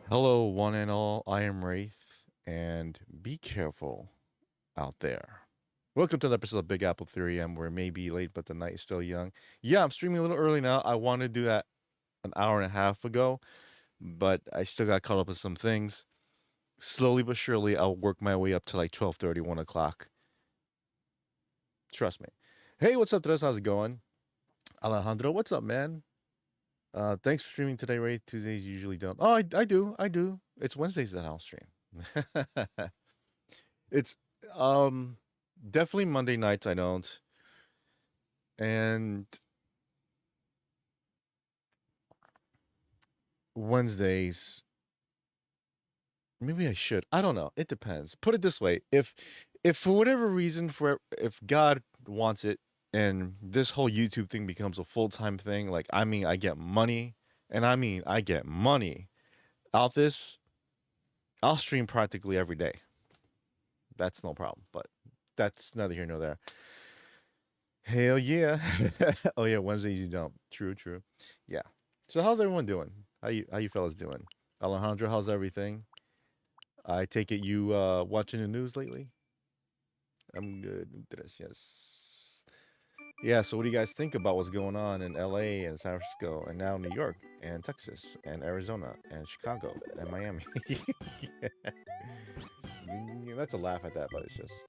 Hello, one and all. I am Wraith, and be careful out there. Welcome to the episode of Big Apple Theory M, where it may be late, but the night is still young. Yeah, I'm streaming a little early now. I wanted to do that an hour and a half ago, but I still got caught up with some things. Slowly but surely, I'll work my way up to like 12:30, 1 o'clock. Trust me. Hey, what's up, Tres? How's it going? Alejandro, what's up, man? Thanks for streaming today, Ray. Tuesdays usually don't. Oh, I do. I do. It's Wednesdays that I'll stream. It's um definitely Monday nights I don't. And Wednesdays maybe I should. I don't know. It depends. Put it this way, if for whatever reason for if God wants it and this whole YouTube thing becomes a full-time thing, like I get money and I get money out this, I'll stream practically every day. That's no problem, but that's neither here nor there. Hell yeah. Oh yeah, Wednesdays you don't. True, true. Yeah. So how's everyone doing? How you fellas doing? Alejandro, how's everything? I take it you watching the news lately? I'm good. Gracias. Yeah, so what do you guys think about what's going on in LA and San Francisco and now New York and Texas and Arizona and Chicago and Miami? You have to laugh at that, but it's just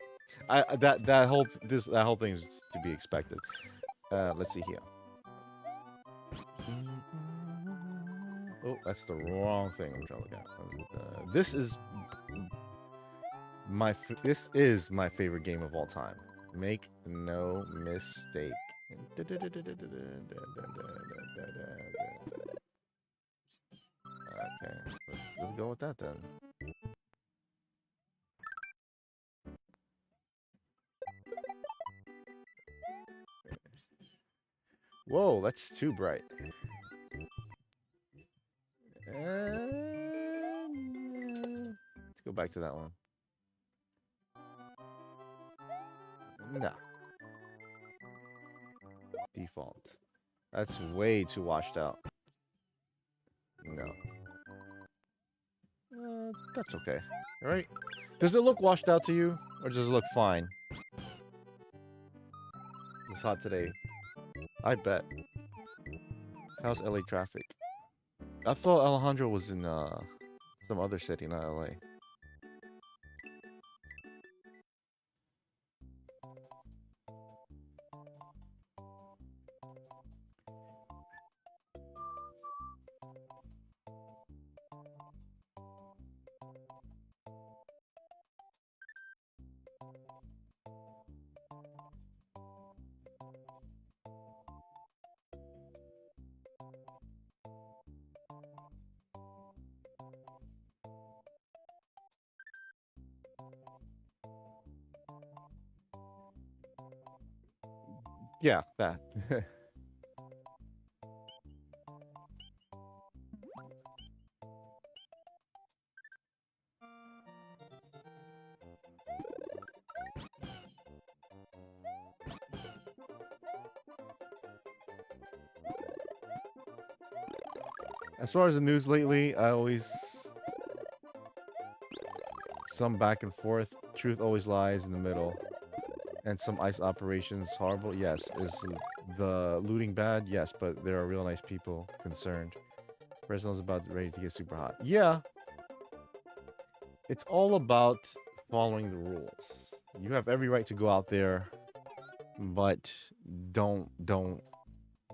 that whole thing is to be expected. Let's see here. Oh, that's the wrong thing I'm trying to look at. This is my favorite game of all time. Make no mistake. Okay, let's go with that then. Whoa, that's too bright. Let's go back to that one. No. Default. That's way too washed out. No. That's okay. All right. Does it look washed out to you, or does it look fine? It's hot today. I bet. How's LA traffic? I thought Alejandro was in some other city, not LA. Yeah, that. As far as the news lately, I always some back and forth. Truth always lies in the middle. And some ICE operations horrible. Yes, is the looting bad? Yes, but there are real nice people concerned. President's about ready to get super hot. Yeah, it's all about following the rules. You have every right to go out there, but don't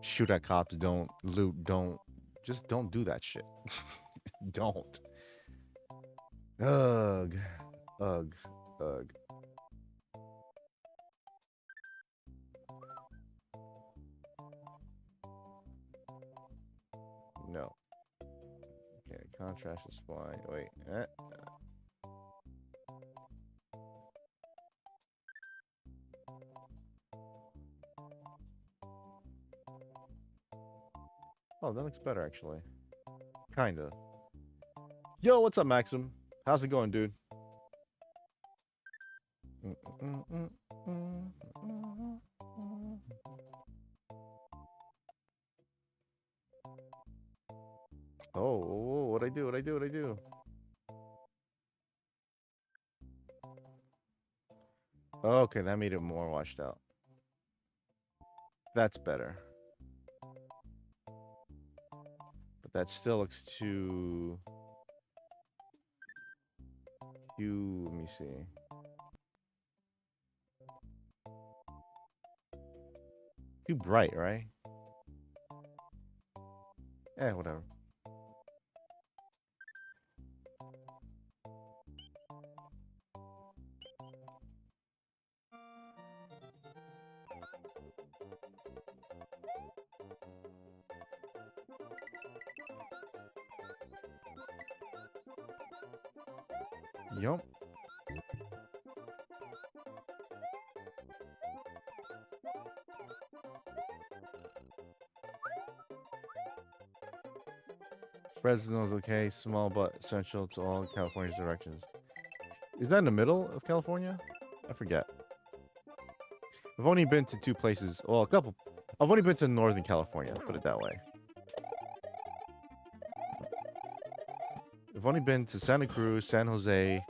shoot at cops. Don't loot. Don't do that shit. Don't. Ugh. Ugh. Ugh. No. Okay, contrast is fine. Wait. Oh, that looks better actually. Kinda. Yo, what's up, Maxim? How's it going, dude? Oh, what What I do? What I do? What I do? Okay, that made it more washed out. That's better. But that still looks too... Let me see. Too bright, right? Eh, whatever. Yup. Fresno's okay, small but essential to all California's directions. Is that in the middle of California? I forget. I've only been to two places. Well, a couple. I've only been to Northern California, put it that way. I've only been to Santa Cruz, San Jose,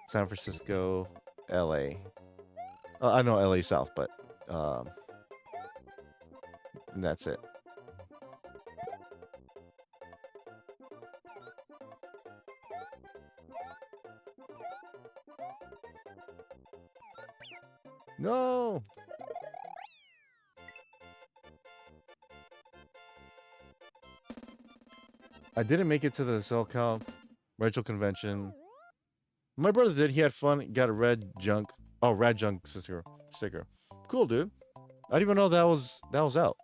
San Francisco, LA. I know LA South, but that's it. No. I didn't make it to the SoCal Retro Convention. My brother did. He had fun. Got a red junk. Oh, red junk sticker. Cool, dude. I didn't even know that was out.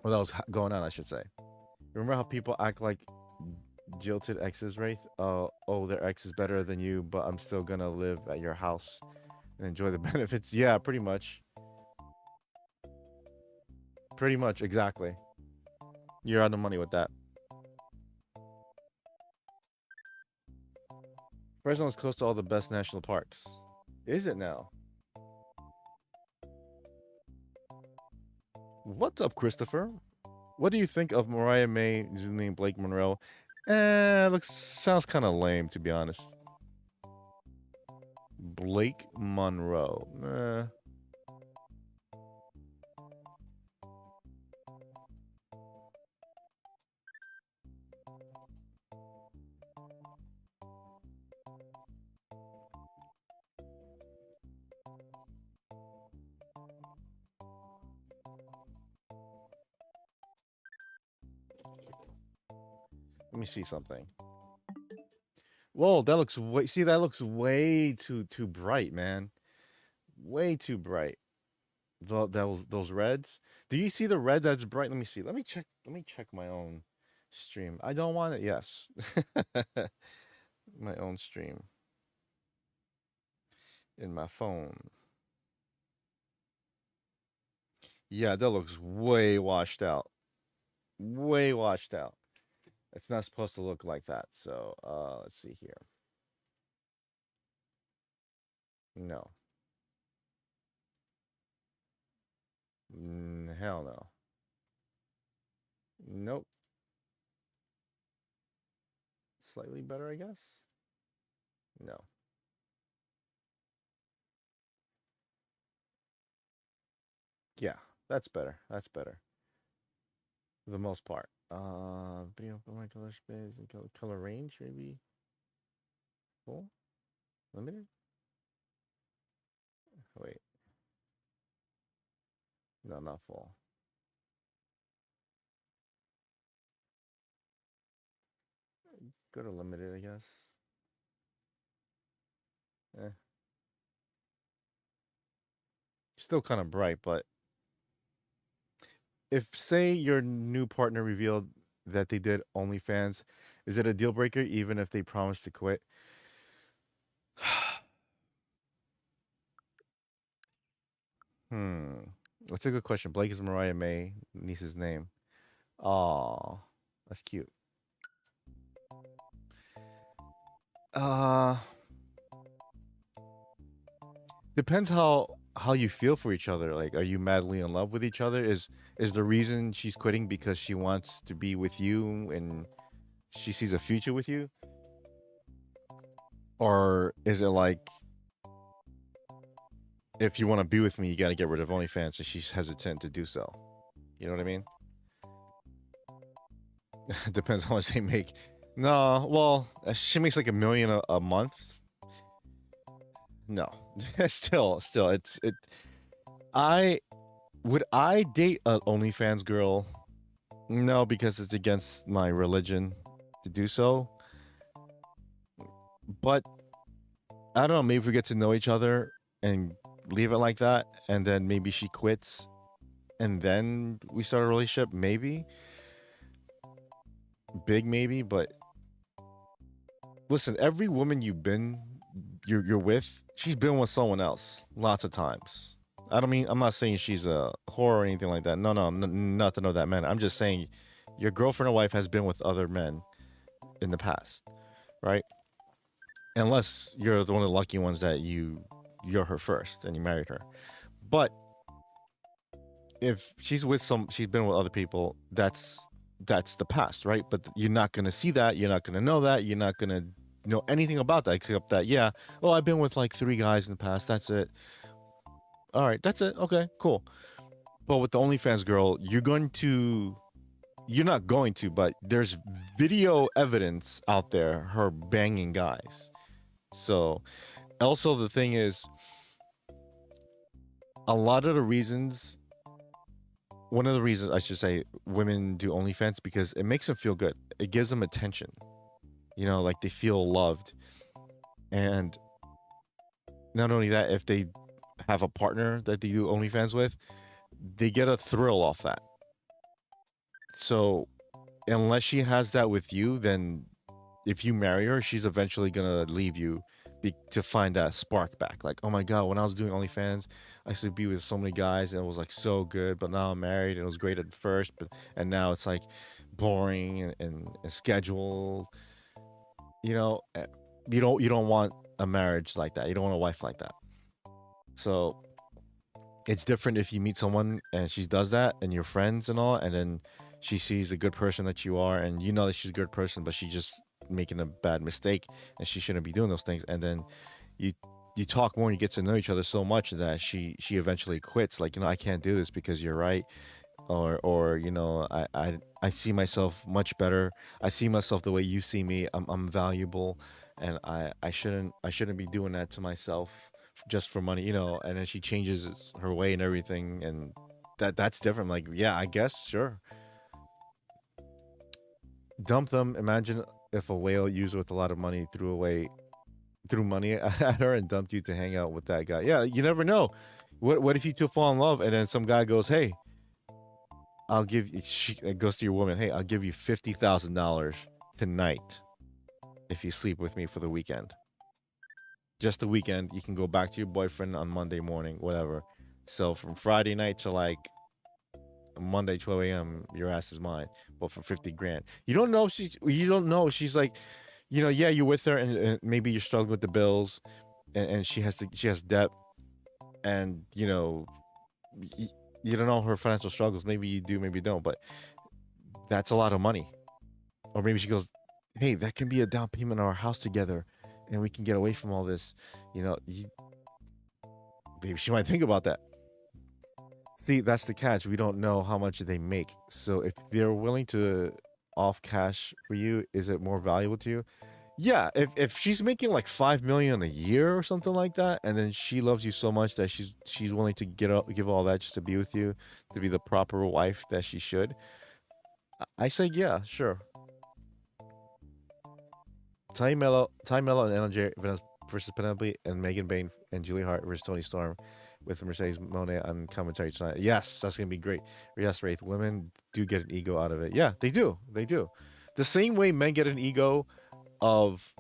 Or that was going on, I should say. Remember how people act like jilted exes, Wraith? Oh, their ex is better than you, but I'm still gonna live at your house and enjoy the benefits. Yeah, pretty much. Pretty much, exactly. You're on the money with that. Fresno is close to all the best national parks. Is it now? What's up, Christopher? What do you think of Mariah May using Blake Monroe? Sounds kind of lame, to be honest. Blake Monroe. Let me see something. Whoa, that looks way. See, that looks way too bright, man. Way too bright. Those reds. Do you see the red that's bright? Let me see. Let me check. Let me check my own stream. I don't want it. Yes, my own stream in my phone. Yeah, that looks way washed out. Way washed out. It's not supposed to look like that. So, let's see here. No. Hell no. Nope. Slightly better, I guess. No. Yeah, that's better. That's better. For the most part. Video for my color space and color range, maybe. Full? Limited? Wait. No, not full. Go to limited, I guess. Eh. Still kind of bright, but if say your new partner revealed that they did OnlyFans, is it a deal breaker even if they promise to quit? That's a good question. Blake is Mariah May niece's name. Aw, that's cute. Uh, depends how you feel for each other. Like, are you madly in love with each other? Is the reason she's quitting because she wants to be with you and she sees a future with you, or is it like if you want to be with me, you got to get rid of OnlyFans, and she's hesitant to do so? You know what I mean? Depends how much they make. No, well, she makes like a million a month. No, still, it's it. I would I date an OnlyFans girl? No, because it's against my religion to do so. But I don't know. Maybe if we get to know each other and leave it like that, and then maybe she quits, and then we start a relationship. Maybe big, maybe. But listen, every woman you're with, she's been with someone else lots of times. I don't mean I'm not saying she's a whore or anything like that. No, no, not to know that man. I'm just saying your girlfriend or wife has been with other men in the past, right? Unless you're the one of the lucky ones that you're her first and you married her. But if she's been with other people, that's the past, right? But you're not gonna see that, you're not gonna know that, you're not gonna know anything about that except that, yeah, oh, I've been with like three guys in the past. That's it. All right, that's it. Okay, cool. But with the OnlyFans girl, you're not going to, but there's video evidence out there her banging guys. So also the thing is, a lot of the reasons one of the reasons I should say women do OnlyFans because it makes them feel good. It gives them attention. You know, like they feel loved. And not only that, if they have a partner that they do OnlyFans with, they get a thrill off that. So unless she has that with you, then if you marry her, she's eventually gonna leave you to find that spark back. Like, oh my god, when I was doing OnlyFans, I used to be with so many guys and it was like so good. But now I'm married and it was great at first, but and now it's like boring and scheduled. You know, you don't want a marriage like that. You don't want a wife like that. So it's different if you meet someone and she does that and you're friends and all, and then she sees the good person that you are, and you know that she's a good person, but she just making a bad mistake and she shouldn't be doing those things. And then you you talk more and you get to know each other so much that she eventually quits. Like, I can't do this because you're right, or I see myself much better. I see myself the way you see me. I'm valuable, and I shouldn't be doing that to myself just for money. And then she changes her way and everything, and that's different. Like, yeah, I guess sure, dump them. Imagine if a whale user with a lot of money threw money at her and dumped you to hang out with that guy. Yeah, you never know. What if you two fall in love and then some guy goes, "Hey, I'll give you." It goes to your woman, "Hey, I'll give you $50,000 tonight if you sleep with me for the weekend. Just the weekend. You can go back to your boyfriend on Monday morning, whatever." So from Friday night to like Monday 12 a.m., your ass is mine. But for 50 grand, you don't know. She's like, yeah, you're with her, and maybe you're struggling with the bills, and she has debt, and y- you don't know her financial struggles. Maybe you do, maybe you don't, but that's a lot of money. Or maybe she goes, "Hey, that can be a down payment on our house together, and we can get away from all this." You know, you, maybe she might think about that. See, that's the catch. We don't know how much they make. So if they're willing to off cash for you, is it more valuable to you? Yeah, if she's making like 5 million a year or something like that, and then she loves you so much that she's willing to give all that just to be with you, to be the proper wife that she should. I say yeah, sure. Ty Mello and LJ Vanessa versus Penelope, and Megan Bain and Julie Hart versus Tony Storm with Mercedes Monet on commentary tonight. Yes, that's gonna be great. Yes, Wraith. Women do get an ego out of it. Yeah, they do. They do. The same way men get an ego of,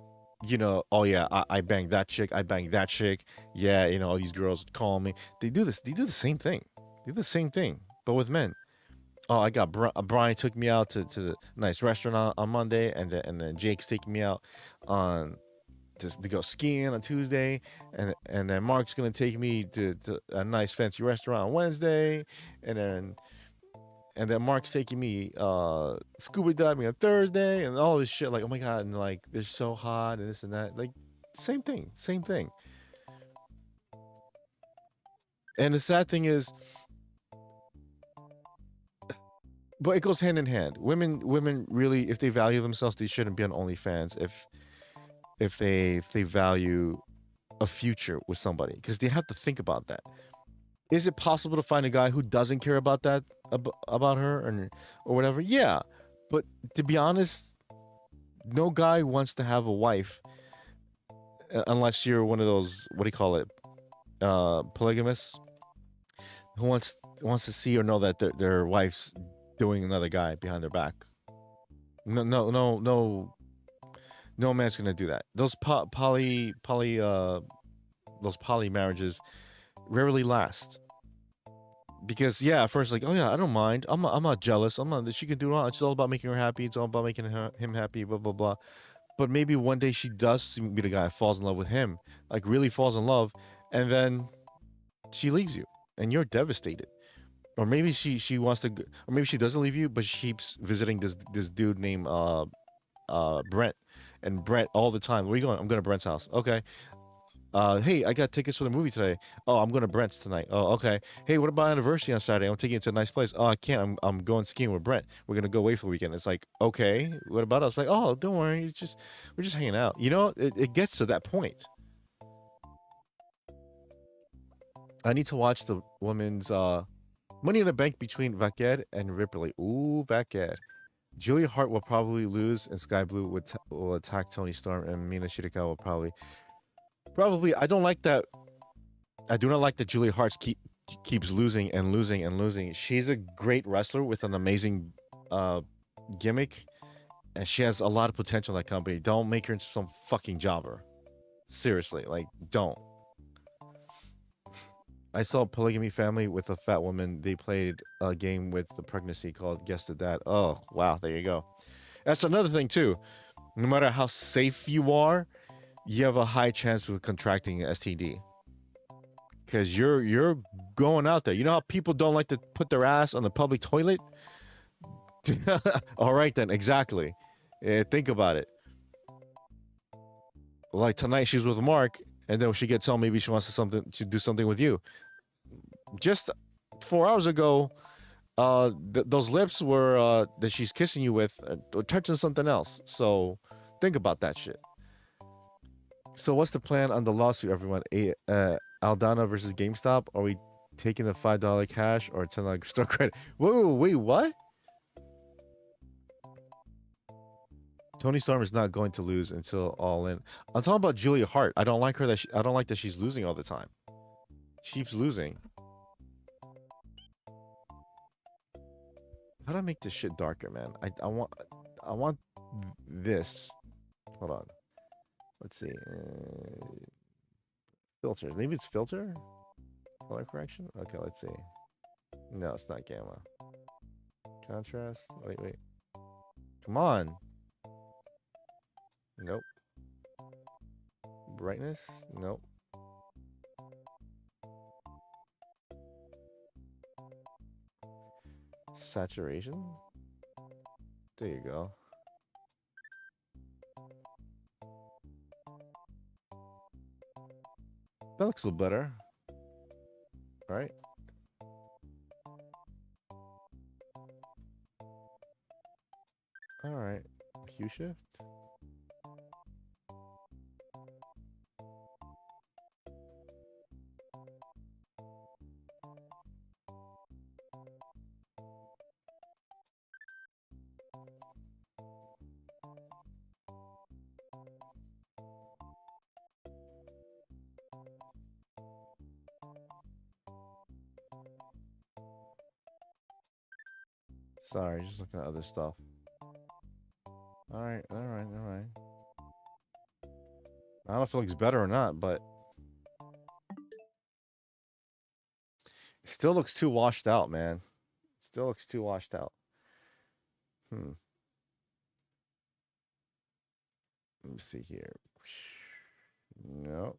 oh yeah, I banged that chick, I banged that chick. Yeah, all these girls call me. They do this. They do the same thing. They do the same thing, but with men. Oh, I got Brian took me out to the nice restaurant on Monday, and then Jake's taking me out on to go skiing on Tuesday, and then Mark's gonna take me to a nice fancy restaurant on Wednesday, and then and then Mark's taking me scuba diving on Thursday and all this shit. Like, oh my god, and like it's so hot and this and that. Like, same thing, same thing. And the sad thing is, but it goes hand in hand. Women really, if they value themselves, they shouldn't be on OnlyFans. If they value a future with somebody, because they have to think about that. Is it possible to find a guy who doesn't care about that, about her, or whatever? Yeah, but to be honest, no guy wants to have a wife unless you're one of those, what do you call it, polygamists, who wants to see or know that their wife's doing another guy behind their back. No, no, no, no, no man's gonna do that. Those those poly marriages rarely last. Because yeah, at first like, oh yeah, I don't mind. I'm not jealous. I'm not. She can do it all. It's all about making her happy. It's all about making him happy. Blah blah blah. But maybe one day she does meet a guy, falls in love with him, like really falls in love, and then she leaves you, and you're devastated. Or maybe she wants to, or maybe she doesn't leave you, but she keeps visiting this dude named Brent, and Brent all the time. Where are you going? I'm going to Brent's house. Okay. Hey, I got tickets for the movie today. Oh, I'm going to Brent's tonight. Oh, okay. Hey, what about anniversary on Saturday? I'm taking you to a nice place. Oh, I can't. I'm going skiing with Brent. We're gonna go away for the weekend. It's like, okay. What about us? Like, oh, don't worry. It's just we're just hanging out. You know, it gets to that point. I need to watch the women's Money in the Bank between Vaquer and Ripley. Ooh, Vaquer. Julia Hart will probably lose, and Sky Blue will attack Tony Storm, and Mina Shirakawa will probably. I don't like that. I do not like that Julia Hart keeps losing and losing and losing. She's a great wrestler with an amazing uh, gimmick, and she has a lot of potential in that company. Don't make her into some fucking jobber. Seriously, like don't. I saw Polygamy Family with a fat woman. They played a game with the pregnancy called Guess the Dad. Oh wow, there you go. That's another thing too. No matter how safe you are, you have a high chance of contracting an STD because you're going out there. You know how people don't like to put their ass on the public toilet. All right then, exactly. Think about it. Like tonight, she's with Mark, and then when she gets home, maybe she wants to do something with you. Just 4 hours ago, those lips were that she's kissing you with or touching something else. So think about that shit. So what's the plan on the lawsuit, everyone? Aldana versus GameStop? Are we taking the $5 cash or $10 store credit? Whoa, wait, what? Tony Storm is not going to lose until All In. I'm talking about Julia Hart. I don't like her I don't like that she's losing all the time. She keeps losing. How do I make this shit darker, man? I want this. Hold on. Let's see. Filters. Maybe it's filter? Color correction? Okay, let's see. No, it's not gamma. Contrast. Wait. Come on. Nope. Brightness? Nope. Saturation? There you go. That looks a little better. All right. All right. Q shift. Sorry, just looking at other stuff. All right. I don't know if it looks better or not, but it still looks too washed out, man. Still looks too washed out. Hmm. Let me see here. No.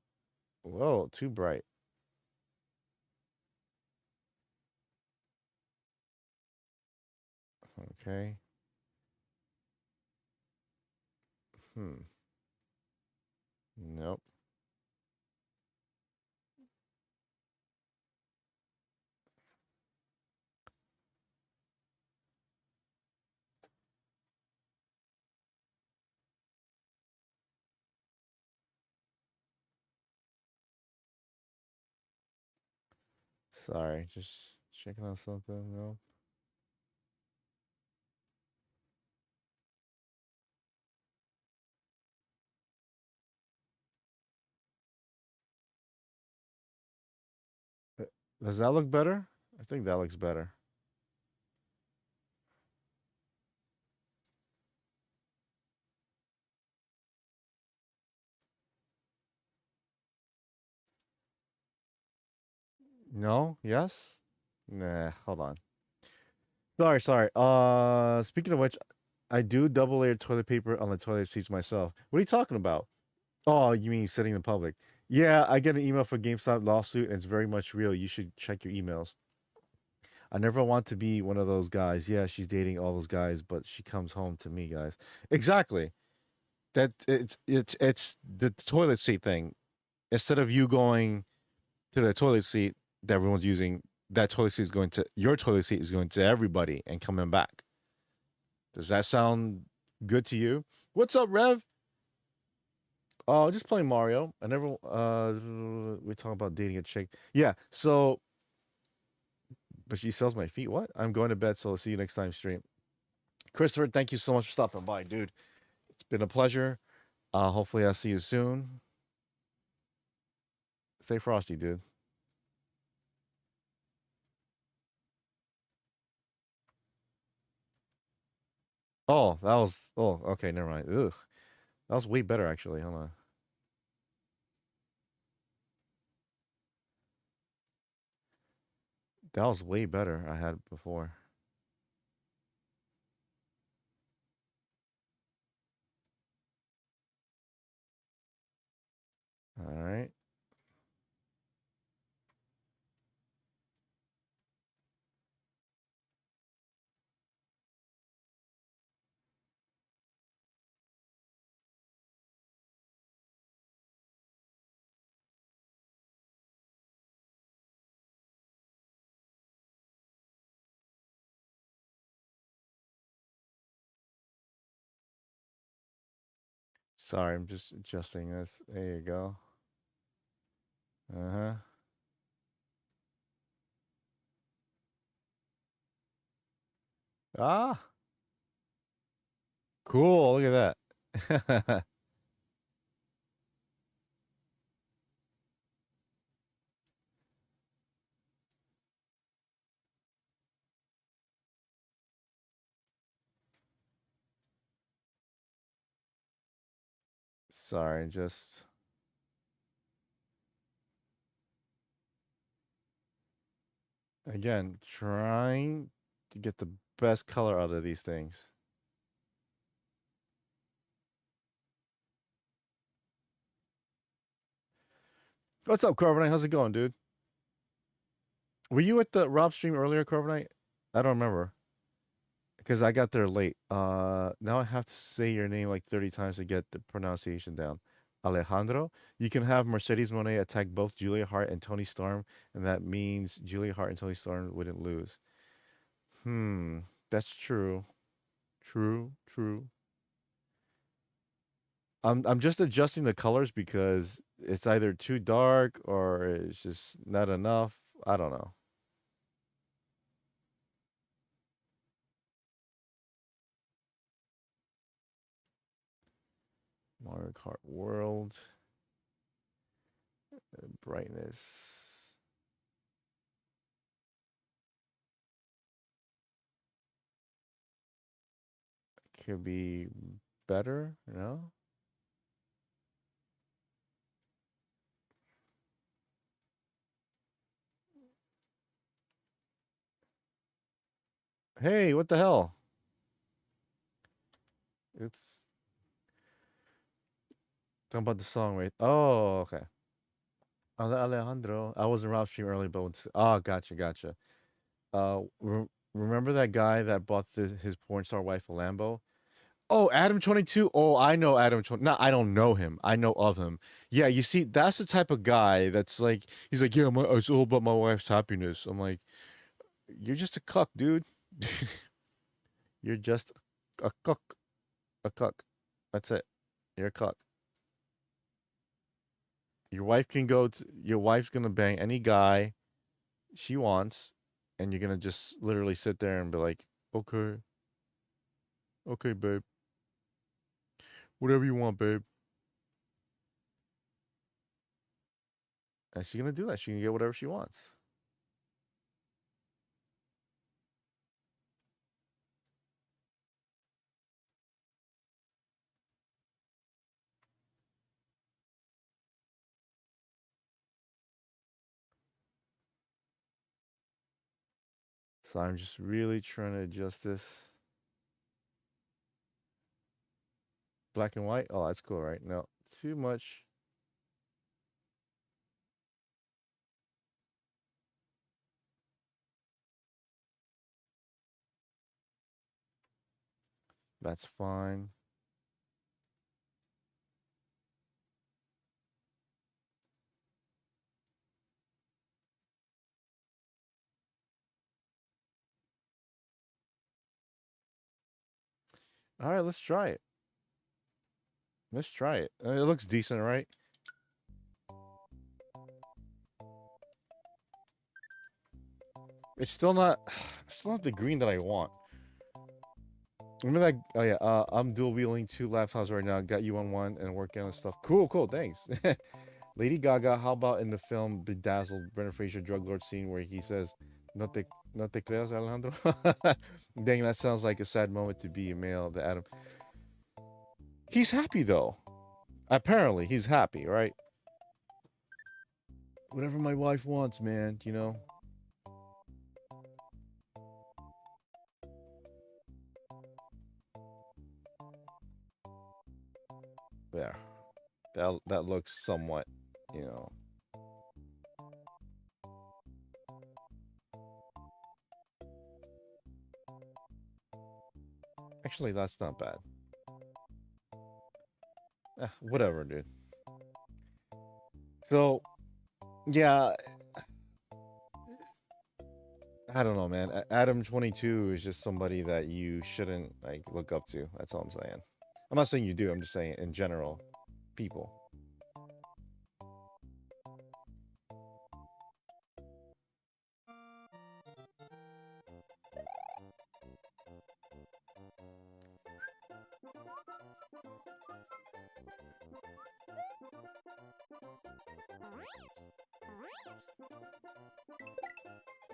Whoa, too bright. Okay. Hmm. Nope. Sorry, just checking on something. No. Uh, Does that look better? I think that looks better. No? Yes? Nah, hold on. Sorry, sorry. Speaking of which, I do double layer toilet paper on the toilet seats myself. What are you talking about? Oh, you mean sitting in public? Yeah, I get an email for GameStop lawsuit, and it's very much real. You should check your emails. I never want to be one of those guys. Yeah, she's dating all those guys, but she comes home to me, guys. Exactly. That it's the toilet seat thing. Instead of you going to the toilet seat that everyone's using, that toilet seat is going to your toilet seat is going to everybody and coming back. Does that sound good to you? What's up, Rev? Oh, just playing Mario. I never. We talk about dating a chick. Yeah. So, but she sells my feet. What? I'm going to bed. So I'll see you next time stream. Christopher, thank you so much for stopping by, dude. It's been a pleasure. Hopefully I'll see you soon. Stay frosty, dude. Oh, that was. Oh, okay. Never mind. Ugh, that was way better actually. Hold on. That was way better. I had before. All right. Sorry, I'm just adjusting this. There you go. Uh huh. Ah, cool. Look at that. Sorry, just again trying to get the best color out of these things. What's up, Carbonite? How's it going, dude? Were you at the Rob stream earlier, Carbonite? I don't remember because I got there late. Now I have to say your name like 30 times to get the pronunciation down. Alejandro. You can have Mercedes Monet attack both Julia Hart and Tony Storm, and that means Julia Hart and Tony Storm wouldn't lose. Hmm, that's true. True, true. I'm just adjusting the colors because it's either too dark or it's just not enough. I don't know. Mario Kart World brightness could be better. No. Hey, what the hell? Oops. Talking about the song, right? Oh, okay. Alejandro. I was in Rob stream early, but oh, gotcha, gotcha. remember that guy that bought his porn star wife a Lambo? Oh, Adam 22. Oh, I know Adam 20. No, I don't know him. I know of him. Yeah, you see, that's the type of guy that's like, he's like, yeah, it's all about my wife's happiness. I'm like, you're just a cuck, dude. You're just a cuck. A cuck. That's it. You're a cuck. Your wife's gonna bang any guy she wants, and you're gonna just literally sit there and be like, okay, okay, babe, whatever you want, babe. And she's gonna do that. She can get whatever she wants. So I'm just really trying to adjust this. Black and white. Oh, that's cool, right? No, too much. That's fine. All right, let's try it. Let's try it. It looks decent, right? It's still not the green that I want. Remember that? Oh yeah. I'm dual wheeling two laptops right now. Got you on one and working on stuff. Cool, cool. Thanks. Lady Gaga. How about in the film Bedazzled, Brendan Fraser drug lord scene where he says, "No te, no te creas, Alejandro." Dang, that sounds like a sad moment to be a male. The Adam. He's happy though. Apparently, he's happy, right? Whatever my wife wants, man. You know. There. That looks somewhat, you know. Actually, that's not bad. Whatever, dude. So, yeah, I don't know, man. Adam 22 is just somebody that you shouldn't like look up to. That's all I'm saying. I'm not saying you do. I'm just saying in general, people.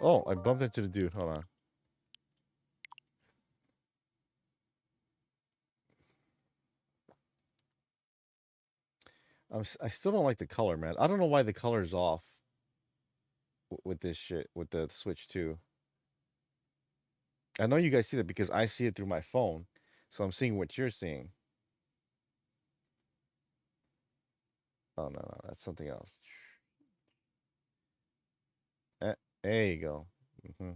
Oh, I bumped into the dude. Hold on. I still don't like the color, man. I don't know why the color's off with this shit with the Switch 2. I know you guys see that because I see it through my phone, so I'm seeing what you're seeing. Oh no, no, that's something else. There you go. Hmm.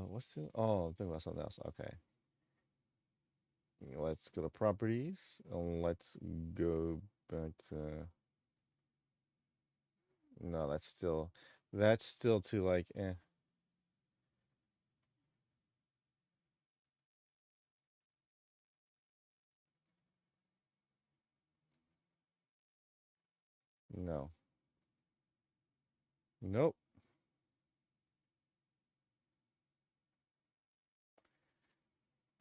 What's the? Oh, I'm thinking about something else. Okay, let's go to properties. Let's go back to. No, that's still too like eh. No, nope.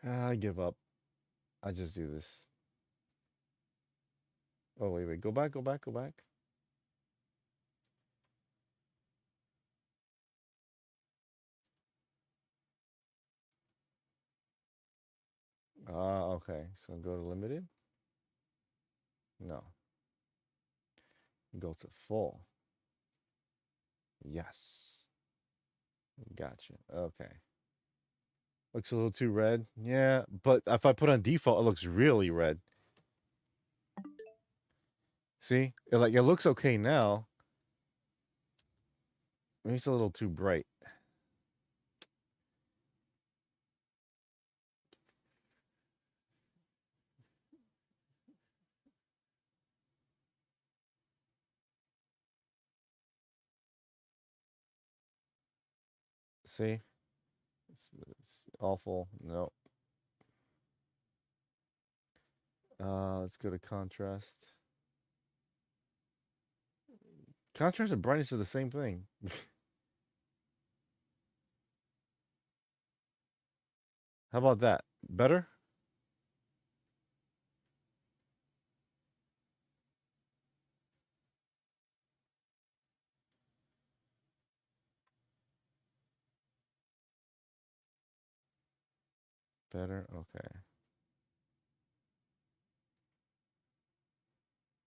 I give up. I just do this. Oh wait, wait. Go back. Go back. Go back. Okay. So go to limited. No, go to full. Yes. Gotcha. Okay. Looks a little too red. Yeah, but if I put on default, it looks really red. See? Like it looks okay now. Maybe it's a little too bright. See? It's awful. No. Let's go to contrast. Contrast and brightness are the same thing. How about that? Better? Better? Okay.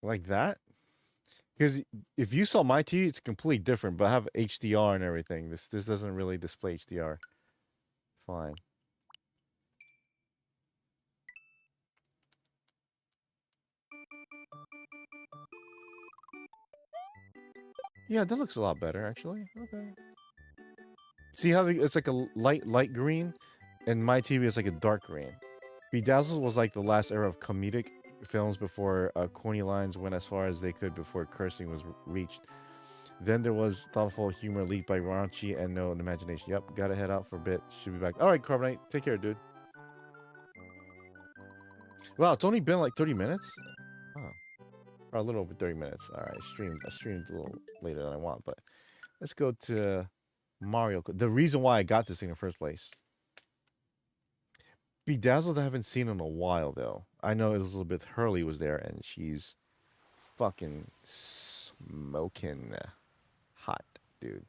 Like that? Because if you saw my TV, it's completely different, but I have HDR and everything. This doesn't really display HDR. Fine. Yeah, that looks a lot better, actually. Okay. See how it's like a light green, and my TV is like a dark green. Bedazzled was like the last era of comedic films before corny lines went as far as they could before cursing was reached. Then there was thoughtful humor leaked by raunchy and no imagination. Yep, gotta head out for a bit. Should be back. All right, Carbonite, take care, dude. Wow, it's only been like 30 minutes. Oh, or a little over 30 minutes. All right, I streamed a little later than I want, but let's go to Mario. The reason why I got this thing in the first place. Bedazzled, I haven't seen in a while though. I know Elizabeth Hurley was there, and she's fucking smoking hot, dude.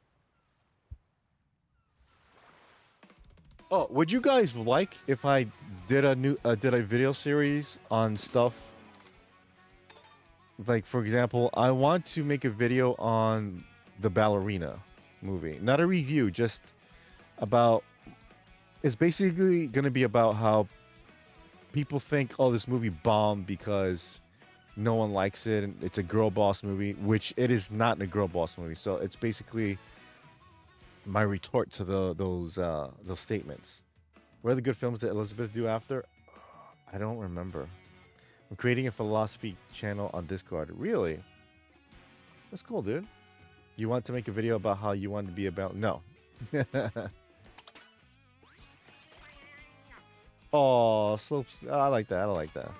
Oh, would you guys like if I did a video series on stuff? Like for example, I want to make a video on the Ballerina movie. Not a review, just about it's basically going to be about how people think oh this movie bombed because no one likes it and it's a girl boss movie, which it is not a girl boss movie. So it's basically my retort to those statements. What are the good films that Elizabeth do after? I don't remember. I'm creating a philosophy channel on Discord. Really? That's cool, dude. You want to make a video about how you want to be about? No. Oh, slopes. I like that. I like that.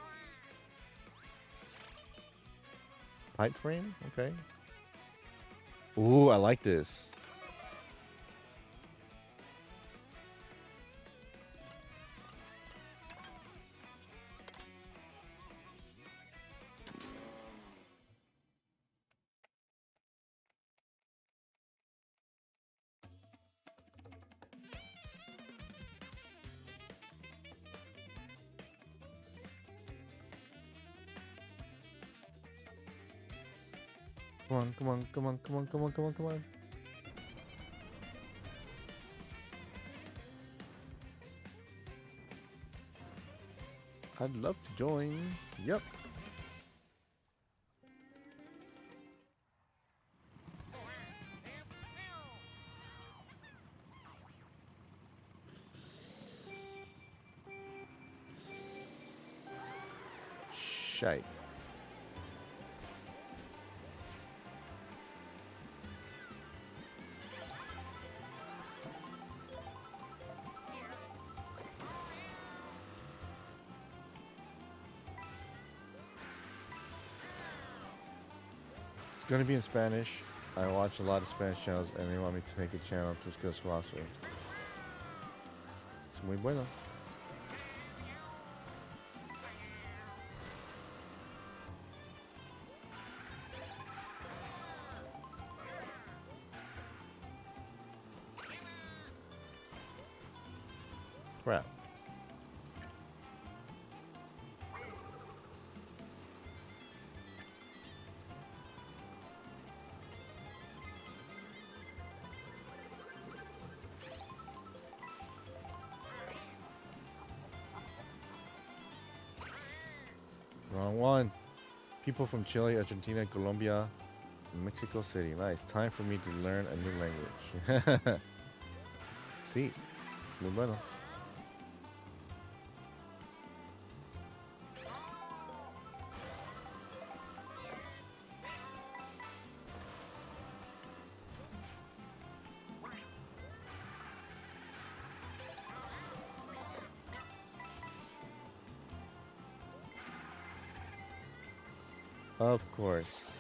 Pipe frame? Okay. Ooh, I like this. Come on, come on, come on, come on, come on, come on, come on. I'd love to join. Yep. Shite. It's gonna be in Spanish. I watch a lot of Spanish channels and they want me to make a channel to discuss philosophy. It's muy bueno. Crap. Wrong one. People from Chile, Argentina, Colombia, Mexico City. Nice. Time for me to learn a new language. Sí. Es muy bueno. Of course.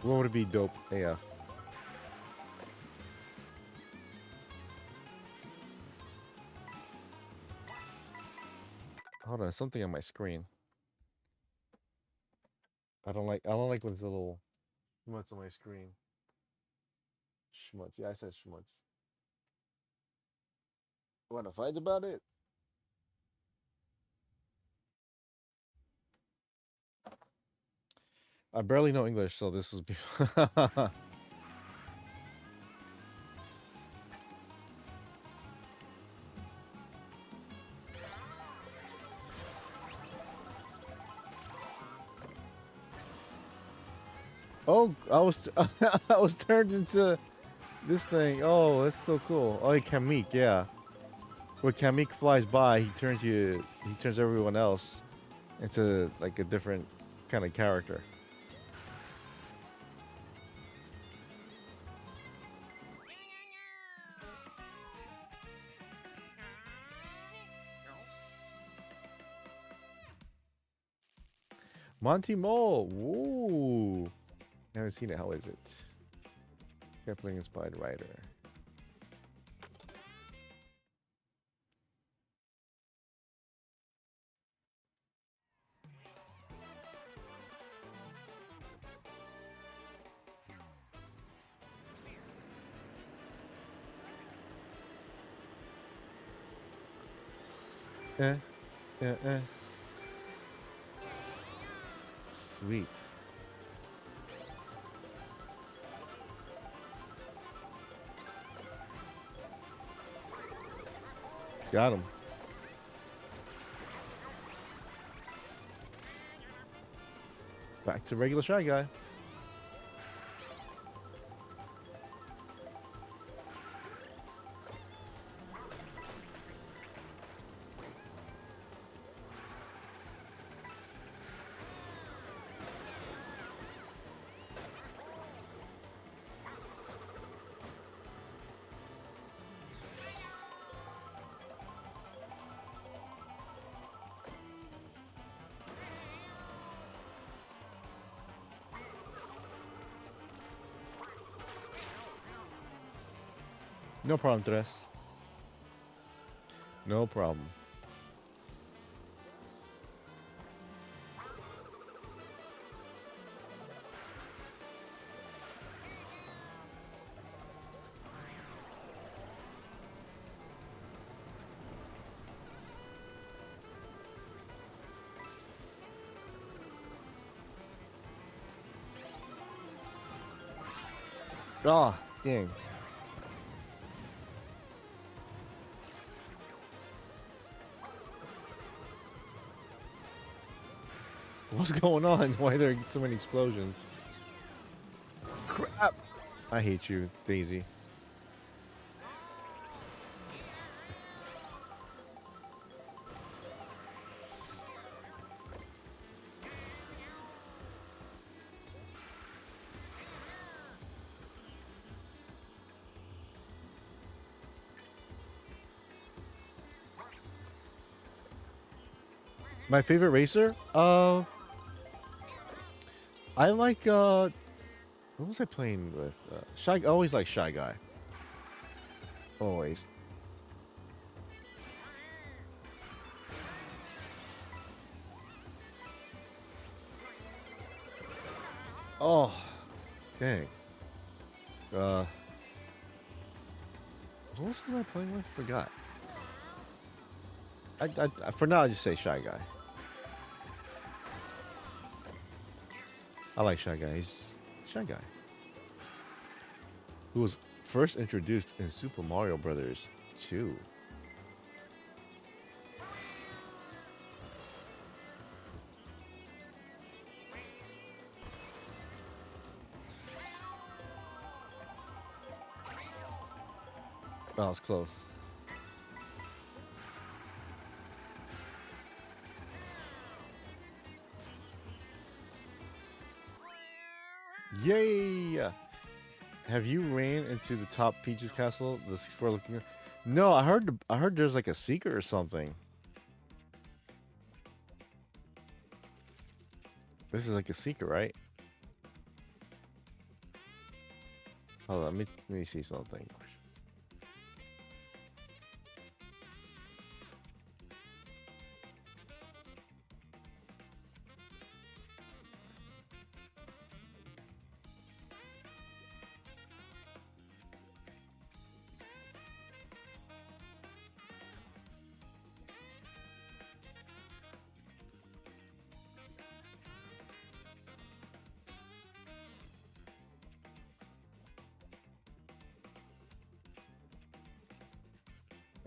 What would it be dope AF? Hold on, something on my screen. I don't like when it's a little schmutz on my screen. Schmutz. Yeah, I said schmutz. Want to fight about it? I barely know English, so this was. Oh, I was I was turned into this thing. Oh, that's so cool. Oh, Kamik, yeah. When Kamik flies by, he turns everyone else into like a different kind of character. Monty Mole. Woo. I haven't seen it. How is it? Kipling inspired writer. Eh, eh. Sweet. Got him. Back to regular Shy Guy. No problem, Tres. No problem. Ah, dang. What's going on? Why are there so many explosions? Crap! I hate you, Daisy. My favorite racer? I like what was I playing with? Shy. I always like Shy Guy. Always. Oh, dang. Uh, what was I playing with? Forgot. For now, I just say Shy Guy. I like Shy Guy. He's Shy Guy. Who was first introduced in Super Mario Brothers 2. That was close. Yay! Have you ran into the top Peach's castle? The for looking. No, I heard there's like a secret or something. This is like a secret, right? Hold on, let me see something.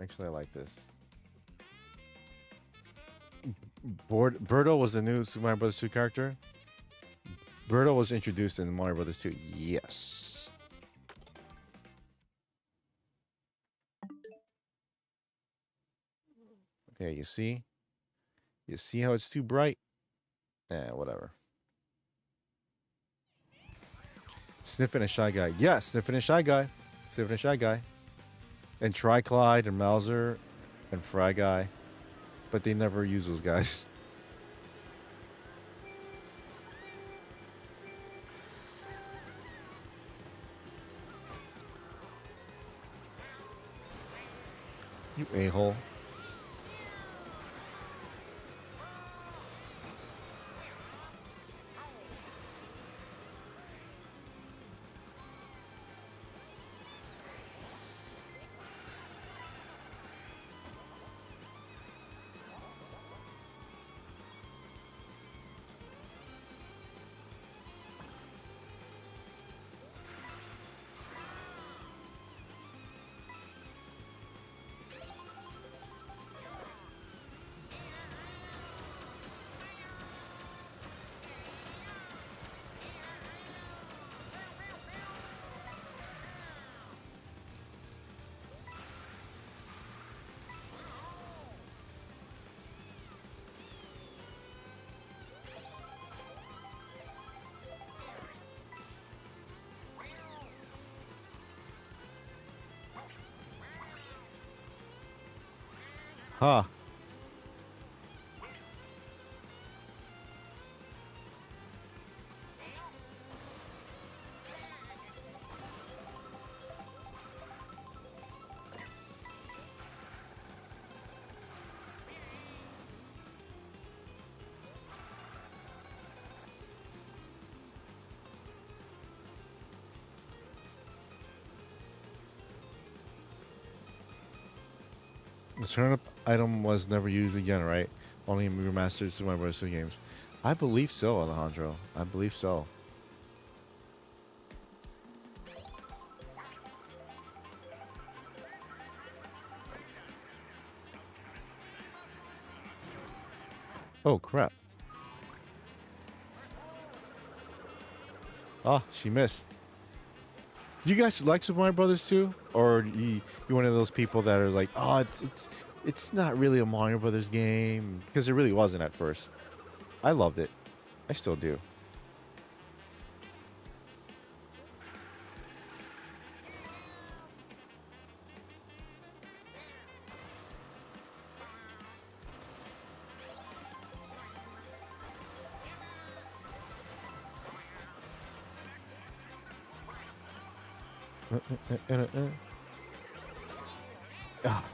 Actually, I like this. Birdo was the new Super Mario Bros. 2 character. Birdo was introduced in Mario Bros. 2. Yes. Okay, you see? You see how it's too bright? Eh, whatever. Sniffing a Shy Guy. Yes, Sniffing a Shy Guy. Sniffing a Shy Guy. And Tri-Clyde and Mauser and Fry Guy. But they never use those guys. You a-hole. Huh. The turnip item was never used again, right? Only in remastered Super Mario Bros. 2 games. I believe so, Alejandro. I believe so. Oh, crap. Oh, she missed. You guys like Super Mario Brothers 2? Or you one of those people that are like, oh, it's not really a Mario Brothers game? Because it really wasn't at first. I loved it. I still do. Ah.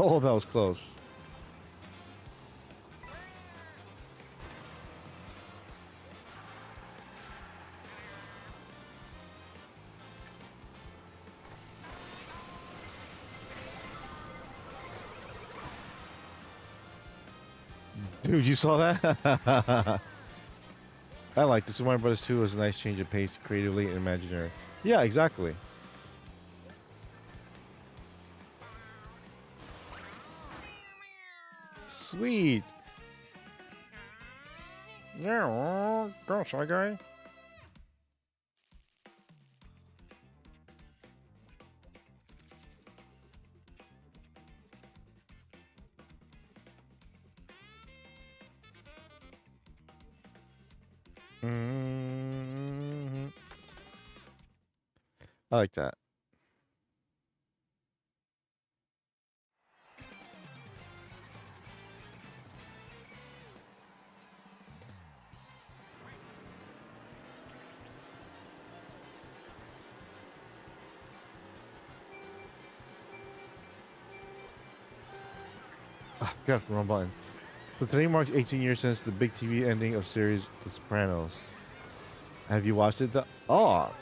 Oh, that was close. Dude, you saw that? I like this. Super Mario Bros. 2 was a nice change of pace, creatively and imaginary. Yeah, exactly. Sweet. Yeah, go, Shy Guy. Mhm. I like that. Ah, got the wrong button. So today marks 18 years since the big TV ending of series The Sopranos. Have you watched it? Oh,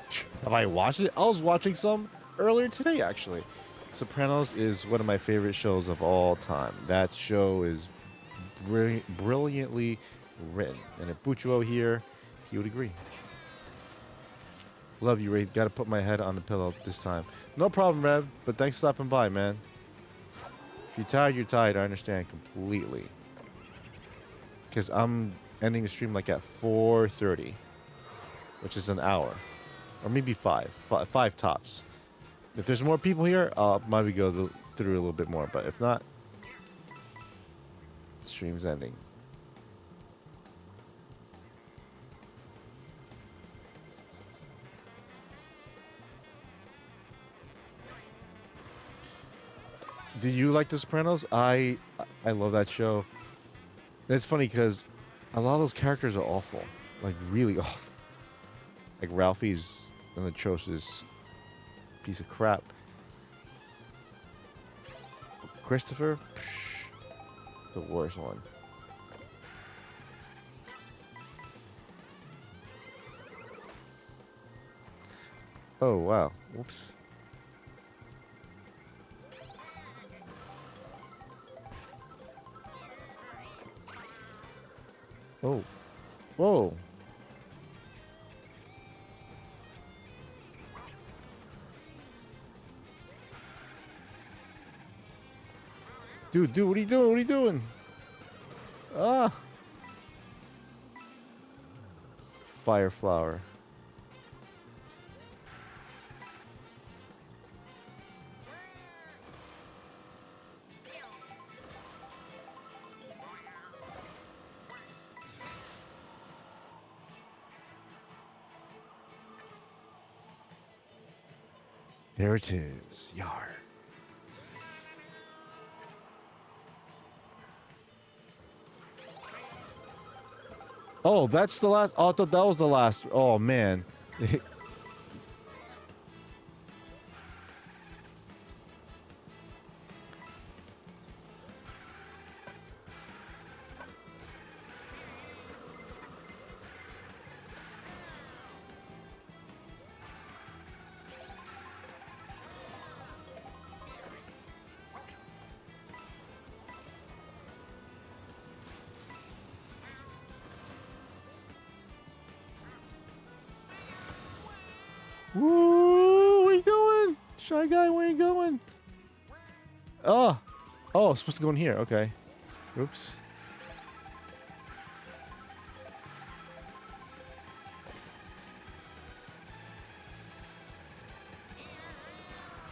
have I watched it? I was watching some earlier today, actually. Sopranos is one of my favorite shows of all time. That show is brilliantly written. And if Buccio here, he would agree. Love you, Ray. Gotta put my head on the pillow this time. No problem, Rev, but thanks for stopping by, man. If you're tired, you're tired. I understand completely. Because I'm ending the stream like at 4:30, which is an hour. Or maybe five tops. If there's more people here, I'll maybe go through a little bit more. But if not, the stream's ending. Do you like The Sopranos? I love that show. And it's funny because a lot of those characters are awful, like really awful. Like Ralphie's an atrocious piece of crap. Christopher, psh, the worst one. Oh wow! Whoops. Oh, whoa! Dude, what are you doing? What are you doing? Ah! Fire flower. There it is. Yar. Oh, that's the last. Oh, I thought that was the last. Oh man. Woo! What are you doing? Shy Guy, where are you going? Oh. Oh, it's supposed to go in here. Okay. Oops.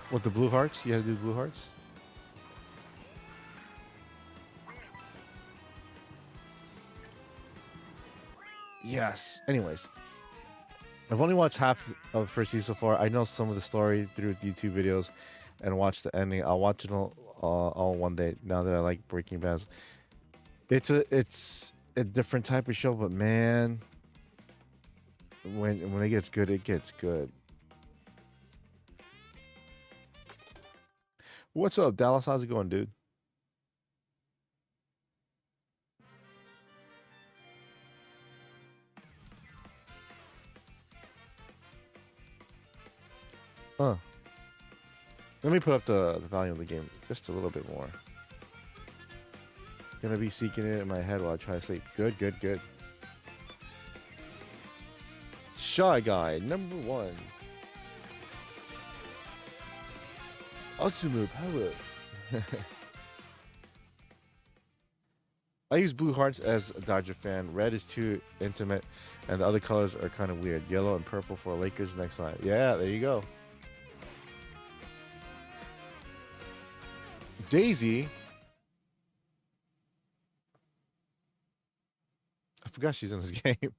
What, the blue hearts? You had to do blue hearts? Yes. Anyways. I've only watched half of the first season so far. I know some of the story through YouTube videos and watch the ending. I'll watch it all one day now that I like Breaking Bad. It's a different type of show, but man, when it gets good, it gets good. What's up, Dallas? How's it going, dude? Huh. Let me put up the volume of the game just a little bit more. Gonna be seeking it in my head while I try to sleep. Good, good, good. Shy Guy, number 1. Asumu Power. I use blue hearts as a Dodger fan. Red is too intimate, and the other colors are kind of weird. Yellow and purple for Lakers next line. Yeah, there you go. Daisy. I forgot she's in this game.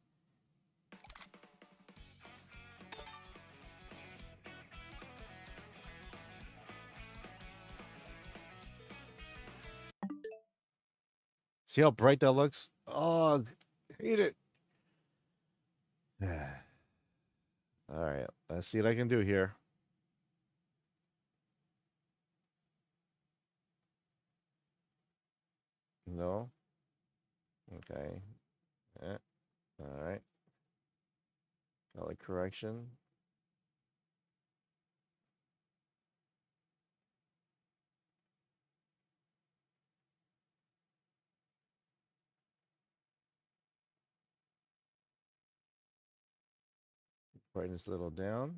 See how bright that looks? Oh, hate it. All right, let's see what I can do here. No. Okay. Yeah. All right. Color correction. Brightness a little down.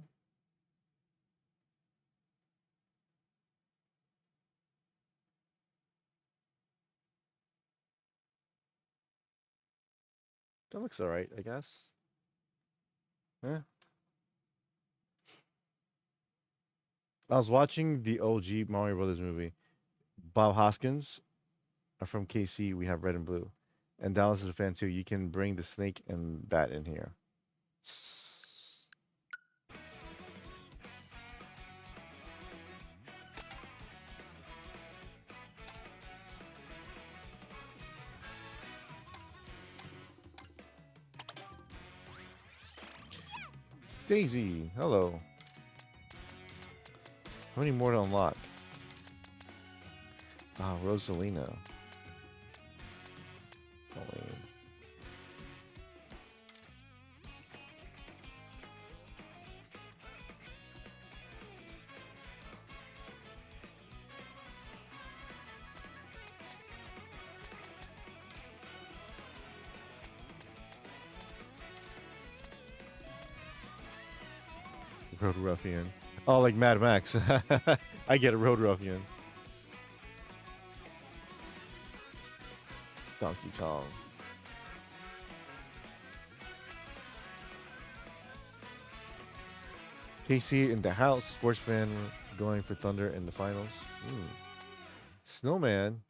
That looks all right, I guess. Yeah. I was watching the OG Mario Brothers movie. Bob Hoskins from KC. We have red and blue, and Dallas is a fan too. You can bring the snake and bat in here. Daisy, hello. How many more to unlock? Ah, Rosalina. Colleen. Road Ruffian. Oh, like Mad Max. I get a Road Ruffian. Donkey Kong. KC in the house. Sports fan going for Thunder in the finals. Snowman.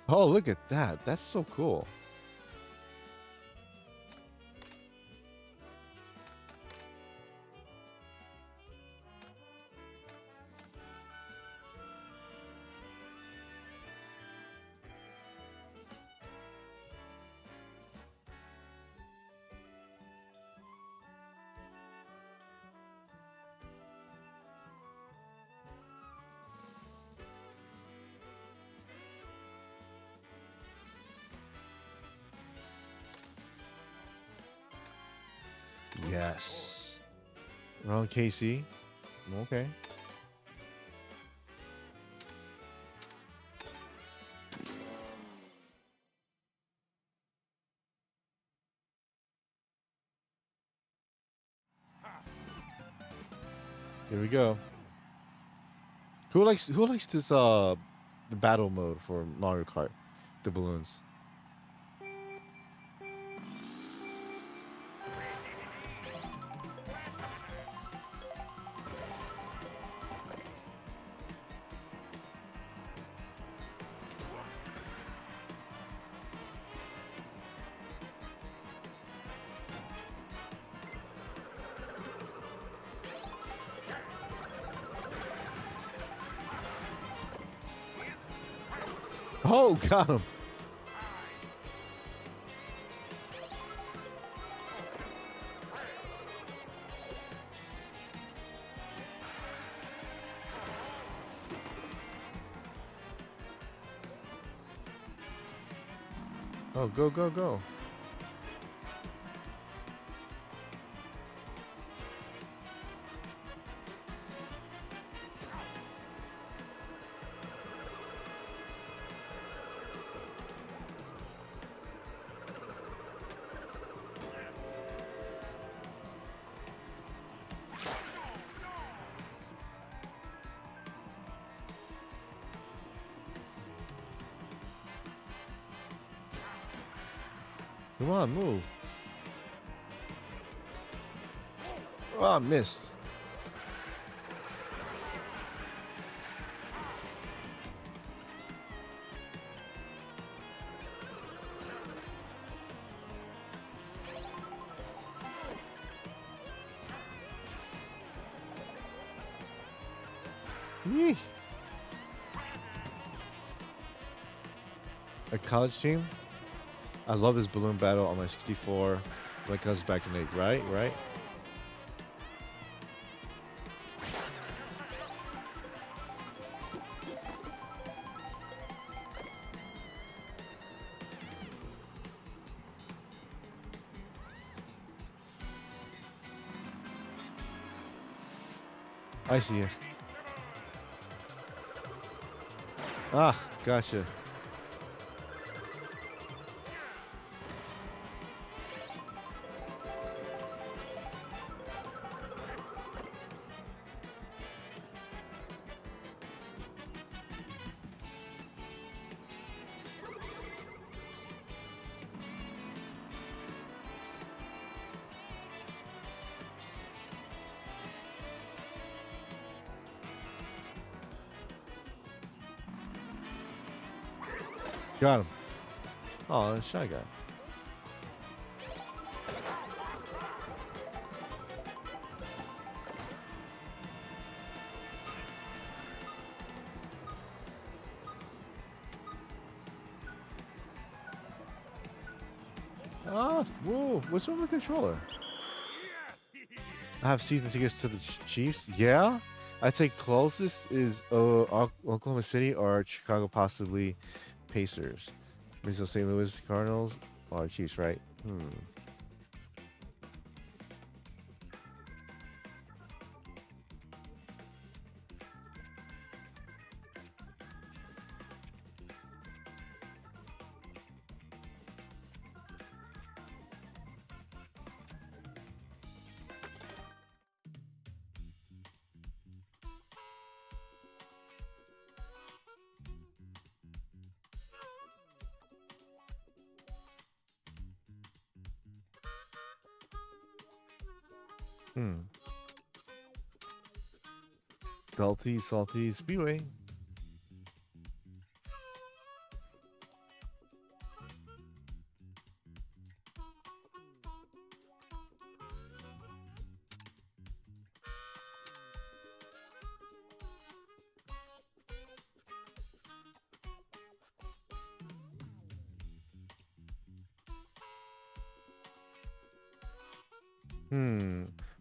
Oh, look at that. That's so cool. Yes. Wrong KC. Okay. Here we go. Who likes this the battle mode for Mario Kart? The balloons. Oh, got him. Oh, go, go, go. Come on, move. Oh, I missed. Yeesh. A college team? I love this balloon battle on my 64 when it comes back to Nate. Right? Right? I see you. Ah, gotcha. Got him. Oh, that's Shy Guy. Oh, whoa. What's wrong with the controller? I have season tickets to the Chiefs. Yeah? I'd say closest is Oklahoma City or Chicago, possibly Pacers. Minnesota St. Louis Cardinals or Chiefs, right? Salty Speedway.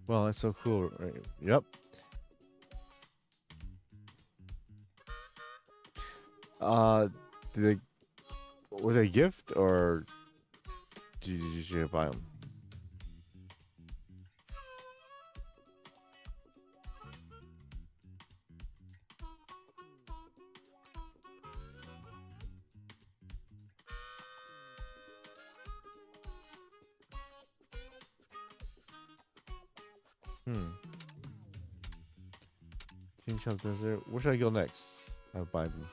Well, that's so cool. Right? Yep. Did they were they a gift or did you buy them? King Chop Desert. Where should I go next? I'll buy them.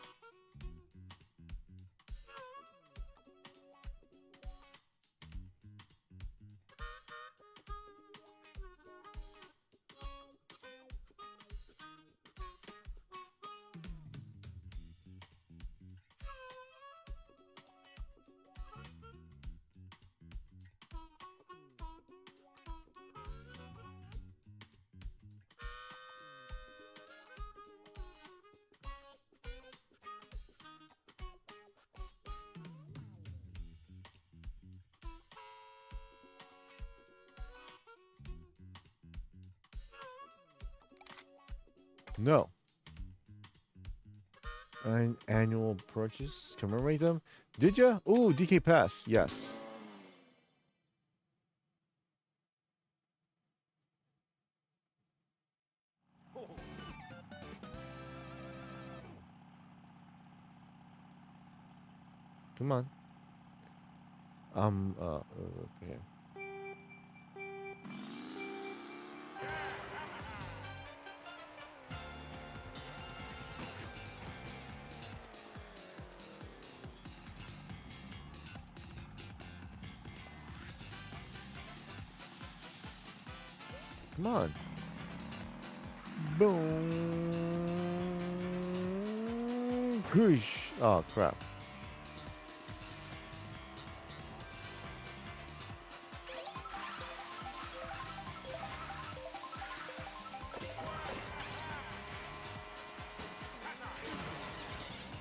No. An annual purchase. Commemorate them. Did ya? Ooh, DK Pass. Yes. Come on. Okay. Come on. Boom. Goosh. Oh, crap.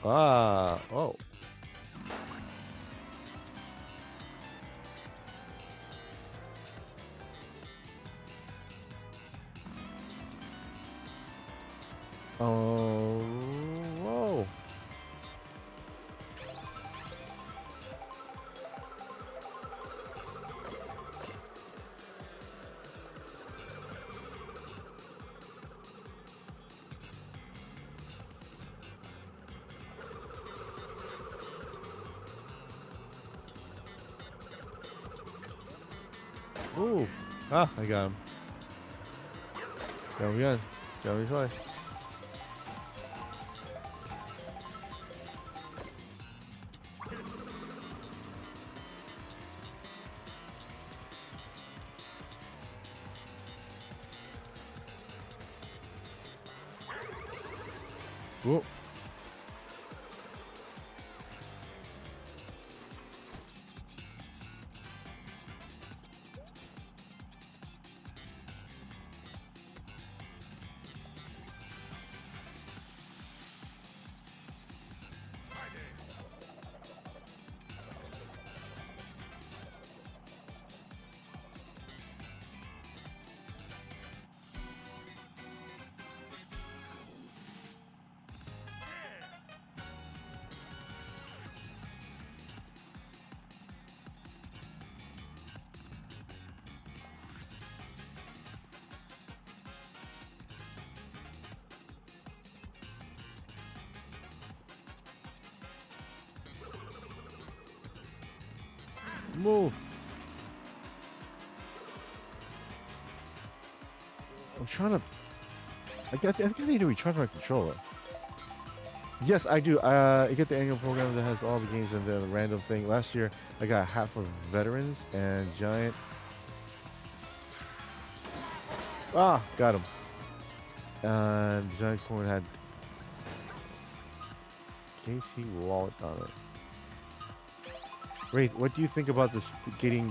Ah. Oh. Oh. Whoa. Ooh. Ah, I got him. Got him again. Got me twice. Ooh. Move. I'm trying to. I think I need to recharge my controller. Yes, I do. I get the annual program that has all the games and the random thing. Last year, I got half of Veterans and Giant. Ah, got him. And Giant Corn had KC Wallet on it. Wraith, what do you think about this getting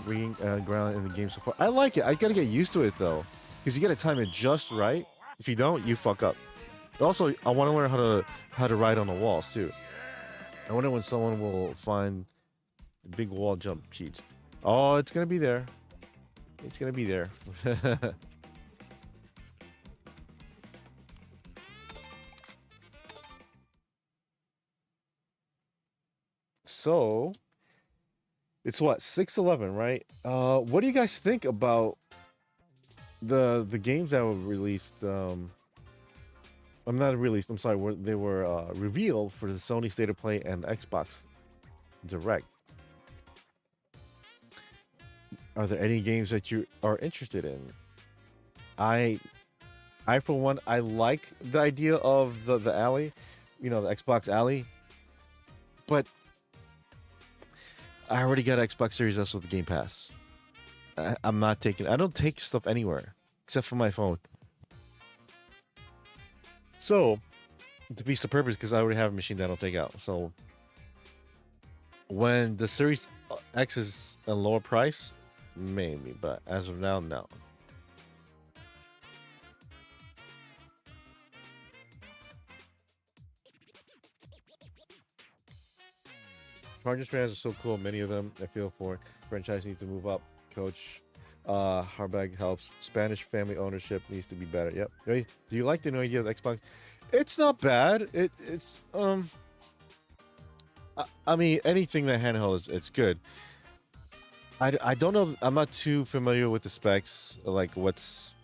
ground in the game so far? I like it. I gotta get used to it though, because you gotta time it just right. If you don't, you fuck up. Also, I want to learn how to ride on the walls too. I wonder when someone will find the big wall jump cheats. Oh, it's gonna be there. It's gonna be there. So it's what 6/11, right? What do you guys think about the games that were released? I'm not released. I'm sorry. They were revealed for the Sony State of Play and Xbox Direct. Are there any games that you are interested in? I, I for one, I like the idea of the alley, the Xbox Alley, but I already got Xbox Series S with the Game Pass. I'm not taking. I don't take stuff anywhere except for my phone. So, to be the purpose, because I already have a machine that I don't take out. So, when the Series X is a lower price, maybe, but as of now, no. Chargers fans are so cool. Many of them, I feel for franchise need to move up. Coach, Harbag helps. Spanish family ownership needs to be better. Yep. Hey, do you like the new idea of the Xbox? It's not bad. It's I mean anything that handheld is it's good. I don't know. I'm not too familiar with the specs, like what's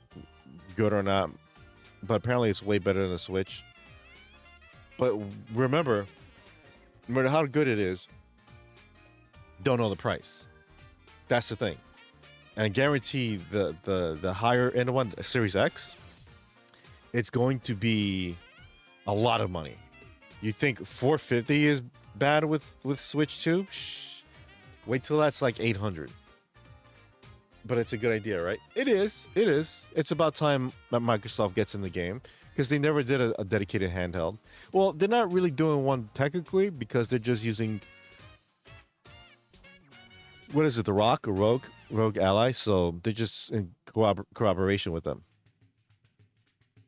good or not. But apparently it's way better than the Switch. But remember, no matter how good it is, don't know the price. That's the thing. And I guarantee the higher end one, Series X, it's going to be a lot of money. You think 450 is bad with Switch 2? Shh. Wait till that's like 800. But it's a good idea, right? It is. It is. It's about time that Microsoft gets in the game because they never did a dedicated handheld. Well, they're not really doing one technically because they're just using what is it, the Rock or Rogue Ally. So they're just in cooperation with them.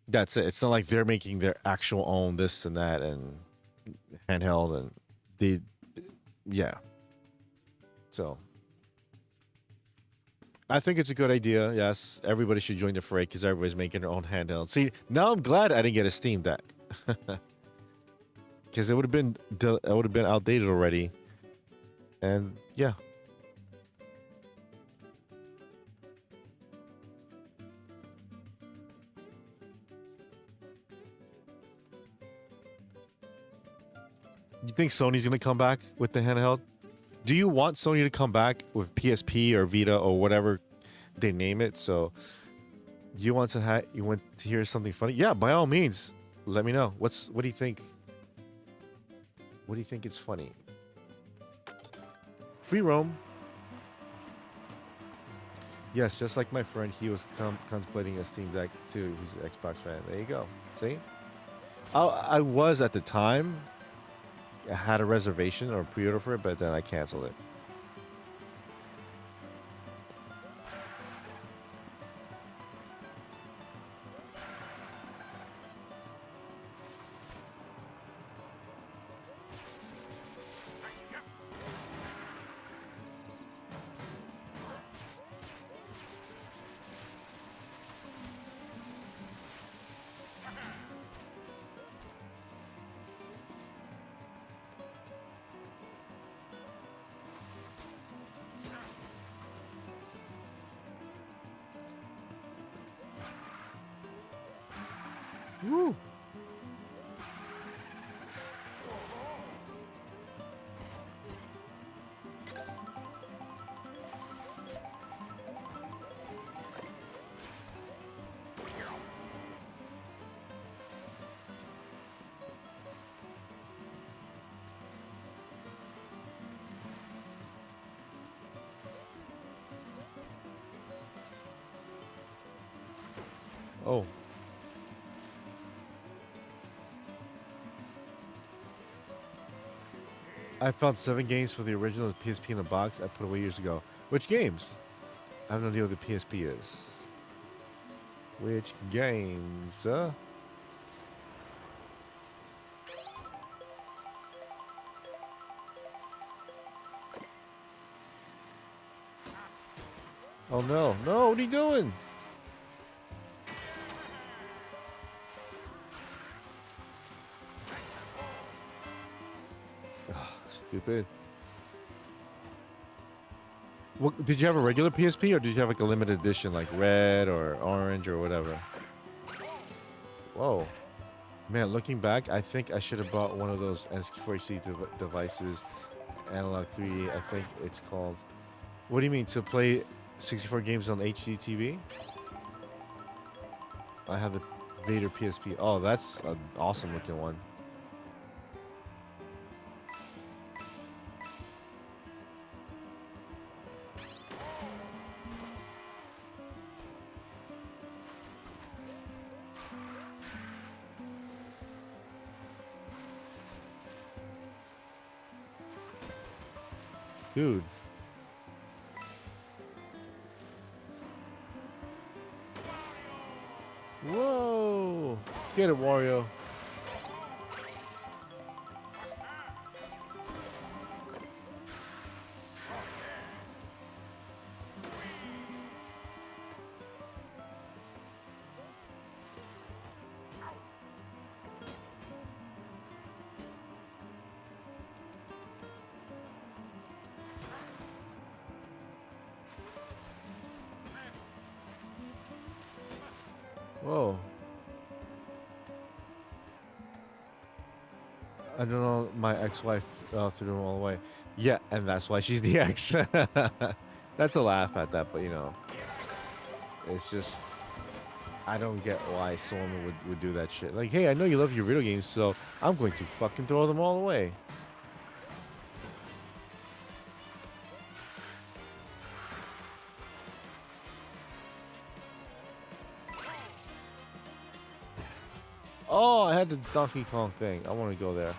That's it. It's not like they're making their actual own this and that and handheld and they, yeah. So I think it's a good idea. Yes, everybody should join the fray because everybody's making their own handheld. See, now I'm glad I didn't get a Steam Deck because it would have been outdated already. And yeah. You think Sony's gonna come back with the handheld? Do you want Sony to come back with PSP or Vita or whatever they name it? So, you want to hear something funny? Yeah, by all means, let me know. What do you think? What do you think is funny? Free roam. Yes, just like my friend, he was contemplating a Steam Deck too. He's an Xbox fan. There you go. See, I was at the time. I had a reservation or pre-order for it, but then I canceled it. Woo. Oh. I found 7 games for the original PSP in a box I put away years ago. Which games? I have no idea what the PSP is. Which games? Oh no. No, what are you doing? Stupid. What, did you have a regular PSP or did you have like a limited edition like red or orange or whatever? Whoa. Man, looking back, I think I should have bought one of those NSK4C devices. Analog 3D, I think it's called. What do you mean, to play 64 games on HD TV? I have the Vader PSP. Oh, that's an awesome looking one. Dude. Whoa! Get it, Wario. Whoa. I don't know. My ex-wife threw him all away. Yeah, and that's why she's the ex. Not to laugh at that, but you know, it's just I don't get why someone would do that shit. Like, hey, I know you love your video games, so I'm going to fucking throw them all away. Oh, I had the Donkey Kong thing. I want to go there.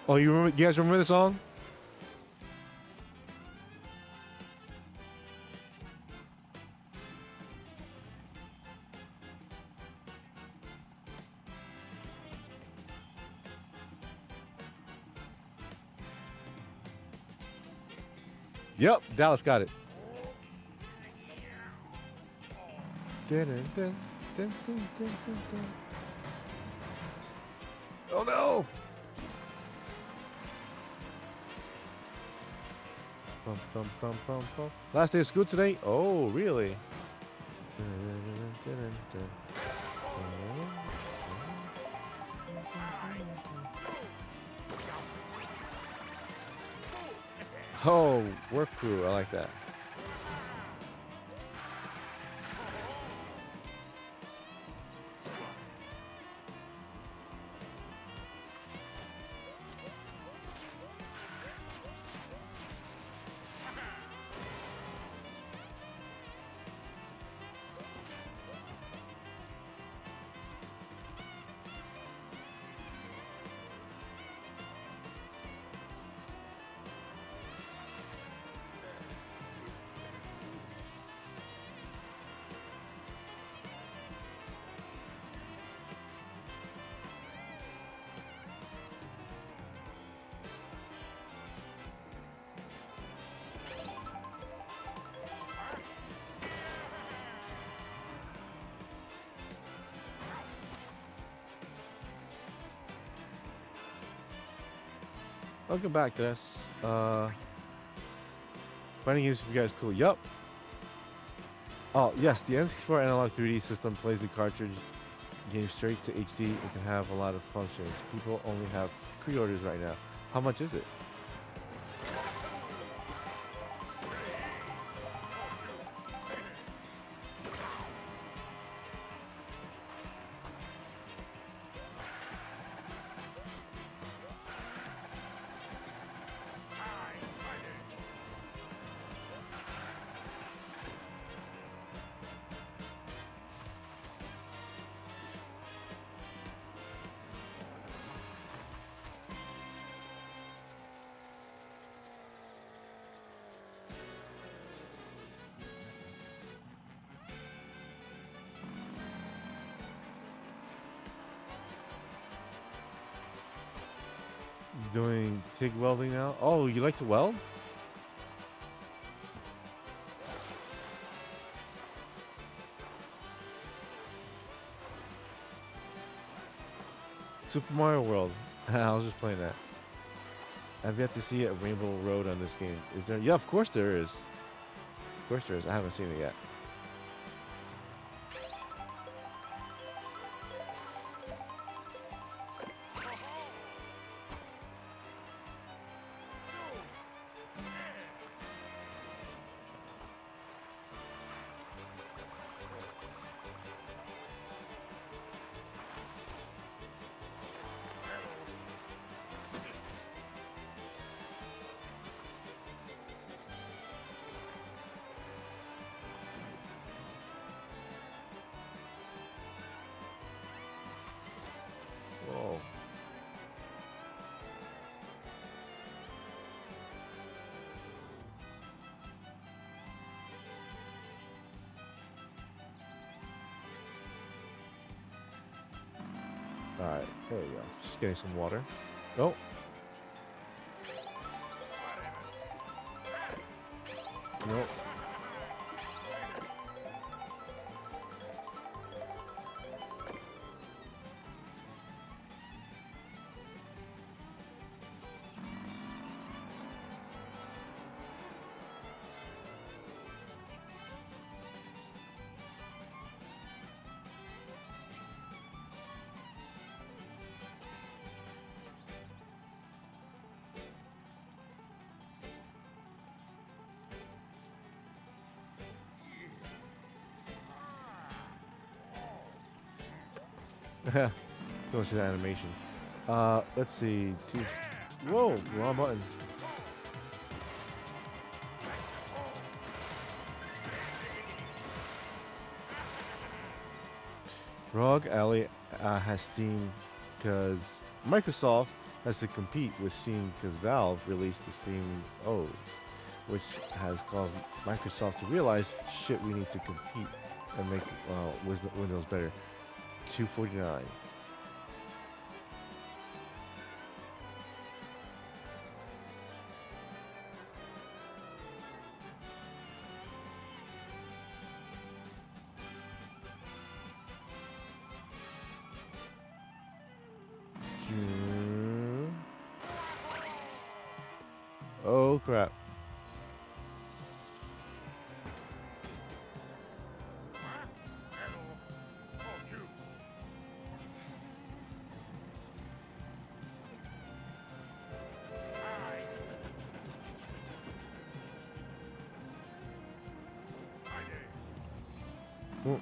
Oh, you remember? You guys remember the song? Yep, Dallas got it. Dun, dun, dun, dun, dun, dun, dun. Oh no! Bum, bum, bum, bum, bum. Last day of school today? Oh, really? Oh, work crew. I like that. Welcome back to this. Finding games for you guys cool. Yup. Oh, yes, the N64 Analog 3D system plays the cartridge game straight to HD. It can have a lot of functions. People only have pre-orders right now. How much is it? Doing TIG welding now. Oh, you like to weld? Super Mario World. I was just playing that. I've yet to see a Rainbow Road on this game. Is there? Yeah, of course there is. Of course there is. I haven't seen it yet. All right, there we go. Just getting some water. Oh, no. Don't see the animation. Let's see. Whoa, wrong button. Rogue Ally has Steam because Microsoft has to compete with Steam because Valve released the Steam O's, which has caused Microsoft to realize, shit, we need to compete and make Windows better. 249. Oh crap. Oh.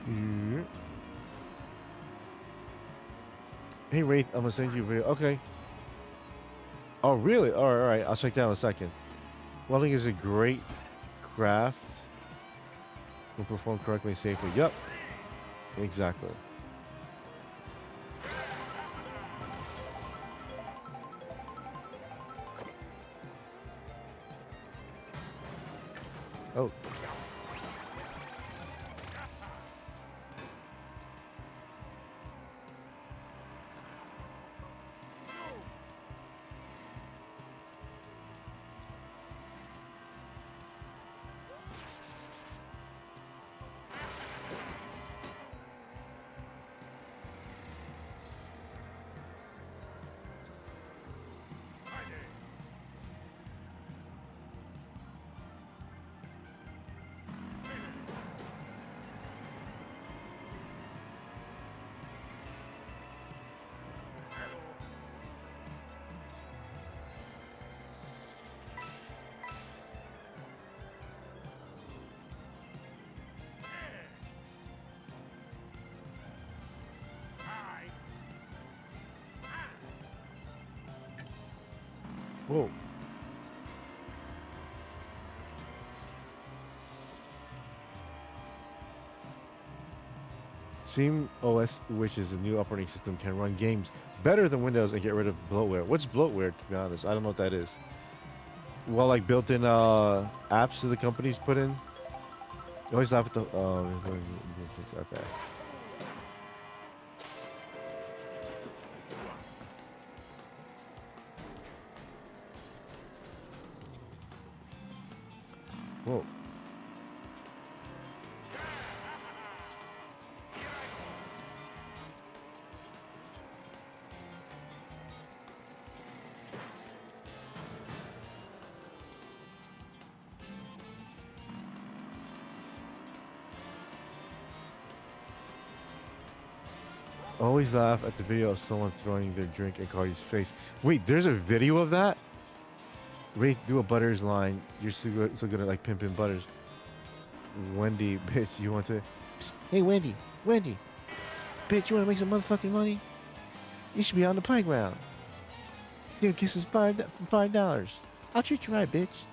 Mm. Hey, Wraith, I'm gonna send you a video. Okay. Oh, really? All right. I'll check that out in a second. Welding is a great craft. When performed correctly and safely. Yep. Exactly. Oh. Whoa. Steam OS, which is a new operating system, can run games better than Windows and get rid of bloatware. What's bloatware, to be honest? I don't know what that is. Well, like built-in apps that the companies put in. You always laugh at the... okay. Whoa. Always laugh at the video of someone throwing their drink in Cardi's face. Wait, there's a video of that? Ray, do a Butters line. You're so good at like pimping Butters. Wendy, bitch, you want to... Psst. Hey, Wendy, bitch, you want to make some motherfucking money? You should be on the playground. Give kisses $5. I'll treat you right, bitch.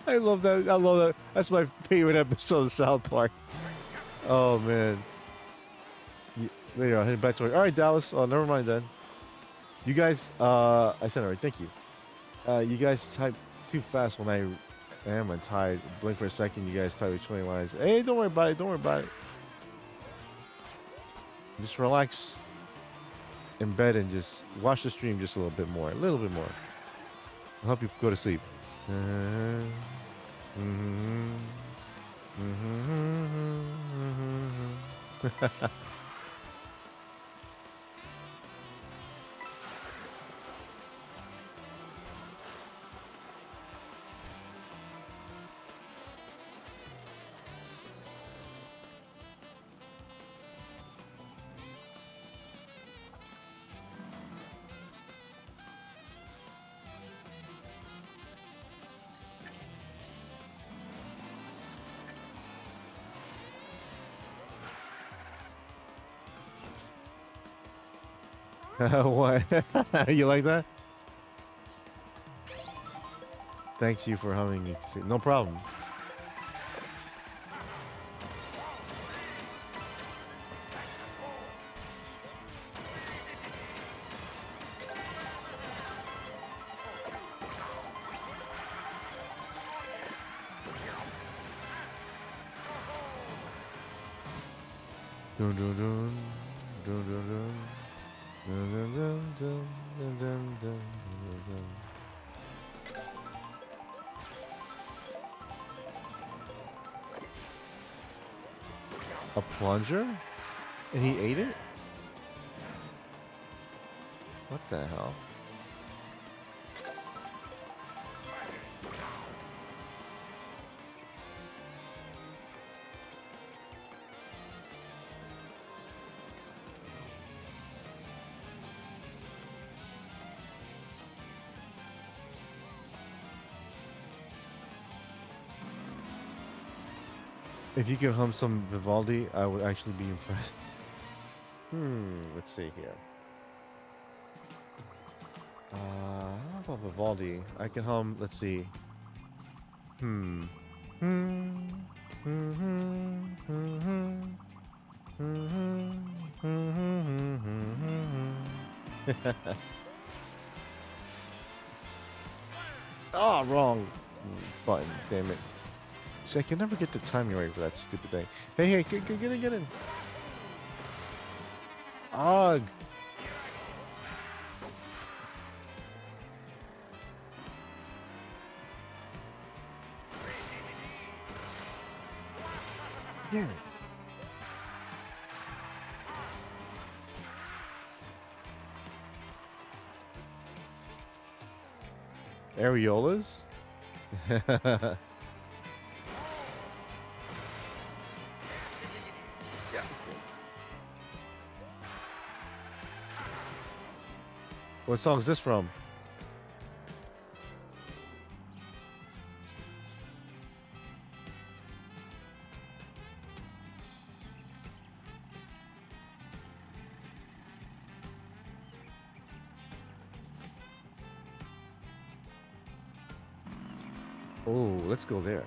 I love that. I love that. That's my favorite episode of South Park. Oh man. Later, I'll head back to work. All right, Dallas. Oh, never mind then. You guys, I said all right. Thank you. You guys type too fast when I am. I'm tired. Blink for a second. You guys type with 20 lines. Hey, don't worry about it. Don't worry about it. Just relax in bed and just watch the stream just a little bit more. A little bit more. I'll help you go to sleep. What? You like that? Thanks you for humming it. No problem. Dun, dun, dun, dun, dun, dun. Dun, dun, dun, dun, dun, dun, dun, dun. A plunger? And he ate it? What the hell? If you could hum some Vivaldi, I would actually be impressed. Let's see here. How about Vivaldi? I can hum, let's see. Oh, wrong button, damn it. See, I can never get the timing right for that stupid thing. Hey, get in. Ugh. Yeah. Areolas? What song is this from? Oh, let's go there.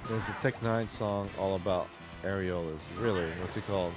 There's a Tech Nine song all about areolas. Really? What's it called?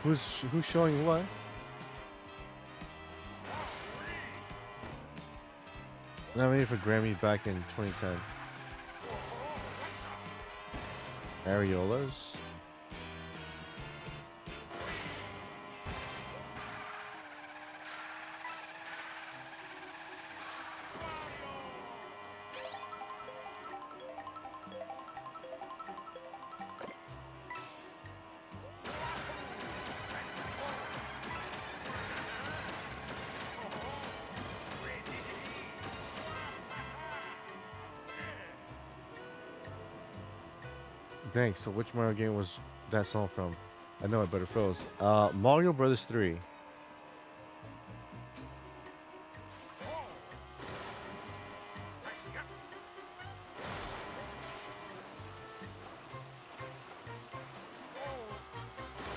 Who's showing what? Nominated for Grammy back in 2010. Areolas. Thanks. So which Mario game was that song from? I know it, but it froze. Mario Brothers 3.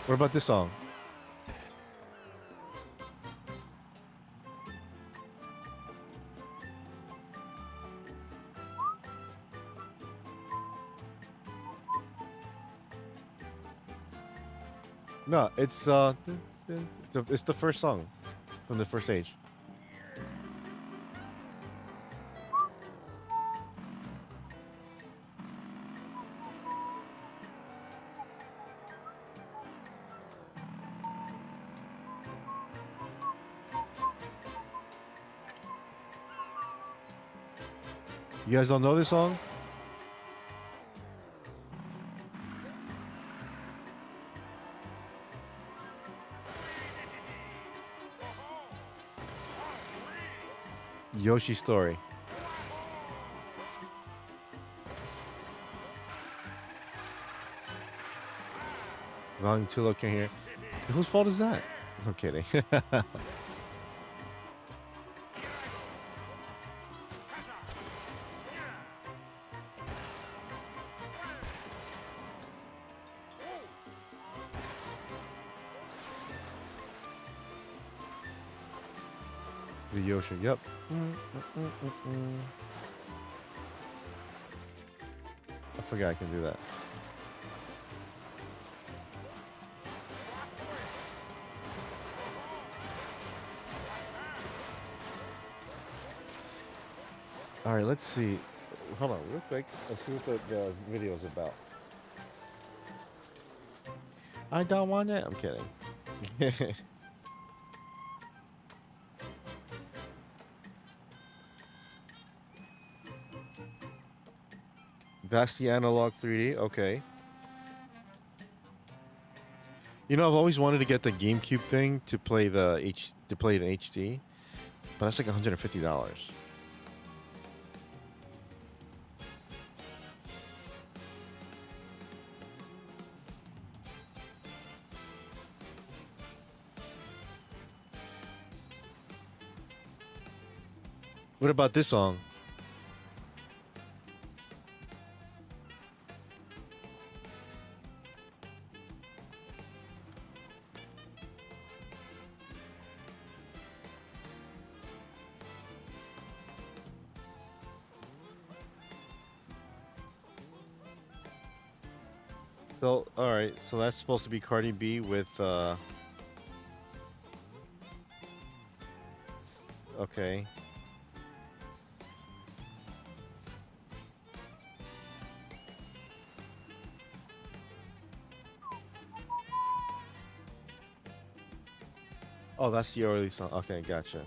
What about this song? No, it's the first song from the first stage. You guys don't know this song? Yoshi Story. Volume 2 look in here. Whose fault is that? I'm kidding. The Yoshi, yep. I forgot I can do that. All right, let's see. Hold on, real quick. Let's see what the video is about. I don't want it. I'm kidding. That's the analog 3D. Okay. You know, I've always wanted to get the GameCube thing to play it in HD, but that's like $150. What about this song? So, all right. So that's supposed to be Cardi B with okay. Oh, that's the early song. Okay, gotcha.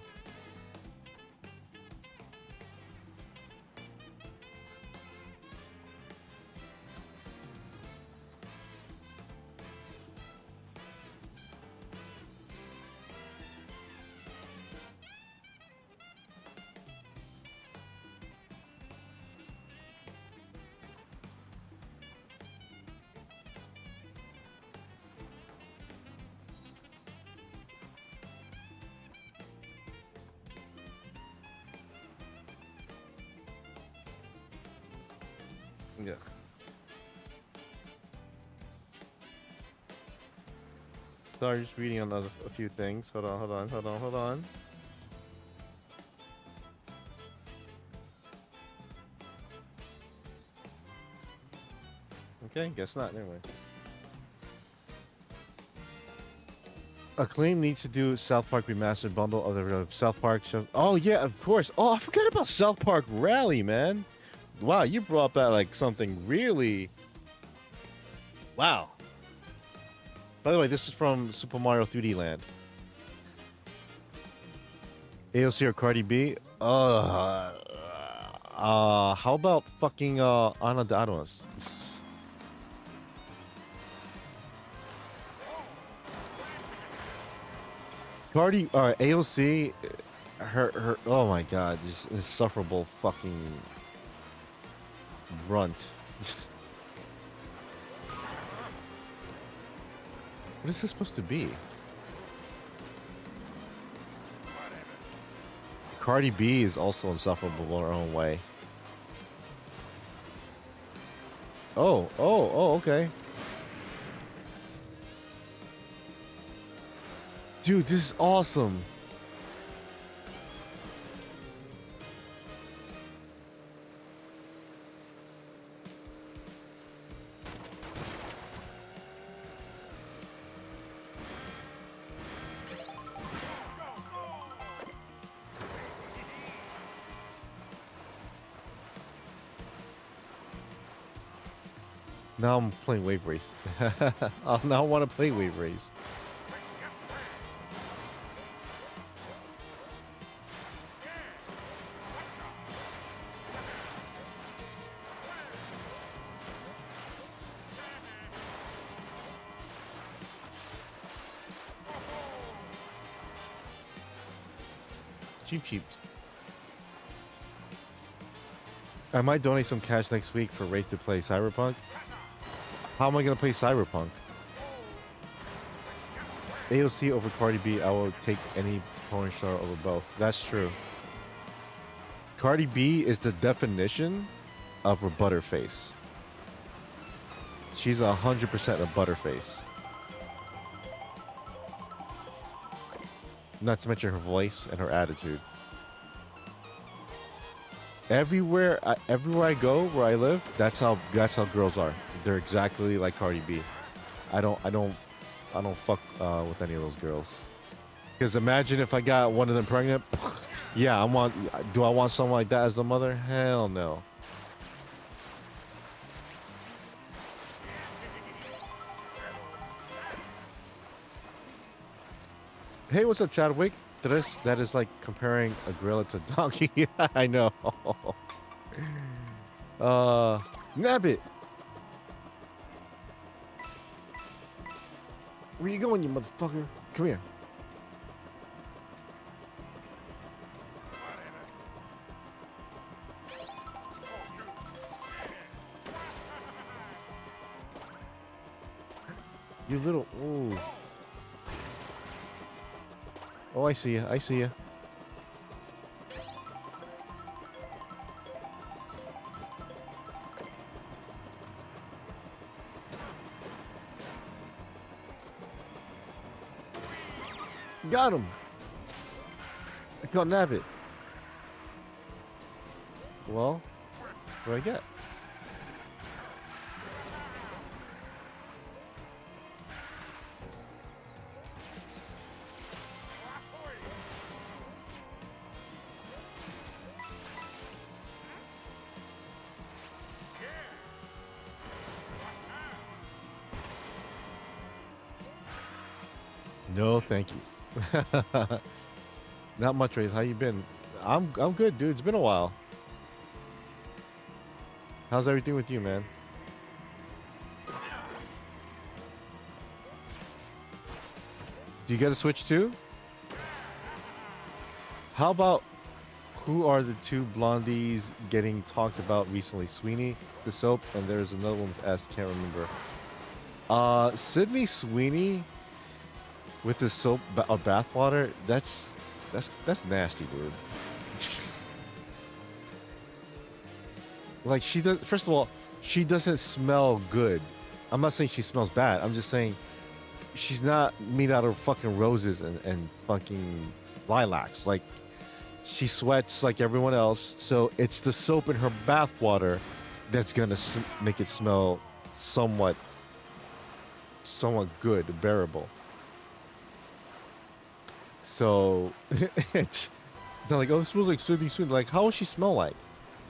Yeah. Sorry, just reading on a few things. Hold on. Okay, guess not. Anyway. Acclaim needs to do South Park remastered bundle of the South Park show. Oh yeah, of course. Oh, I forgot about South Park Rally, man. Wow, you brought back like something really. Wow. By the way, this is from Super Mario 3D Land. AOC or Cardi B? How about fucking Ana de Armas? Cardi, AOC, her, oh my god, just insufferable fucking runt. What is this supposed to be? Cardi B is also insufferable in her own way. Oh, okay. Dude, this is awesome. Now I'm playing Wave Race. I now want to play Wave Race. Cheap. I might donate some cash next week for Wraith to play Cyberpunk. How am I gonna play Cyberpunk? AOC over Cardi B, I will take any porn star over both. That's true. Cardi B is the definition of a butterface. She's 100% a butterface. Not to mention her voice and her attitude. Everywhere I go, where I live, that's how girls are. They're exactly like Cardi B. I don't fuck with any of those girls. Because imagine if I got one of them pregnant. Yeah, do I want someone like that as the mother? Hell no. Hey, what's up, Chadwick? That is like comparing a gorilla to a donkey. I know. Nabbit. Where you going, you motherfucker? Come here. You little. Ooh. Oh, I see you. I see you. Got him. I can't nab it. Well, what do I get? No, thank you. Not much, Wraith. How you been? I'm good, dude. It's been a while. How's everything with you, man? Do you get a Switch too? How about who are the two blondies getting talked about recently? Sweeney, the soap, and there's another one with S. Can't remember. Sydney Sweeney with the soap or bathwater. That's nasty, dude. Like, she does. First of all, she doesn't smell good. I'm not saying she smells bad. I'm just saying she's not made out of fucking roses and fucking lilacs. Like, she sweats like everyone else. So it's the soap in her bathwater that's gonna make it smell somewhat good, bearable. So it's they're like, oh, it smells like Sydney Sweeney. Like, how would she smell like?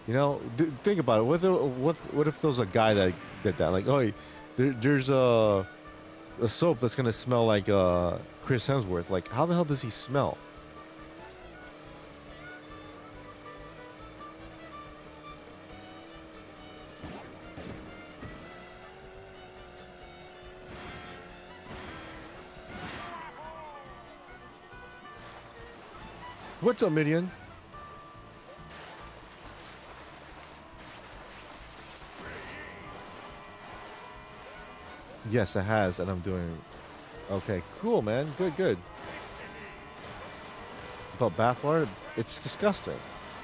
You know, think about it. What if there was a guy that did that? Like, oh, there's a soap that's gonna smell like Chris Hemsworth. Like, how the hell does he smell? What's up, Midian? Yes, it has, and I'm doing okay. Cool, man. Good, good. About bathwater, it's disgusting,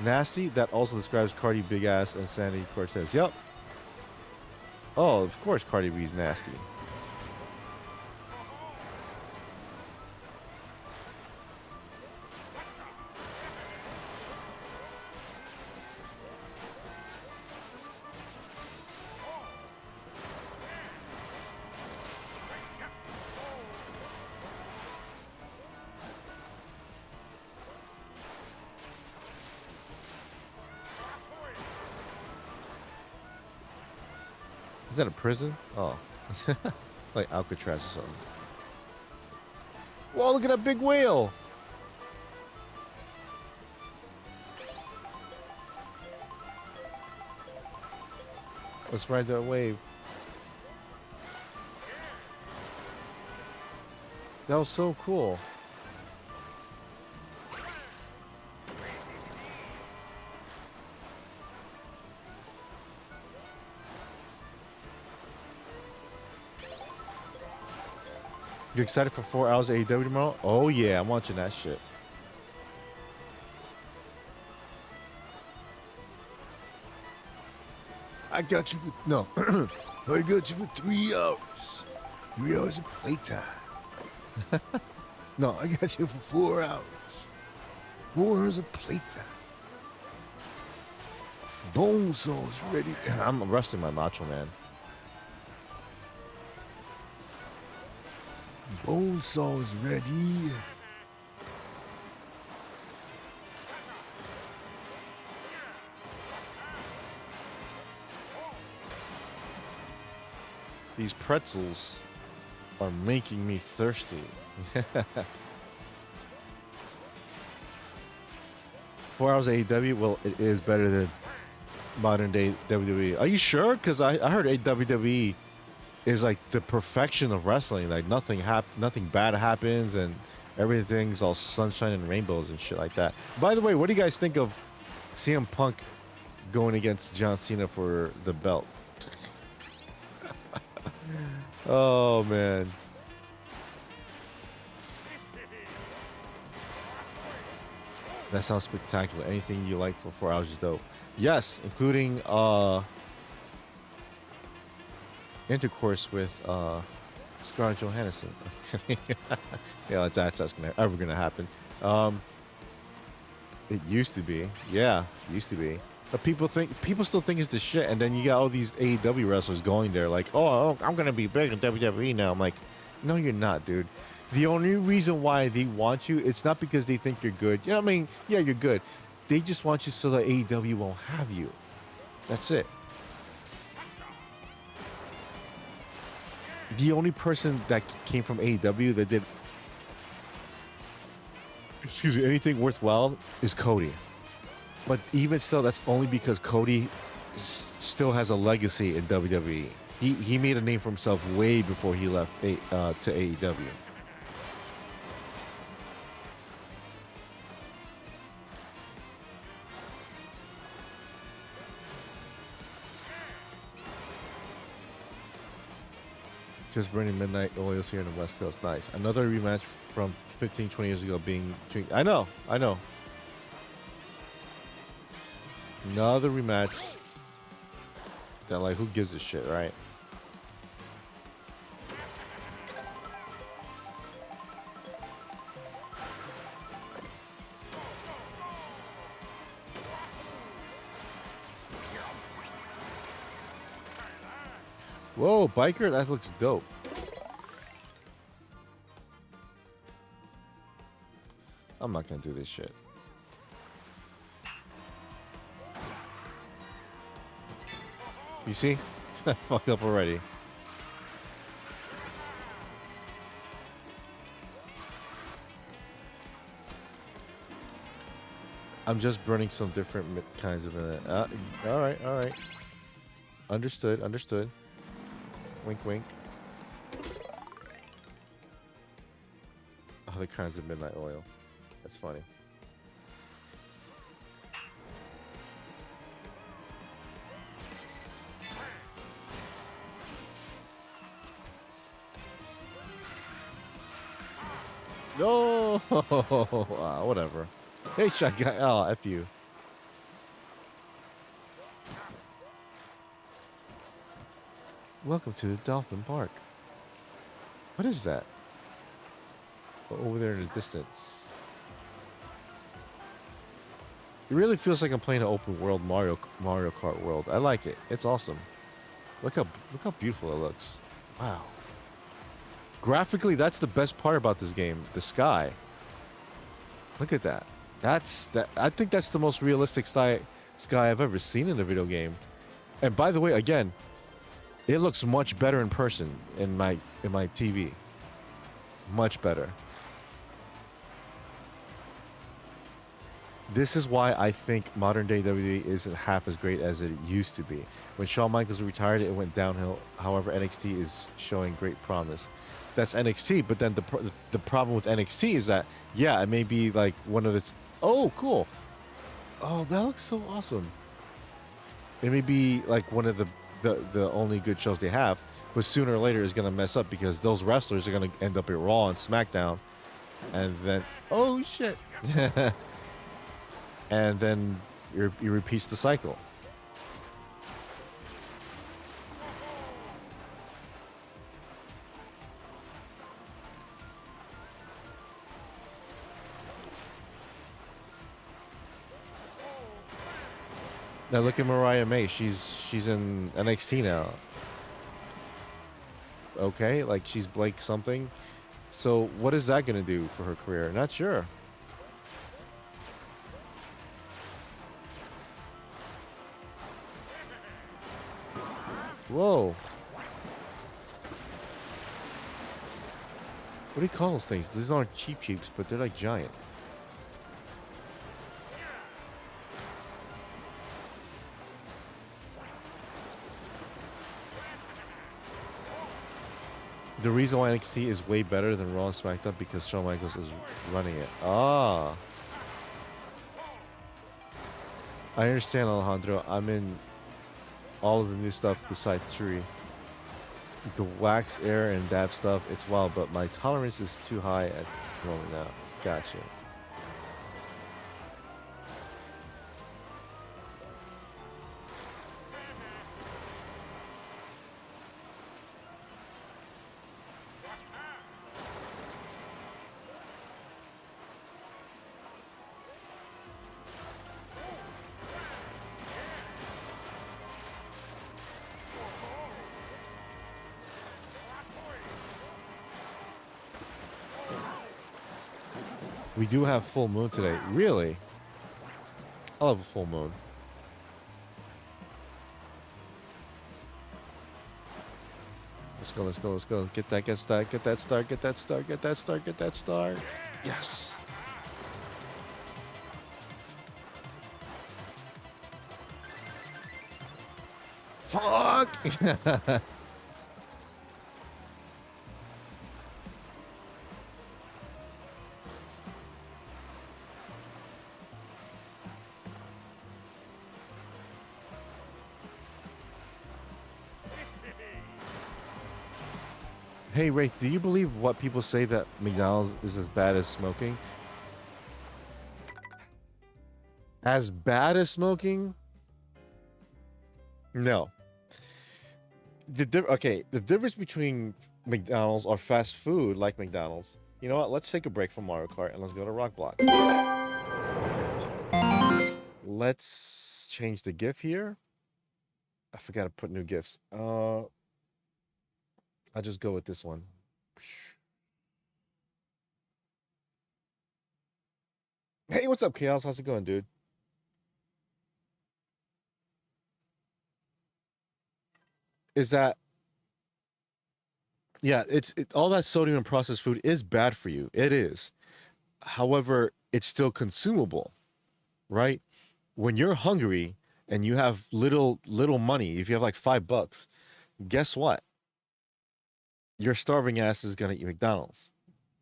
nasty. That also describes Cardi big ass and Sandy Cortez. Yep. Oh, of course, Cardi B's nasty. Is that a prison? Oh, like Alcatraz or something. Whoa, look at that big whale! Let's ride that wave. That was so cool. You excited for 4 hours of AEW tomorrow? Oh yeah, I'm watching that shit. I got you for no. I got you for 3 hours. 3 hours of playtime. No, I got you for 4 hours. 4 hours of playtime. Bonesaw's ready. I'm resting my Macho Man. Bonesaw's ready. These pretzels are making me thirsty. 4 hours of AEW? Well, it is better than modern day WWE. Are you sure? Because I heard WWE is like the perfection of wrestling. Like nothing bad happens, and everything's all sunshine and rainbows and shit like that. By the way, what do you guys think of CM Punk going against John Cena for the belt? Oh man. That sounds spectacular. Anything you like for 4 hours is dope. Yes, including intercourse with Scarlett Johansson. Yeah, that's ever gonna happen. It used to be. Yeah, it used to be. But people still think it's the shit, and then you got all these AEW wrestlers going there like, oh, I'm gonna be big in WWE now. I'm like, no, you're not, dude. The only reason why they want you, it's not because they think you're good. You know what I mean? Yeah, you're good. They just want you so that AEW won't have you. That's it. The only person that came from AEW that did, excuse me, anything worthwhile is Cody. But even so, that's only because Cody still has a legacy in WWE. He made a name for himself way before he left to AEW. Just burning midnight oils here in the West Coast. Nice. Another rematch from 15, 20 years ago being... I know. Another rematch that, like, who gives a shit, right? Whoa, biker? That looks dope. I'm not gonna do this shit. You see? I fucked up already. I'm just burning some different kinds of... all right, all right. Understood, understood. Wink, wink. Other kinds of midnight oil. That's funny. No! Whatever. Hey, shot guy. Oh, F you. Welcome to Dolphin Park. What is that? Over there in the distance. It really feels like I'm playing an open world Mario Kart world. I like it. It's awesome. Look how beautiful it looks. Wow. Graphically, that's the best part about this game. The sky. Look at that. I think that's the most realistic sky I've ever seen in a video game. And by the way, again, it looks much better in person in my TV. Much better. This is why I think modern day WWE isn't half as great as it used to be. When Shawn Michaels retired, it went downhill. However, NXT is showing great promise. That's NXT, but then the problem with NXT is that, yeah, it may be like one of its... Oh, cool. Oh, that looks so awesome. It may be like one of the only good shows they have, but sooner or later it's going to mess up because those wrestlers are going to end up at Raw and SmackDown. And then... Oh, shit. And then it repeats the cycle. Now look at Mariah May. She's in NXT now. Okay, like she's Blake something. So what is that gonna do for her career? Not sure. Whoa. What do you call those things? These aren't cheaps, but they're like giant. The reason why NXT is way better than Raw and SmackDown because Shawn Michaels is running it. Ah. I understand, Alejandro. I'm in all of the new stuff besides 3. The wax, air, and dab stuff, it's wild, but my tolerance is too high at the moment now. Gotcha. We do have full moon today. Really? I love a full moon. Let's go, let's go, let's go. Get that star, get that star, get that star, get that star, get that star. Yes. Fuck! Hey, Ray, do you believe what people say that McDonald's is as bad as smoking? As bad as smoking? No. The difference between McDonald's or fast food like McDonald's. You know what? Let's take a break from Mario Kart and let's go to Rock Block. Let's change the GIF here. I forgot to put new GIFs. I'll just go with this one. Hey, what's up, Chaos? How's it going, dude? Is that yeah? All that sodium in processed food is bad for you. It is. However, it's still consumable, right? When you're hungry and you have little money, if you have like $5, guess what? Your starving ass is gonna eat McDonald's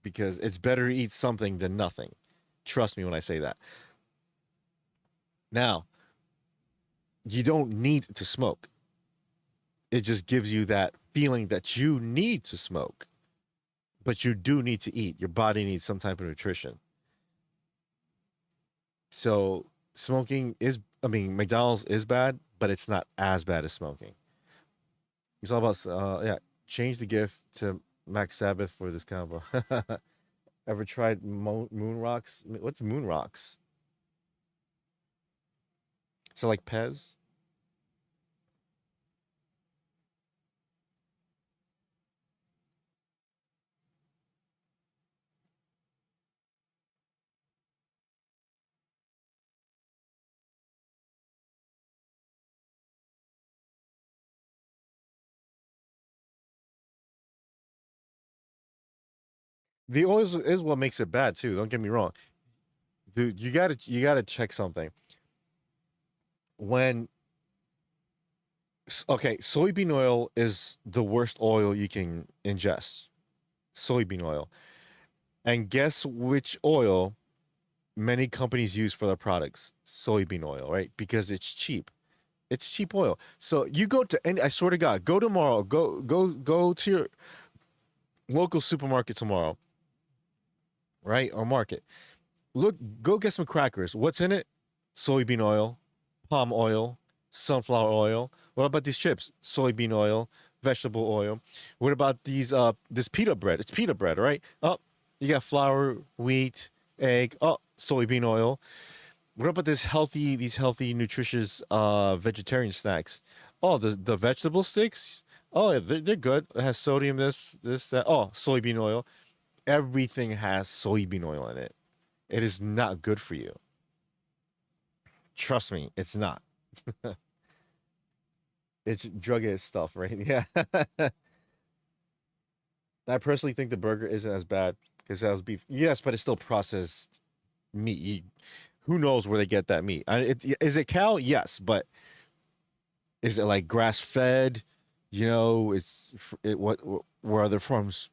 because it's better to eat something than nothing. Trust me when I say that. Now, you don't need to smoke. It just gives you that feeling that you need to smoke, but you do need to eat. Your body needs some type of nutrition. So, smoking is, I mean, McDonald's is bad, but it's not as bad as smoking. It's all about, yeah, change the gift to Max Sabbath for this combo. Ever tried moon rocks? What's moon rocks? So, like Pez? The oils is what makes it bad too. Don't get me wrong, dude. You gotta check something. When okay, soybean oil is the worst oil you can ingest. Soybean oil, and guess which oil many companies use for their products? Soybean oil, right? Because it's cheap. It's cheap oil. So you go to any. I swear to God, go tomorrow. Go to your local supermarket tomorrow, right? Or market. Look, go get some crackers. What's in it? Soybean oil, palm oil, sunflower oil. What about these chips? Soybean oil, vegetable oil. What about this pita bread? It's pita bread, right? Oh, you got flour, wheat, egg. Oh, soybean oil. What about these healthy, nutritious vegetarian snacks? Oh, the vegetable sticks. Oh, yeah, they're good. It has sodium, this, that. Oh, soybean oil. Everything has soybean oil in it. It is not good for you. Trust me, it's not. It's drug stuff, right? Yeah. I personally think the burger isn't as bad because it has beef. Yes, but it's still processed meat. Who knows where they get that meat? Is it cow? Yes, but is it like grass fed? You know, where are the farms?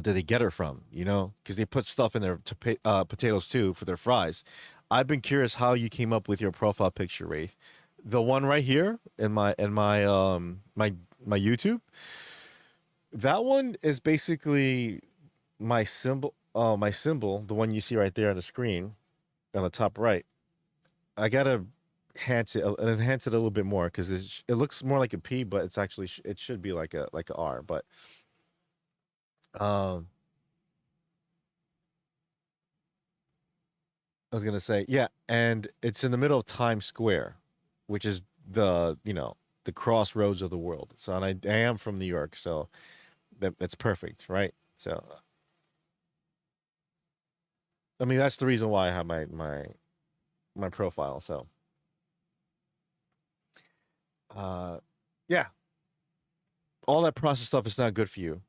Did they get her from? You know, because they put stuff in their potatoes too for their fries. I've been curious how you came up with your profile picture, Wraith. The one right here in my YouTube. That one is basically my symbol, the one you see right there on the screen on the top right. I gotta enhance it a little bit more because it looks more like a P, but it's actually it should be like a R. But um, I was gonna say yeah, and it's in the middle of Times Square, which is the crossroads of the world. So and I am from New York, so that's perfect, right? So I mean that's the reason why I have my profile. So uh, yeah, all that processed stuff is not good for you.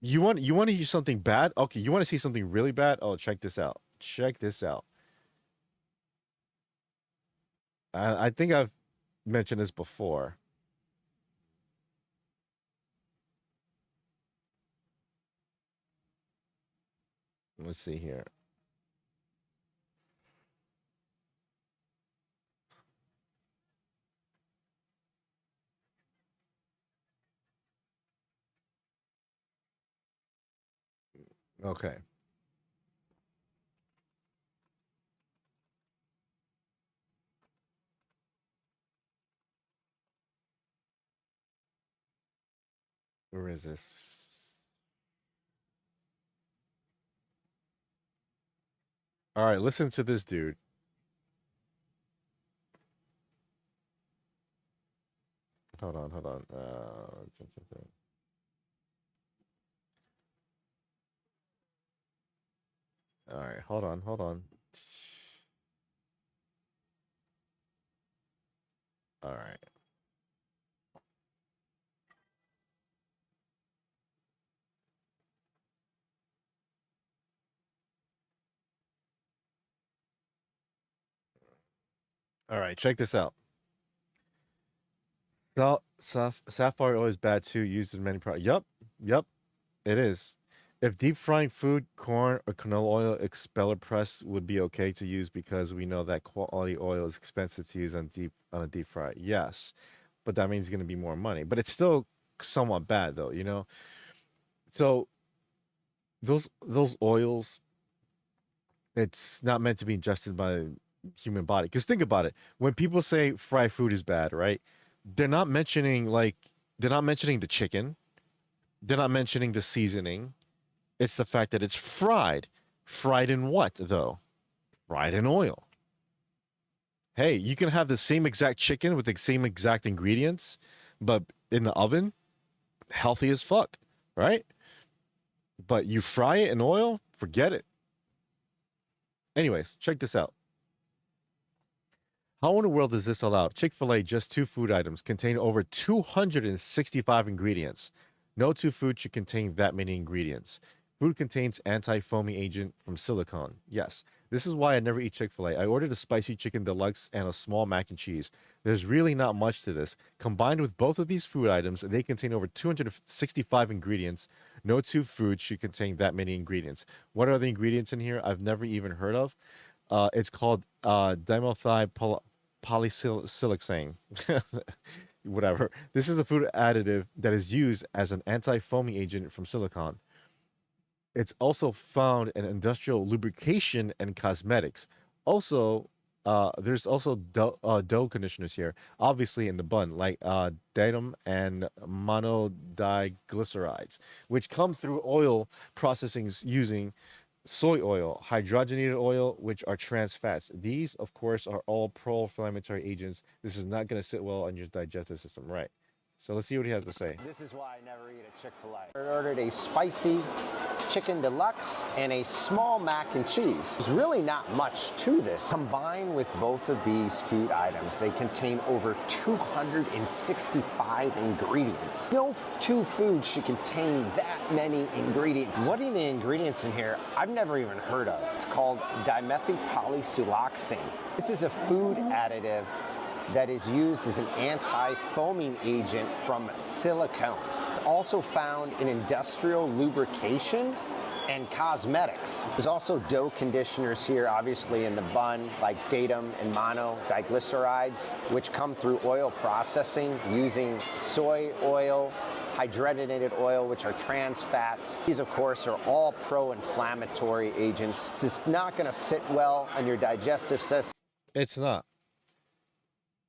You want to hear something bad? Okay, you want to see something really bad? Oh, check this out. Check this out. I think I've mentioned this before. Let's see here. Okay, where is this? All right, listen to this dude. Hold on, hold on. All right, hold on, hold on. All right. All right, check this out. Sapphire oil is bad too, used in many products. Yep, it is. If deep frying food, corn or canola oil, expeller press would be okay to use because we know that quality oil is expensive to use on a deep fry. Yes, but that means it's going to be more money. But it's still somewhat bad though, you know. So those oils, it's not meant to be ingested by the human body. Because think about it, when people say fried food is bad, right? They're not mentioning the chicken. They're not mentioning the seasoning. It's the fact that it's fried. Fried in what, though? Fried in oil. Hey, you can have the same exact chicken with the same exact ingredients, but in the oven, healthy as fuck, right? But you fry it in oil, forget it. Anyways, check this out. How in the world is this allowed? Chick-fil-A, just 2 food items, contain over 265 ingredients. No 2 food should contain that many ingredients. Food contains anti-foamy agent from silicone. Yes, this is why I never eat Chick-fil-A. I ordered a spicy chicken deluxe and a small mac and cheese. There's really not much to this. Combined with both of these food items, they contain over 265 ingredients. No 2 foods should contain that many ingredients. What are the ingredients in here I've never even heard of? It's called dimethylpolysiloxane. Whatever. This is a food additive that is used as an anti-foamy agent from silicone. It's also found in industrial lubrication and cosmetics. Also, there's also dough conditioners here, obviously in the bun, like datum and monodiglycerides, which come through oil processings using soy oil, hydrogenated oil, which are trans fats. These, of course, are all pro-inflammatory agents. This is not going to sit well on your digestive system, right? So let's see what he has to say. This is why I never eat at Chick-fil-A. I ordered a spicy chicken deluxe and a small mac and cheese. There's really not much to this. Combined with both of these food items, they contain over 265 ingredients. No 2 foods should contain that many ingredients. What are the ingredients in here I've never even heard of? It's called dimethylpolysiloxane. This is a food additive that is used as an anti-foaming agent from silicone. It's also found in industrial lubrication and cosmetics. There's also dough conditioners here, obviously in the bun, like datum and monodiglycerides, which come through oil processing using soy oil, hydrogenated oil, which are trans fats. These, of course, are all pro-inflammatory agents. This is not going to sit well on your digestive system. It's not.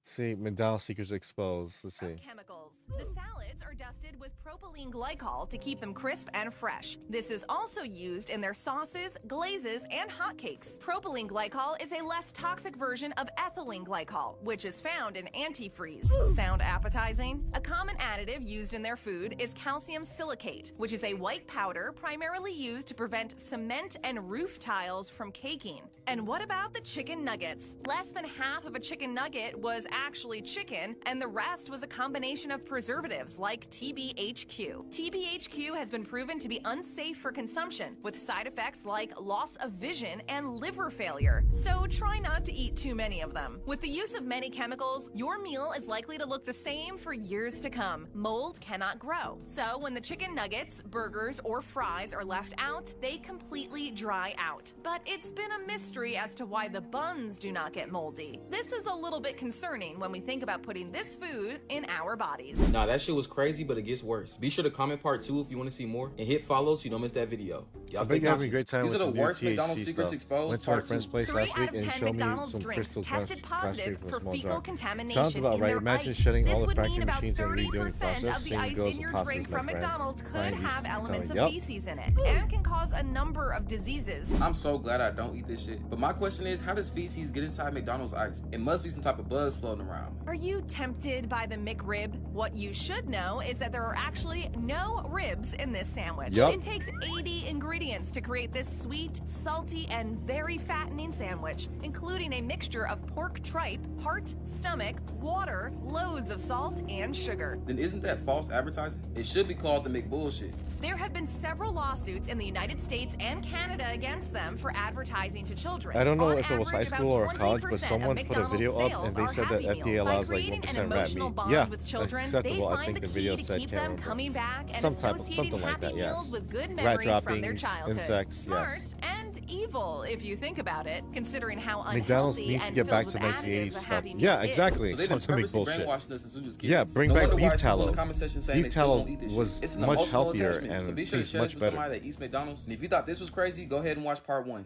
See, McDonald's secrets exposed. Let's see. Chemicals. The salads are dusted with propylene glycol to keep them crisp and fresh. This is also used in their sauces, glazes, and hotcakes. Propylene glycol is a less toxic version of ethylene glycol, which is found in antifreeze. Sound appetizing? A common additive used in their food is calcium silicate, which is a white powder primarily used to prevent cement and roof tiles from caking. And what about the chicken nuggets? Less than half of a chicken nugget was actually chicken, and the rest was a combination of preservatives like TBHQ. TBHQ has been proven to be unsafe for consumption, with side effects like loss of vision and liver failure. So try not to eat too many of them. With the use of many chemicals, your meal is likely to look the same for years to come. Mold cannot grow. So when the chicken nuggets, burgers, or fries are left out, they completely dry out. But it's been a mystery as to why the buns do not get moldy. This is a little bit concerning when we think about putting this food in our bodies. Nah, that shit was crazy, but it gets worse. Be sure to comment part 2 if you want to see more, and hit follow so you don't miss that video. Y'all stay Having a conscious. great time These with are the new worst THC McDonald's secrets stuff. exposed. Went to my part friend's 2. place 3 last out week of and 10 showed me McDonald's some drinks crystal tested positive from a for small fecal jar. contamination Sounds about in right. their Imagine ice. shutting all This the would factory mean about machines and redoing the 30% process. of the Same ice goes in with your pastas, drink my from friend. McDonald's could Client used have to tell elements me, of "Yup." feces in it and can cause a number of diseases. I'm so glad I don't eat this shit. But my question is, how does feces get inside McDonald's ice? It must be some type of buzz floating around. Are you tempted by the McRib? What you should know is that there are actually no ribs in this sandwich. Yup. It takes 80 ingredients ingredients to create this sweet, salty, and very fattening sandwich, including a mixture of pork tripe, heart, stomach, water, loads of salt, and sugar. Then isn't that false advertising? It should be called the McBullshit. There have been several lawsuits in the United States and Canada against them for advertising to children. I don't know On if it was high average, school or about college, but 20% of someone put a McDonald's video up and sales they are said that Happy FDA Meals. By allows like creating 1% an rat emotional meat. bond Yeah, with that's children, acceptable. they I find think the the video key to said, keep can't them remember. coming back and Something associating like Happy that, Meals yes. with good Rat memories from their droppings, childhood. insects, Smart yes. and evil, if you think about it, considering how unhealthy McDonald's needs to and get filled back with to additives 1980s a stuff. Happy Meal Yeah, is. exactly. So they done Something purposely bullshit. brainwashed us since we was kids. Yeah, bring No back wonder why beef people in the tallow. comment section saying Beef they still tallow don't eat this was shit. It's an much emotional healthier attachment. So and be sure to tastes share much this with better. somebody that eats McDonald's. And if you thought this was crazy, go ahead and watch part 1.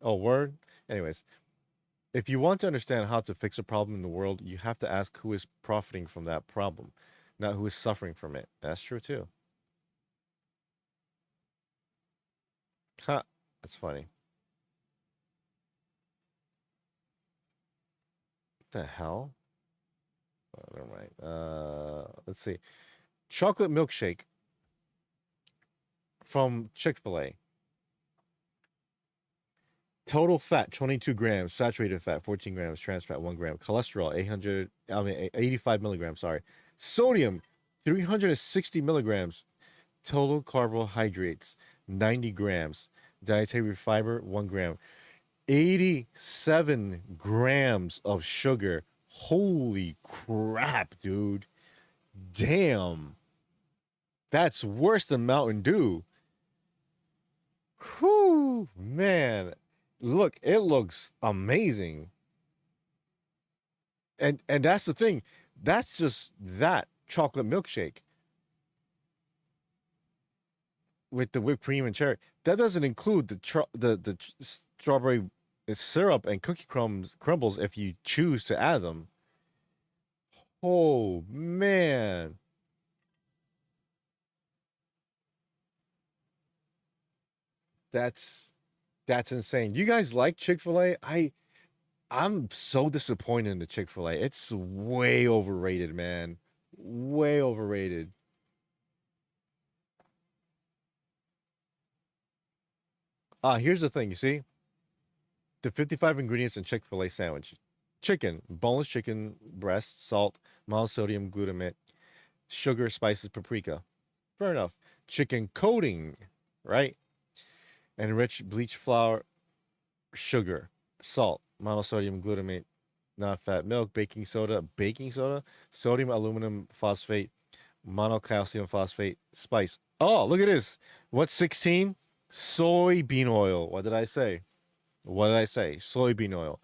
Oh, word? Anyways, if you want to understand how to fix a problem in the world, you have to ask who is profiting from that problem, not who is suffering from it. That's true too. Huh. That's funny. What the hell? Oh, never mind. Let's see. Chocolate milkshake from Chick-fil-A. Total fat 22 grams, saturated fat 14 grams, trans fat 1 gram, cholesterol 85 milligrams. Sorry, sodium 360 milligrams, total carbohydrates 90 grams, dietary fiber 1 gram, 87 grams of sugar. Holy crap, dude! Damn, that's worse than Mountain Dew. Whew, man. Look, it looks amazing. And that's the thing. That's just that chocolate milkshake with the whipped cream and cherry. That doesn't include the strawberry syrup and cookie crumbles if you choose to add them. Oh man. That's insane. You guys like Chick-fil-A? I'm so disappointed in the Chick-fil-A. It's way overrated, man. Way overrated. Here's the thing, you see? The 55 ingredients in Chick-fil-A sandwich. Chicken, boneless chicken breast, salt, monosodium glutamate, sugar, spices, paprika. Fair enough. Chicken coating, right? Enriched bleach flour, sugar, salt, monosodium glutamate, non-fat milk, baking soda, sodium aluminum phosphate, monocalcium phosphate, spice. Oh, look at this. What's 16? Soybean oil. What did I say? Soybean oil.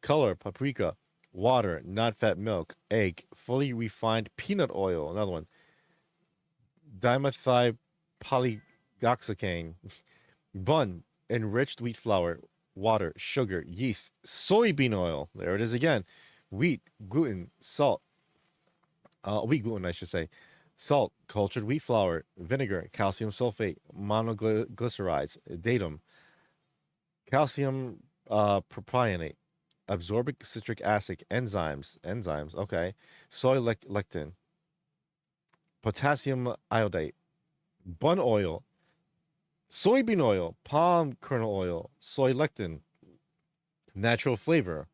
Color, paprika. Water, not-fat milk. Egg, fully refined peanut oil. Another one. Dimethyl polyoxycane. Bun, enriched wheat flour, water, sugar, yeast, soybean oil. There it is again. Wheat, gluten, salt. Wheat gluten, I should say. Salt, cultured wheat flour, vinegar, calcium sulfate, monoglycerides, datum, calcium propionate, absorbic citric acid, enzymes, okay, soy lectin, potassium iodate, bun oil, soybean oil, palm kernel oil, soy lectin, natural flavor,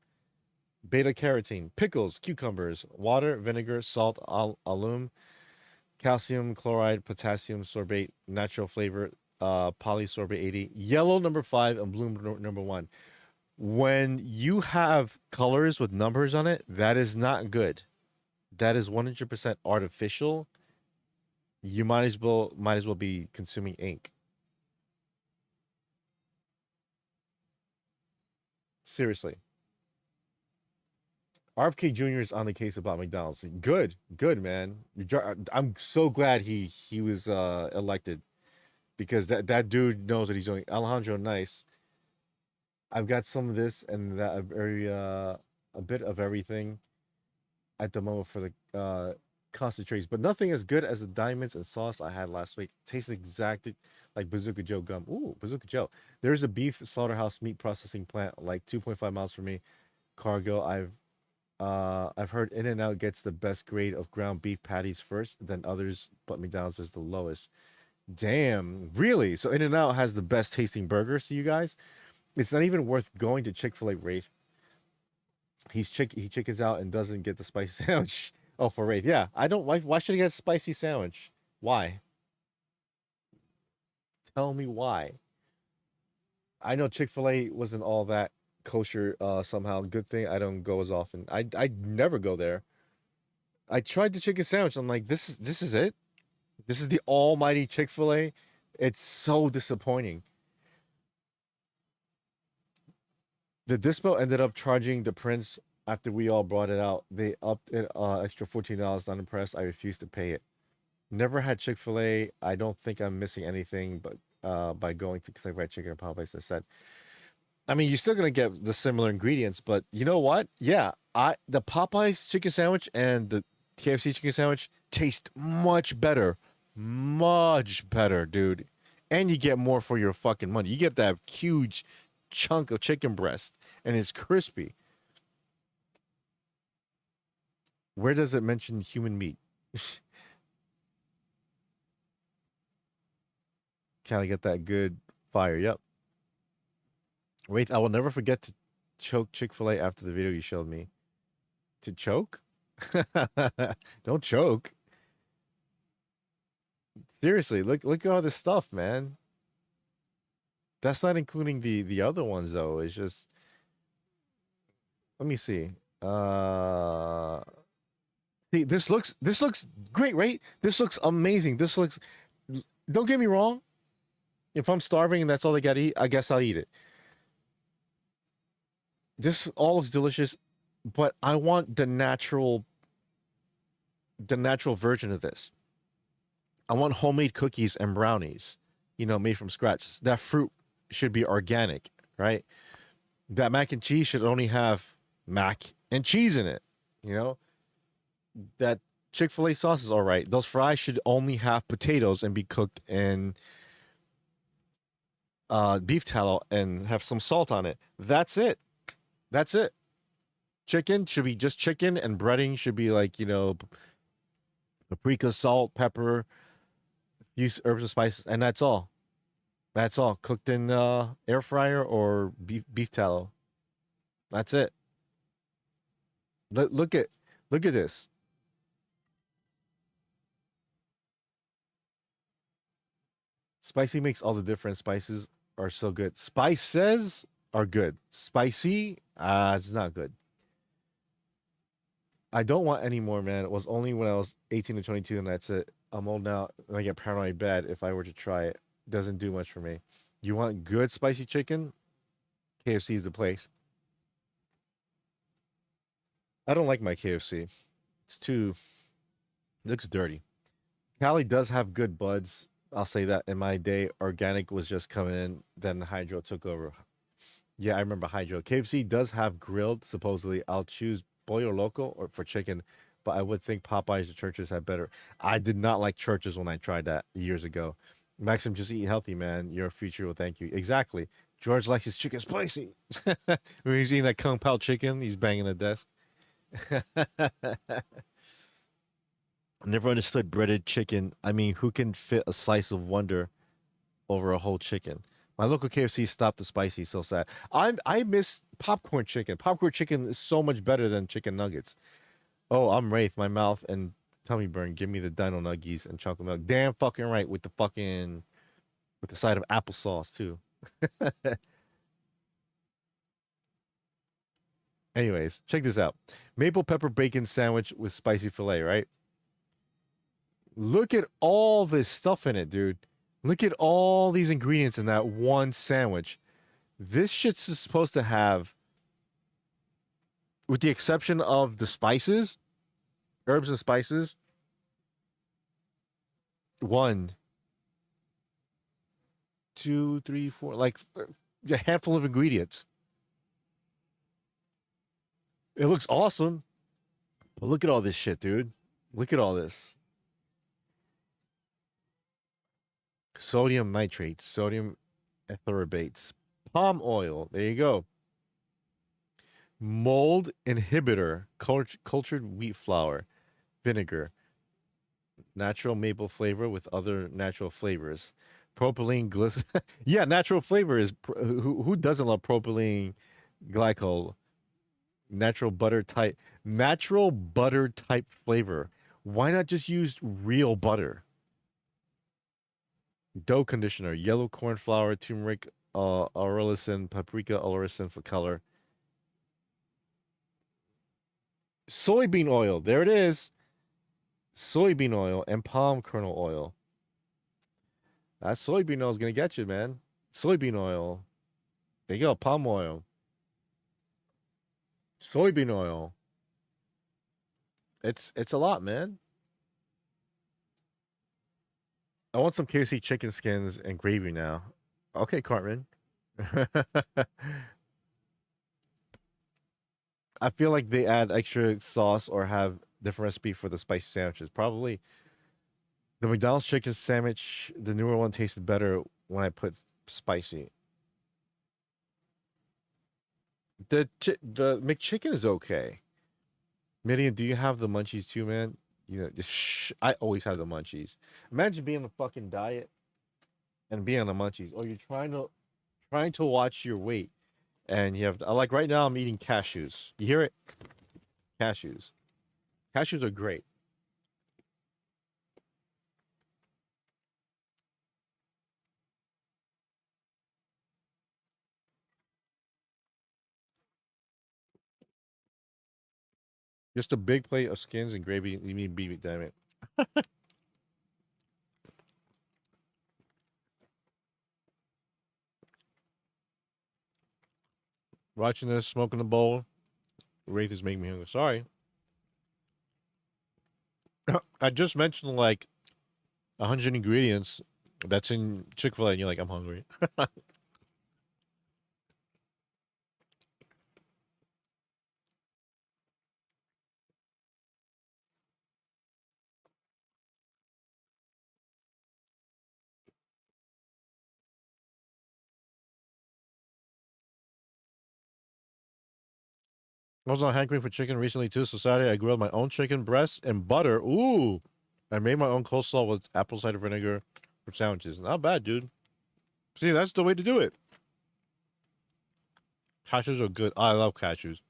beta carotene, pickles, cucumbers, water, vinegar, salt, alum, calcium chloride, potassium sorbate, natural flavor, polysorbate 80, yellow number 5, and blue number 1. When you have colors with numbers on it, that is not good. That is 100% artificial. You might as well be consuming ink. Seriously. RFK Jr. is on the case about McDonald's. Good, man. I'm so glad he was elected, because that dude knows what he's doing. Alejandro Nice. I've got some of this and that, a bit of everything at the moment for the concentrates, but nothing as good as the diamonds and sauce I had last week. Tastes exactly like Bazooka Joe gum. Ooh, Bazooka Joe. There's a beef slaughterhouse meat processing plant like 2.5 miles from me. Cargill. I've heard In-N-Out gets the best grade of ground beef patties first, then others, but McDonald's is the lowest. Damn, really? So In-N-Out has the best tasting burgers to you guys? It's not even worth going to Chick-fil-A, Wraith. He chickens out and doesn't get the spicy sandwich. Oh, for Wraith. Yeah, I don't. Why should he get a spicy sandwich? Why? Tell me why. I know Chick-fil-A wasn't all that kosher somehow. Good thing I don't go as often. I never go there. I tried the chicken sandwich. I'm like, this is it? This is the almighty Chick-fil-A? It's so disappointing. The dispo ended up charging the Prince after we all brought it out. They upped it extra $14. Not impressed. I refused to pay it. Never had Chick-fil-A. I don't think I'm missing anything, but by going to Kentucky Fried Chicken or Popeyes, I said. I mean, you're still gonna get the similar ingredients, but you know what? Yeah, the Popeyes chicken sandwich and the KFC chicken sandwich taste much better, dude. And you get more for your fucking money. You get that huge chunk of chicken breast, and it's crispy. Where does it mention human meat? Gotta get that good fire. Yep. Wait, I will never forget to choke Chick-fil-A after the video you showed me. To choke? Don't choke. Seriously, look at all this stuff, man. That's not including the other ones though. It's just, let me see. See, this looks great, right? This looks amazing. This looks, don't get me wrong. If I'm starving and that's all they gotta eat, I guess I'll eat it. This all looks delicious, but I want the natural version of this. I want homemade cookies and brownies, made from scratch. That fruit should be organic, right? That mac and cheese should only have mac and cheese in it, That Chick-fil-A sauce is all right. Those fries should only have potatoes and be cooked in beef tallow and have some salt on it. That's it. Chicken should be just chicken, and breading should be like, paprika, salt, pepper, use herbs and spices, and that's all. That's all. Cooked in air fryer or beef tallow. That's it. Look at this. Spicy makes all the difference. Spices are so good. Spices are good. Spicy, it's not good. I don't want any more, man. It was only when I was 18 to 22, and that's it. I'm old now, and I get paranoid bad if I were to try it. Doesn't do much for me. You want good spicy chicken? KFC is the place. I don't like my KFC. It looks dirty. Cali does have good buds. I'll say that. In my day, organic was just coming in, then Hydro took over. Yeah, I remember Hydro. KFC does have grilled, supposedly. I'll choose Pollo Loco or for chicken, but I would think Popeyes or Church's had better. I did not like Church's when I tried that years ago. Maxim, just eat healthy, man. Your future will thank you. Exactly. George likes his chicken spicy. When he's eating that Kung Pao chicken, he's banging the desk. Never understood breaded chicken. I mean, who can fit a slice of Wonder over a whole chicken? My local KFC stopped the spicy. So sad. I miss popcorn chicken. Popcorn chicken is so much better than chicken nuggets. Oh, I'm Wraith. My mouth and tummy burn. Give me the Dino Nuggies and chocolate milk. Damn fucking right, with the side of applesauce too. Anyways, check this out. Maple pepper bacon sandwich with spicy filet, right? Look at all this stuff in it, dude. Look at all these ingredients in that one sandwich. This shit's supposed to have, with the exception of the spices, herbs and spices, 1, 2, 3, 4, like a handful of ingredients. It looks awesome, but look at all this shit, dude. Look at all this. Sodium nitrate, sodium etherabates, palm oil. There you go. Mold inhibitor, cultured wheat flour, vinegar. Natural maple flavor with other natural flavors. Propylene glycerin. Yeah, natural flavor is who doesn't love propylene glycol? Natural butter type flavor. Why not just use real butter? Dough conditioner, yellow corn flour, turmeric, auricin, paprika, auricin for color. Soybean oil, there it is. Soybean oil and palm kernel oil. That soybean oil is gonna get you, man. Soybean oil. There you go, palm oil. Soybean oil. It's a lot, man. I want some KFC chicken skins and gravy now. Okay, Cartman. I feel like they add extra sauce or have different recipe for the spicy sandwiches. Probably the McDonald's chicken sandwich, the newer one tasted better when I put spicy. The McChicken is okay. Midian, do you have the munchies too, man? You know, I always have the munchies. Imagine being on a fucking diet and being on the munchies, or you're trying to watch your weight, and you have like right now I'm eating cashews. You hear it? Cashews. Cashews are great. Just a big plate of skins and gravy. You mean beef, damn it. Watching this, smoking the bowl. Wraith is making me hungry. Sorry. I just mentioned like 100 ingredients that's in Chick-fil-A and you're like, I'm hungry. I was on hankering for chicken recently too. So Saturday I grilled my own chicken breast and butter. Ooh. I made my own coleslaw with apple cider vinegar for sandwiches. Not bad, dude. See, that's the way to do it. Cashews are good. I love cashews.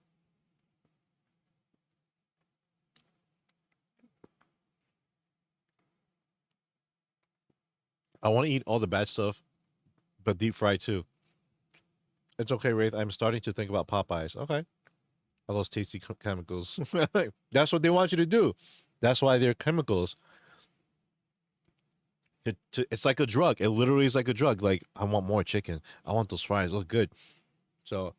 I want to eat all the bad stuff, but deep fried too. It's okay, Wraith. I'm starting to think about Popeyes. Okay. All those tasty chemicals. That's what they want you to do. That's why they're chemicals. It's like a drug. It literally is like a drug. Like, I want more chicken. I want those fries. Look good. So,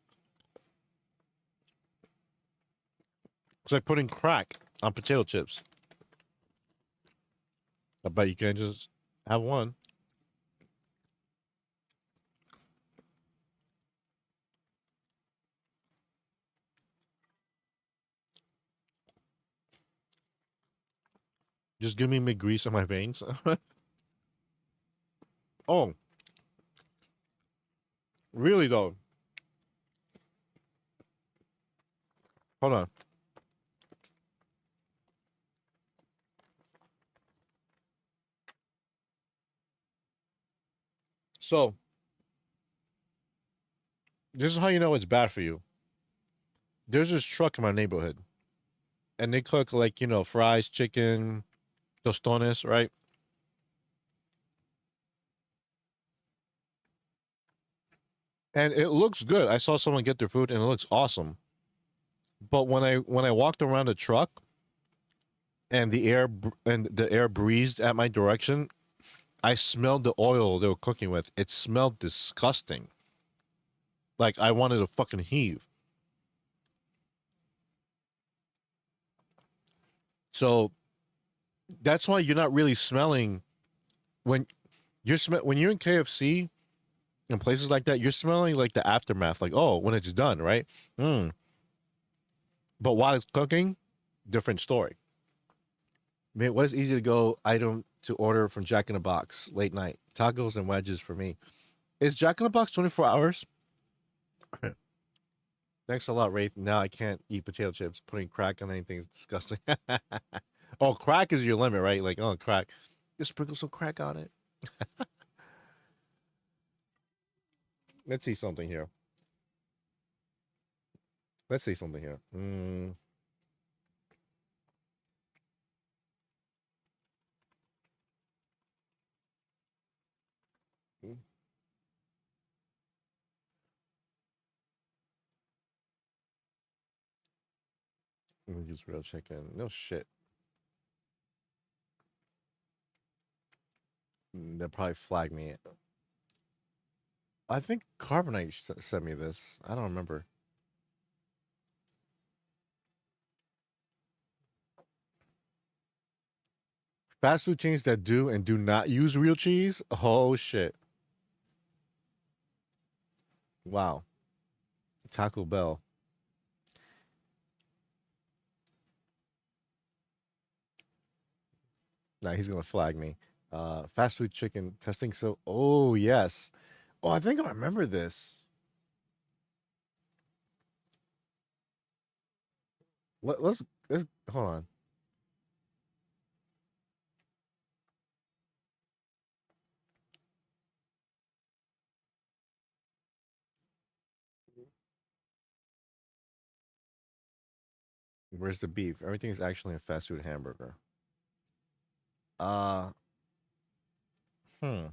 it's like putting crack on potato chips. I bet you can't just have one. Just give me McGrease on my veins. Oh. Really, though? Hold on. So, this is how you know it's bad for you. There's this truck in my neighborhood, and they cook, like, fries, chicken, tostones, right? And it looks good. I saw someone get their food, and it looks awesome. But when I walked around the truck, and the air breezed at my direction, I smelled the oil they were cooking with. It smelled disgusting. Like I wanted to fucking heave. So that's why you're not really smelling when when you're in KFC and places like that, you're smelling like the aftermath, like, oh, when it's done, right? But while it's cooking, different story. Man, what is easy to go item to order from Jack in the Box late night? Tacos and wedges for me. Is Jack in the Box 24 hours? Thanks a lot, Wraith. Now I can't eat potato chips. Putting crack on anything is disgusting. Oh, crack is your limit, right? Like, oh, crack. Just sprinkle some crack on it. Let's see something here. Let's see something here. Let me use real chicken. No shit. They'll probably flag me. I think Carbonite sent me this. I don't remember. Fast food chains that do and do not use real cheese? Oh, shit. Wow. Taco Bell. Nah, he's going to flag me. Fast food chicken testing. So, oh, yes. Oh, I think I remember this. Let's hold on. Where's the beef? Everything is actually a fast food hamburger. Uh, hmm.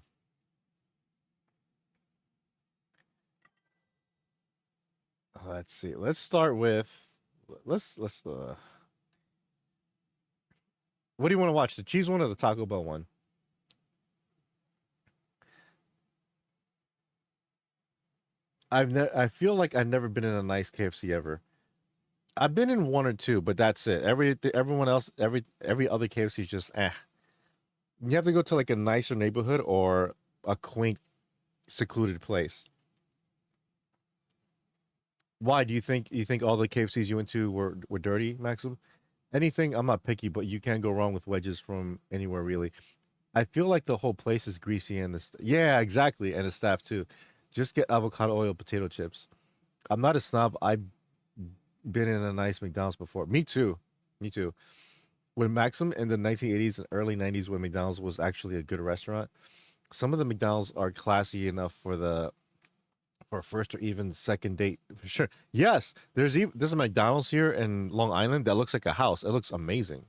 Let's see. Let's start with let's what do you want to watch? The cheese one or the Taco Bell one? I feel like I've never been in a nice KFC ever. I've been in one or two, but that's it. Everyone else, every other KFC is just eh. You have to go to like a nicer neighborhood or a quaint, secluded place. Why do you think all the KFCs you went to were dirty, Maxim? Anything, I'm not picky, but you can't go wrong with wedges from anywhere really. I feel like the whole place is greasy and yeah, exactly, and the staff too. Just get avocado oil potato chips. I'm not a snob. I've been in a nice McDonald's before. Me too. Me too. When Maxim in the 1980s and early 90s, when McDonald's was actually a good restaurant, some of the McDonald's are classy enough for a first or even second date for sure. Yes, there's a McDonald's here in Long Island that looks like a house. It looks amazing.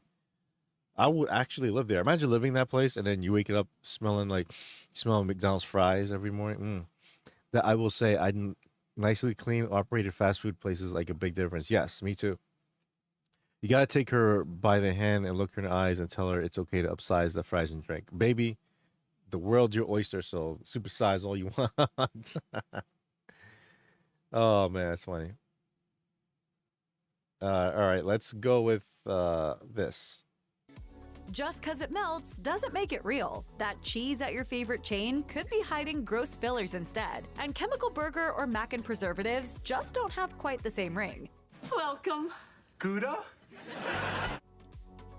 I would actually live there. Imagine living in that place and then you wake up smelling McDonald's fries every morning. That I will say, nicely clean operated fast food places like a big difference. Yes, me too. You gotta take her by the hand and look her in the eyes and tell her it's okay to upsize the fries and drink. Baby, the world's your oyster, so supersize all you want. Oh man, that's funny. All right, let's go with this. Just because it melts doesn't make it real. That cheese at your favorite chain could be hiding gross fillers instead. And chemical burger or mac and preservatives just don't have quite the same ring. Welcome. Gouda?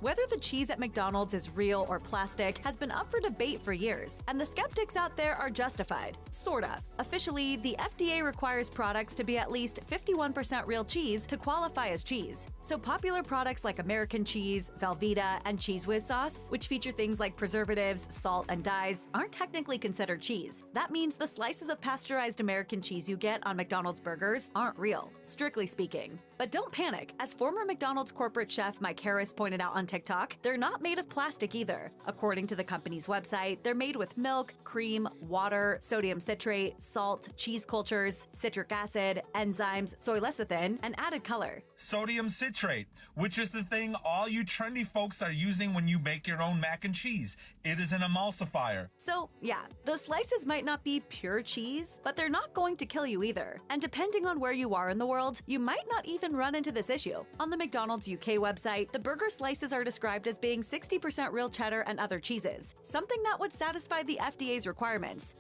Whether the cheese at McDonald's is real or plastic has been up for debate for years, and the skeptics out there are justified. Sorta. Officially, the FDA requires products to be at least 51% real cheese to qualify as cheese. So popular products like American cheese, Velveeta, and Cheese Whiz sauce, which feature things like preservatives, salt, and dyes, aren't technically considered cheese. That means the slices of pasteurized American cheese you get on McDonald's burgers aren't real, strictly speaking. But don't panic. As former McDonald's corporate chef Mike Harris pointed out on TikTok, they're not made of plastic either. According to the company's website, they're made with milk, cream, water, sodium citrate, salt, cheese cultures, citric acid, enzymes, soy lecithin, and added color. Sodium citrate, which is the thing all you trendy folks are using when you bake your own mac and cheese. It is an emulsifier. So, yeah, those slices might not be pure cheese, but they're not going to kill you either. And depending on where you are in the world, you might not even run into this issue. On the McDonald's UK website, the burger slices are described as being 60% real cheddar and other cheeses, something that would satisfy the FDA's requirements.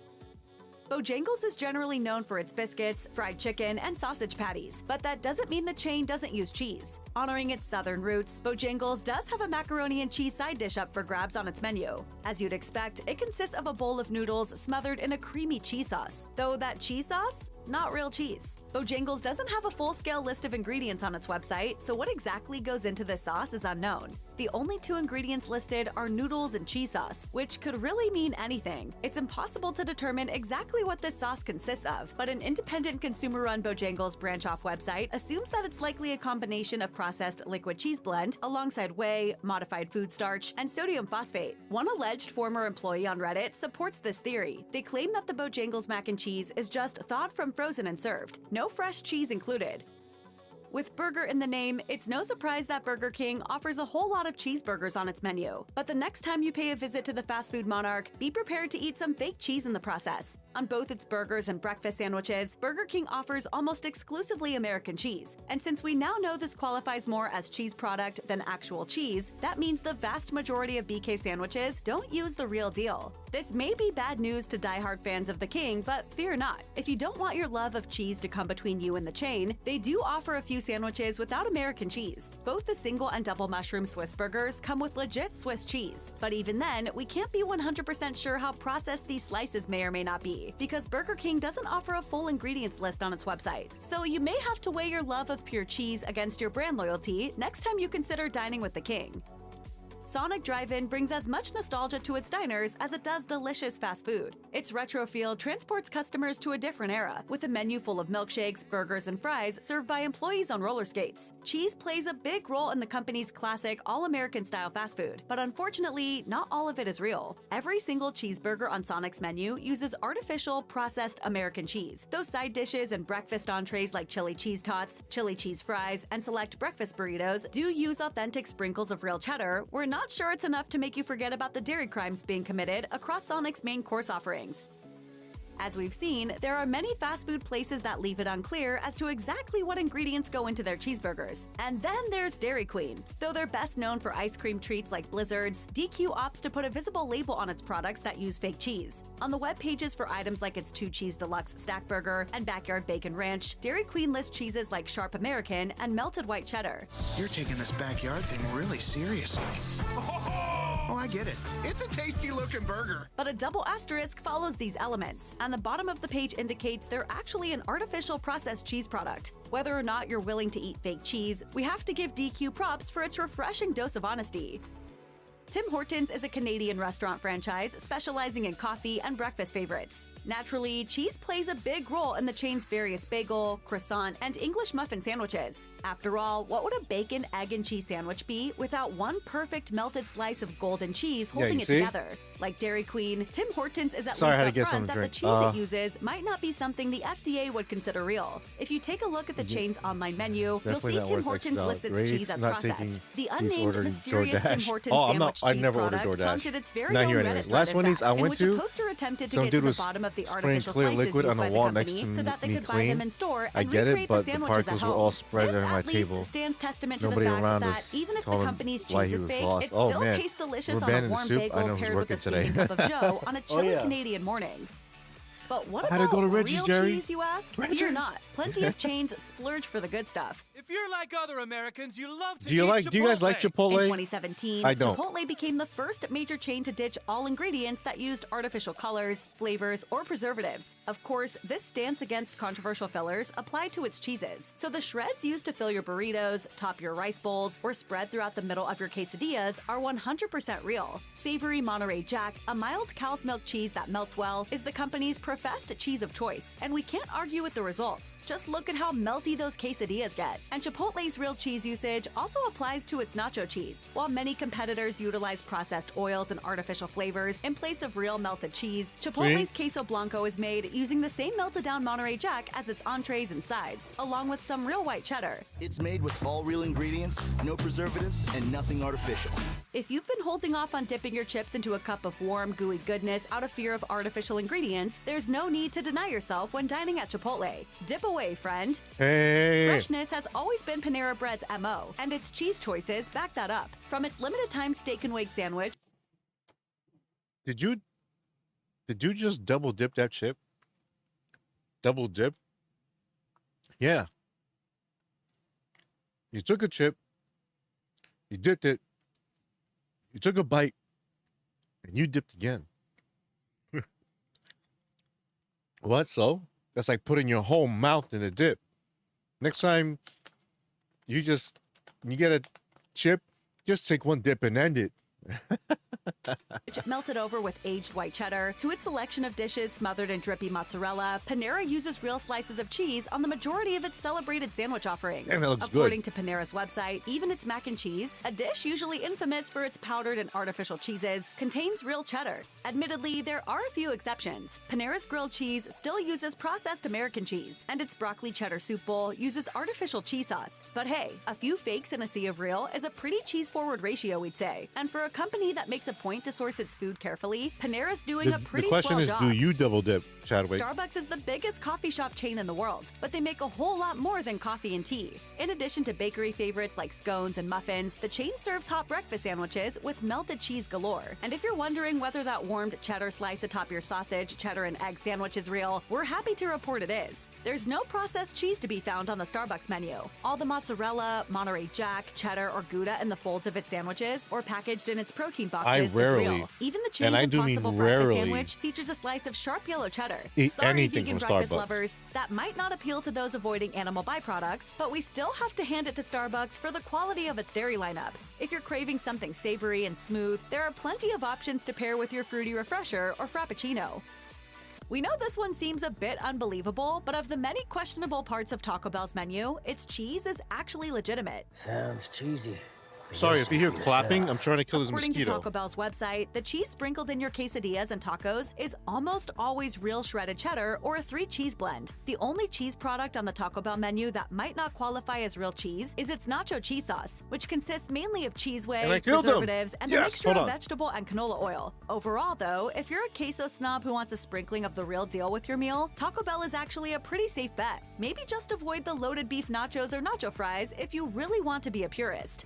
Bojangles is generally known for its biscuits, fried chicken, and sausage patties, but that doesn't mean the chain doesn't use cheese. Honoring its southern roots, Bojangles does have a macaroni and cheese side dish up for grabs on its menu. As you'd expect, it consists of a bowl of noodles smothered in a creamy cheese sauce. Though that cheese sauce? Not real cheese. Bojangles doesn't have a full-scale list of ingredients on its website, so what exactly goes into this sauce is unknown. The only two ingredients listed are noodles and cheese sauce, which could really mean anything. It's impossible to determine exactly what this sauce consists of, but an independent consumer-run Bojangles branch-off website assumes that it's likely a combination of processed liquid cheese blend alongside whey, modified food starch, and sodium phosphate. One alleged former employee on Reddit supports this theory. They claim that the Bojangles mac and cheese is just thawed from frozen and served. No fresh cheese included. With burger in the name, it's no surprise that Burger King offers a whole lot of cheeseburgers on its menu. But the next time you pay a visit to the fast food monarch, be prepared to eat some fake cheese in the process. On both its burgers and breakfast sandwiches, Burger King offers almost exclusively American cheese. And since we now know this qualifies more as cheese product than actual cheese, that means the vast majority of BK sandwiches don't use the real deal. This may be bad news to diehard fans of the King, but fear not. If you don't want your love of cheese to come between you and the chain, they do offer a few sandwiches without American cheese. Both the single and double mushroom Swiss burgers come with legit Swiss cheese. But even then, we can't be 100% sure how processed these slices may or may not be, because Burger King doesn't offer a full ingredients list on its website. So you may have to weigh your love of pure cheese against your brand loyalty next time you consider dining with the King. Sonic Drive-In brings as much nostalgia to its diners as it does delicious fast food. Its retro feel transports customers to a different era, with a menu full of milkshakes, burgers, and fries served by employees on roller skates. Cheese plays a big role in the company's classic all-American style fast food, but unfortunately, not all of it is real. Every single cheeseburger on Sonic's menu uses artificial, processed American cheese. Those side dishes and breakfast entrees like chili cheese tots, chili cheese fries, and select breakfast burritos do use authentic sprinkles of real cheddar. We're not sure it's enough to make you forget about the dairy crimes being committed across Sonic's main course offerings. As we've seen, there are many fast food places that leave it unclear as to exactly what ingredients go into their cheeseburgers. And then there's Dairy Queen. Though they're best known for ice cream treats like Blizzards, DQ opts to put a visible label on its products that use fake cheese. On the web pages for items like its 2-cheese deluxe stack burger and backyard bacon ranch, Dairy Queen lists cheeses like Sharp American and melted white cheddar. You're taking this backyard thing really seriously. Oh, I get it. It's a tasty-looking burger. But a double asterisk follows these elements, and the bottom of the page indicates they're actually an artificial processed cheese product. Whether or not you're willing to eat fake cheese, we have to give DQ props for its refreshing dose of honesty. Tim Hortons is a Canadian restaurant franchise specializing in coffee and breakfast favorites. Naturally, cheese plays a big role in the chain's various bagel, croissant, and English muffin sandwiches. After all, what would a bacon, egg, and cheese sandwich be without one perfect melted slice of golden cheese holding it together? Like Dairy Queen, Tim Hortons is at least upfront that the cheese it uses might not be something the FDA would consider real. If you take a look at the chain's online menu, you'll see Tim Hortons lists its cheese as processed. The unnamed mysterious Tim Hortons sandwich cheese product prompted its very own Reddit thread, in which a poster attempted to get to the bottom of the artificial slices used by the company so that they could buy them in store and recreate the sandwiches at home. This at least stands testament to the fact that even if the company's cheese is fake, it still tastes delicious on a warm bagel paired with a steaming cup of joe on a chilly Canadian morning. But what about real cheese, you ask? Fear not. Plenty of chains splurge for the good stuff. If you're like other Americans, you love to Do you guys like Chipotle? In 2017, I don't. Chipotle became the first major chain to ditch all ingredients that used artificial colors, flavors, or preservatives. Of course, this stance against controversial fillers applied to its cheeses. So the shreds used to fill your burritos, top your rice bowls, or spread throughout the middle of your quesadillas are 100% real. Savory Monterey Jack, a mild cow's milk cheese that melts well, is the company's professed cheese of choice, and we can't argue with the results. Just look at how melty those quesadillas get. And Chipotle's real cheese usage also applies to its nacho cheese. While many competitors utilize processed oils and artificial flavors in place of real melted cheese, Chipotle's queso blanco is made using the same melted down Monterey Jack as its entrees and sides, along with some real white cheddar. It's made with all real ingredients, no preservatives, and nothing artificial. If you've been holding off on dipping your chips into a cup of warm, gooey goodness out of fear of artificial ingredients, there's no need to deny yourself when dining at Chipotle. Dip away, friend. Freshness has always been Panera Bread's MO, and its cheese choices back that up. From its limited time steak and wake sandwich. Did you just double dip that chip? Double dip? Yeah. You took a chip, You dipped it. You took a bite, and you dipped again. What? So? That's like putting your whole mouth in a dip. Next time you get a chip, just take one dip and end it. Melted over with aged white cheddar. To its selection of dishes smothered in drippy mozzarella, Panera uses real slices of cheese on the majority of its celebrated sandwich offerings. Damn, that looks According good. to Panera's website, even its mac and cheese, a dish usually infamous for its powdered and artificial cheeses, contains real cheddar. Admittedly, there are a few exceptions. Panera's grilled cheese still uses processed American cheese, and its broccoli cheddar soup bowl uses artificial cheese sauce. But hey, a few fakes in a sea of real is a pretty cheese-forward ratio, we'd say. And for a company that makes a point to source its food carefully, Panera's doing a The pretty question swell is, job. do you double dip, Chadwick? Starbucks is the biggest coffee shop chain in the world, but they make a whole lot more than coffee and tea. In addition to bakery favorites like scones and muffins, the chain serves hot breakfast sandwiches with melted cheese galore. And if you're wondering whether that warmed cheddar slice atop your sausage, cheddar, and egg sandwich is real, we're happy to report it is. There's no processed cheese to be found on the Starbucks menu. All the mozzarella, Monterey Jack, cheddar, or Gouda in the folds of its sandwiches or packaged in its protein boxes is real. Even the chain's and I do mean Impossible Breakfast rarely, sandwich features a slice of sharp yellow cheddar. eat Sorry, anything vegan from breakfast Starbucks. lovers, that might not appeal to those avoiding animal byproducts, but we still have to hand it to Starbucks for the quality of its dairy lineup. If you're craving something savory and smooth, there are plenty of options to pair with your fruity refresher or frappuccino. We know this one seems a bit unbelievable, but of the many questionable parts of Taco Bell's menu, its cheese is actually legitimate. Sounds cheesy. Sorry, if you hear clapping, I'm trying to kill this According to mosquito. Taco Bell's website, the cheese sprinkled in your quesadillas and tacos is almost always real shredded cheddar or a 3-cheese blend. The only cheese product on the Taco Bell menu that might not qualify as real cheese is its nacho cheese sauce, which consists mainly of cheese And I whey, killed them. preservatives, and a Yes, mixture hold of on. vegetable and canola oil. Overall, though, if you're a queso snob who wants a sprinkling of the real deal with your meal, Taco Bell is actually a pretty safe bet. Maybe just avoid the loaded beef nachos or nacho fries if you really want to be a purist.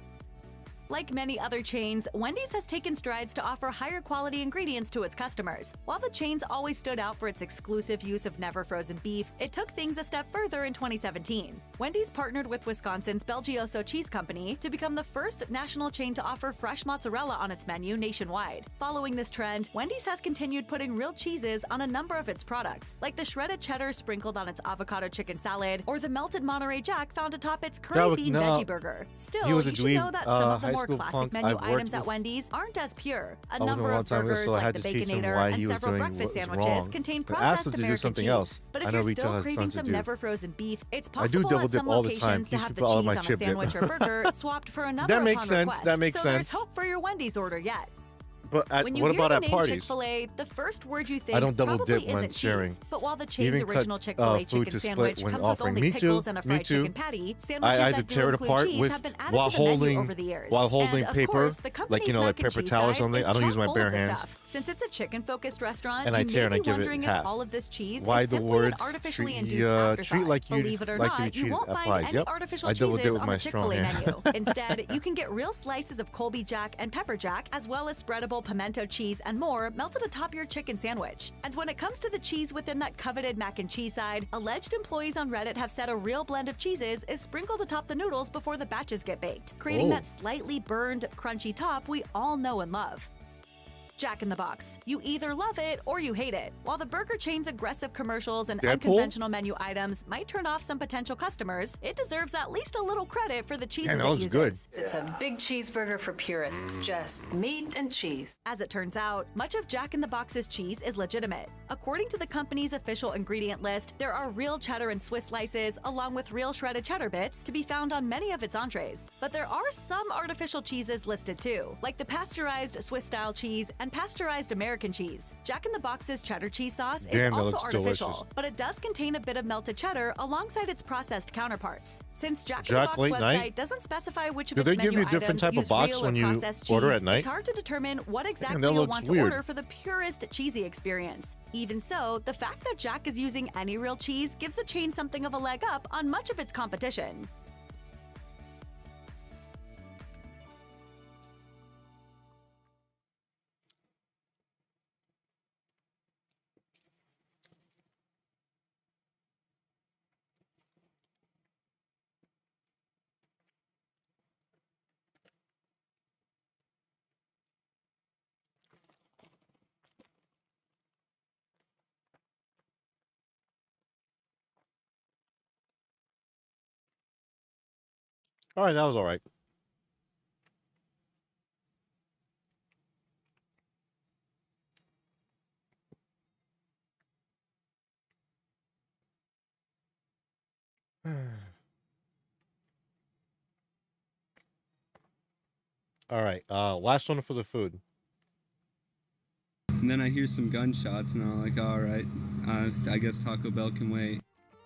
Like many other chains, Wendy's has taken strides to offer higher quality ingredients to its customers. While the chain's always stood out for its exclusive use of never frozen beef, it took things a step further in 2017. Wendy's partnered with Wisconsin's Belgioso Cheese Company to become the first national chain to offer fresh mozzarella on its menu nationwide. Following this trend, Wendy's has continued putting real cheeses on a number of its products, like the shredded cheddar sprinkled on its avocado chicken salad, or the melted Monterey Jack found atop its curry Chadwick, bean no. veggie burger. Still, He was a you should dweeb, know that some of the high more school classic punk menu I've worked items at with. Wendy's aren't as pure. A I wasn't number a long of time ago, burgers so I like had the to teach him Baconator why and he was several doing breakfast what was sandwiches wrong. contain I asked processed him to do American something cheese. else. But I if know you're retail still has craving tons to some do. never frozen beef, it's I do possible double at some dip all the time. locations to Please have the put all of cheese my on a chip dip. sandwich or burger swapped for another That makes upon sense. request. That makes so there's sense. hope for your Wendy's order yet. But When you what hear about the at name parties? Chick-fil-A, the first word you think I don't double probably dip when isn't sharing. cheese. But while the chain's Even cut, original Chick-fil-A food chicken to split sandwich when comes with offering. only Me pickles too, and a me fried too. chicken patty, I sandwiches had to that tear do it include apart cheese with have been added while to the menu holding over the years. while holding And, of paper, course, the like company's like mac and paper cheese towel or side something. is I don't use my chock bare full of hands. stuff. Since it's a chicken-focused restaurant, And I you tear may and I be give it wondering half. if all of this cheese Why is the simply an words artificially treat, induced afterthought. treat like you Believe it or like to be not, you treated won't find applies. any Yep. artificial I double cheeses dip with on my the strong Chick-fil-A hand. menu. Instead, you can get real slices of Colby Jack and Pepper Jack, as well as spreadable pimento cheese and more melted atop your chicken sandwich. And when it comes to the cheese within that coveted mac and cheese side, alleged employees on Reddit have said a real blend of cheeses is sprinkled atop the noodles before the batches get baked, creating Oh. that slightly burned, crunchy top we all know and love. Jack in the Box. You either love it or you hate it. While the burger chain's aggressive commercials and Deadpool? unconventional menu items might turn off some potential customers, it deserves at least a little credit for the cheeses Man, that it looks uses. good. It's a big cheeseburger for purists, just meat and cheese. As it turns out, much of Jack in the Box's cheese is legitimate. According to the company's official ingredient list, there are real cheddar and Swiss slices, along with real shredded cheddar bits, to be found on many of its entrees. But there are some artificial cheeses listed too, like the pasteurized Swiss-style cheese and pasteurized American cheese. Jack in the Box's cheddar cheese sauce is Damn, that also looks artificial, delicious. but it does contain a bit of melted cheddar alongside its processed counterparts. Since Jack in the Jack Box late website night? doesn't specify which of Do its they give menu you a different items type of use box real or when you processed order cheese, at night? it's hard to determine what exactly that you'll looks want to weird. order for the purest cheesy experience. Even so, the fact that Jack is using any real cheese gives the chain something of a leg up on much of its competition. All right, that was all right. All right, last one for the food. And then I hear some gunshots, and I'm like, all right, I guess Taco Bell can wait.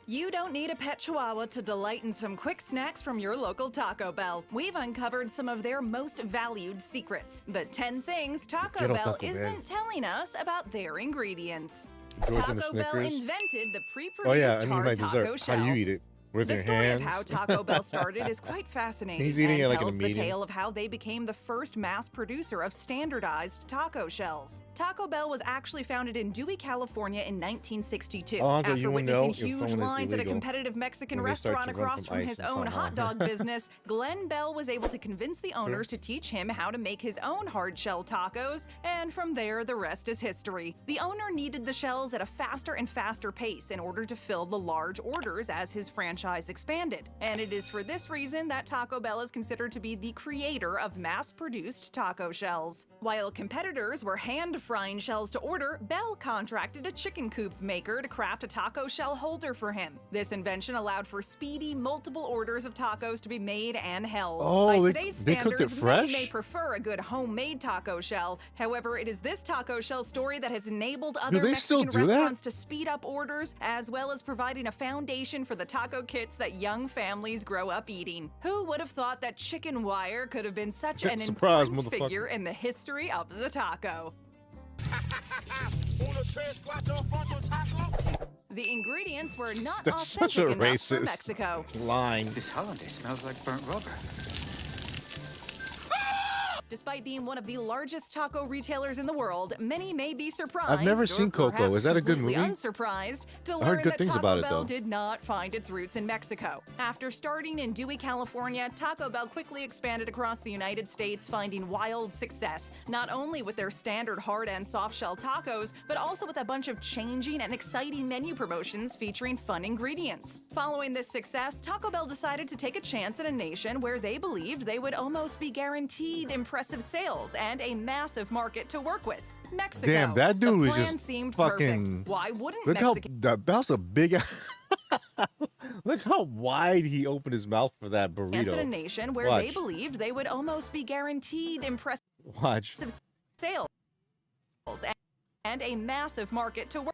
You don't need a pet chihuahua to delight in some quick snacks from your local Taco Bell. We've uncovered some of their most valued secrets. The 10 things Taco Quiero Bell Taco Bell. isn't telling us about their ingredients. George and the Taco Bell Snickers. invented the pre-produced Oh yeah, I mean hard my taco dessert. shell. How do you eat it? With The your story hands? of how Taco Bell started is quite fascinating. He's eating and it like in a tells the meeting. tale of how they became the first mass producer of standardized taco shells. Taco Bell was actually founded in Dewey, California in 1962. Alejandro, After you would witnessing know if huge someone is lines at a illegal competitive Mexican when they start restaurant to run across from from ice his and own somehow. hot dog business, Glenn Bell was able to convince the owners to teach him how to make his own hard shell tacos, and from there the rest is history. The owner needed the shells at a faster and faster pace in order to fill the large orders as his franchise expanded. And it is for this reason that Taco Bell is considered to be the creator of mass-produced taco shells. While competitors were hand-frying shells to order, Bell contracted a chicken coop maker to craft a taco shell holder for him. This invention allowed for speedy, multiple orders of tacos to be made and held. Oh, By they- today's they cooked it standards, many fresh? may prefer a good homemade taco shell. However, it is this taco shell story that has enabled other they still Mexican do that? restaurants to speed up orders, as well as providing a foundation for the taco kits that young families grow up eating. Who would have thought that chicken wire could have been such an Surprise, important motherfucker. figure in the history of the taco? The ingredients were not That's such a authentic enough for racist Mexico. line. This holiday smells like burnt rubber. Despite being one of the largest taco retailers in the world, many may be surprised. I've never or seen Coco. perhaps Is that a good completely movie? Unsurprised to I learn heard good that things Taco about it, Bell though. did not find its roots in Mexico. After starting in Dewey, California, Taco Bell quickly expanded across the United States, finding wild success, not only with their standard hard and soft shell tacos, but also with a bunch of changing and exciting menu promotions featuring fun ingredients. Following this success, Taco Bell decided to take a chance in a nation where they believed they would almost be guaranteed impressive sales and a massive market to work with. Mexico. Damn, that dude The was plan just seemed fucking. perfect. Why wouldn't Look Mexican how that's a big. Look how wide he opened his mouth for that in a burrito. nation where they Watch. believed they would almost be guaranteed impressive Watch. sales and a massive market to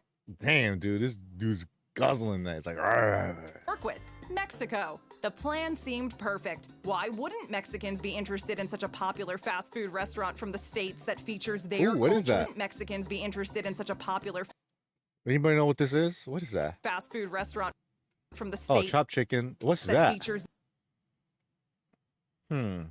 Damn, dude, this dude's guzzling that. It's like. "Argh." work with? Mexico. The plan seemed perfect. Why wouldn't Mexicans be interested in such a popular fast food restaurant from the states that features their Ooh, what is culture? that? Wouldn't Mexicans be interested in such a popular Anybody know what this is? What is that? fast food restaurant from the Oh, states chopped chicken. What's that that? features Hmm.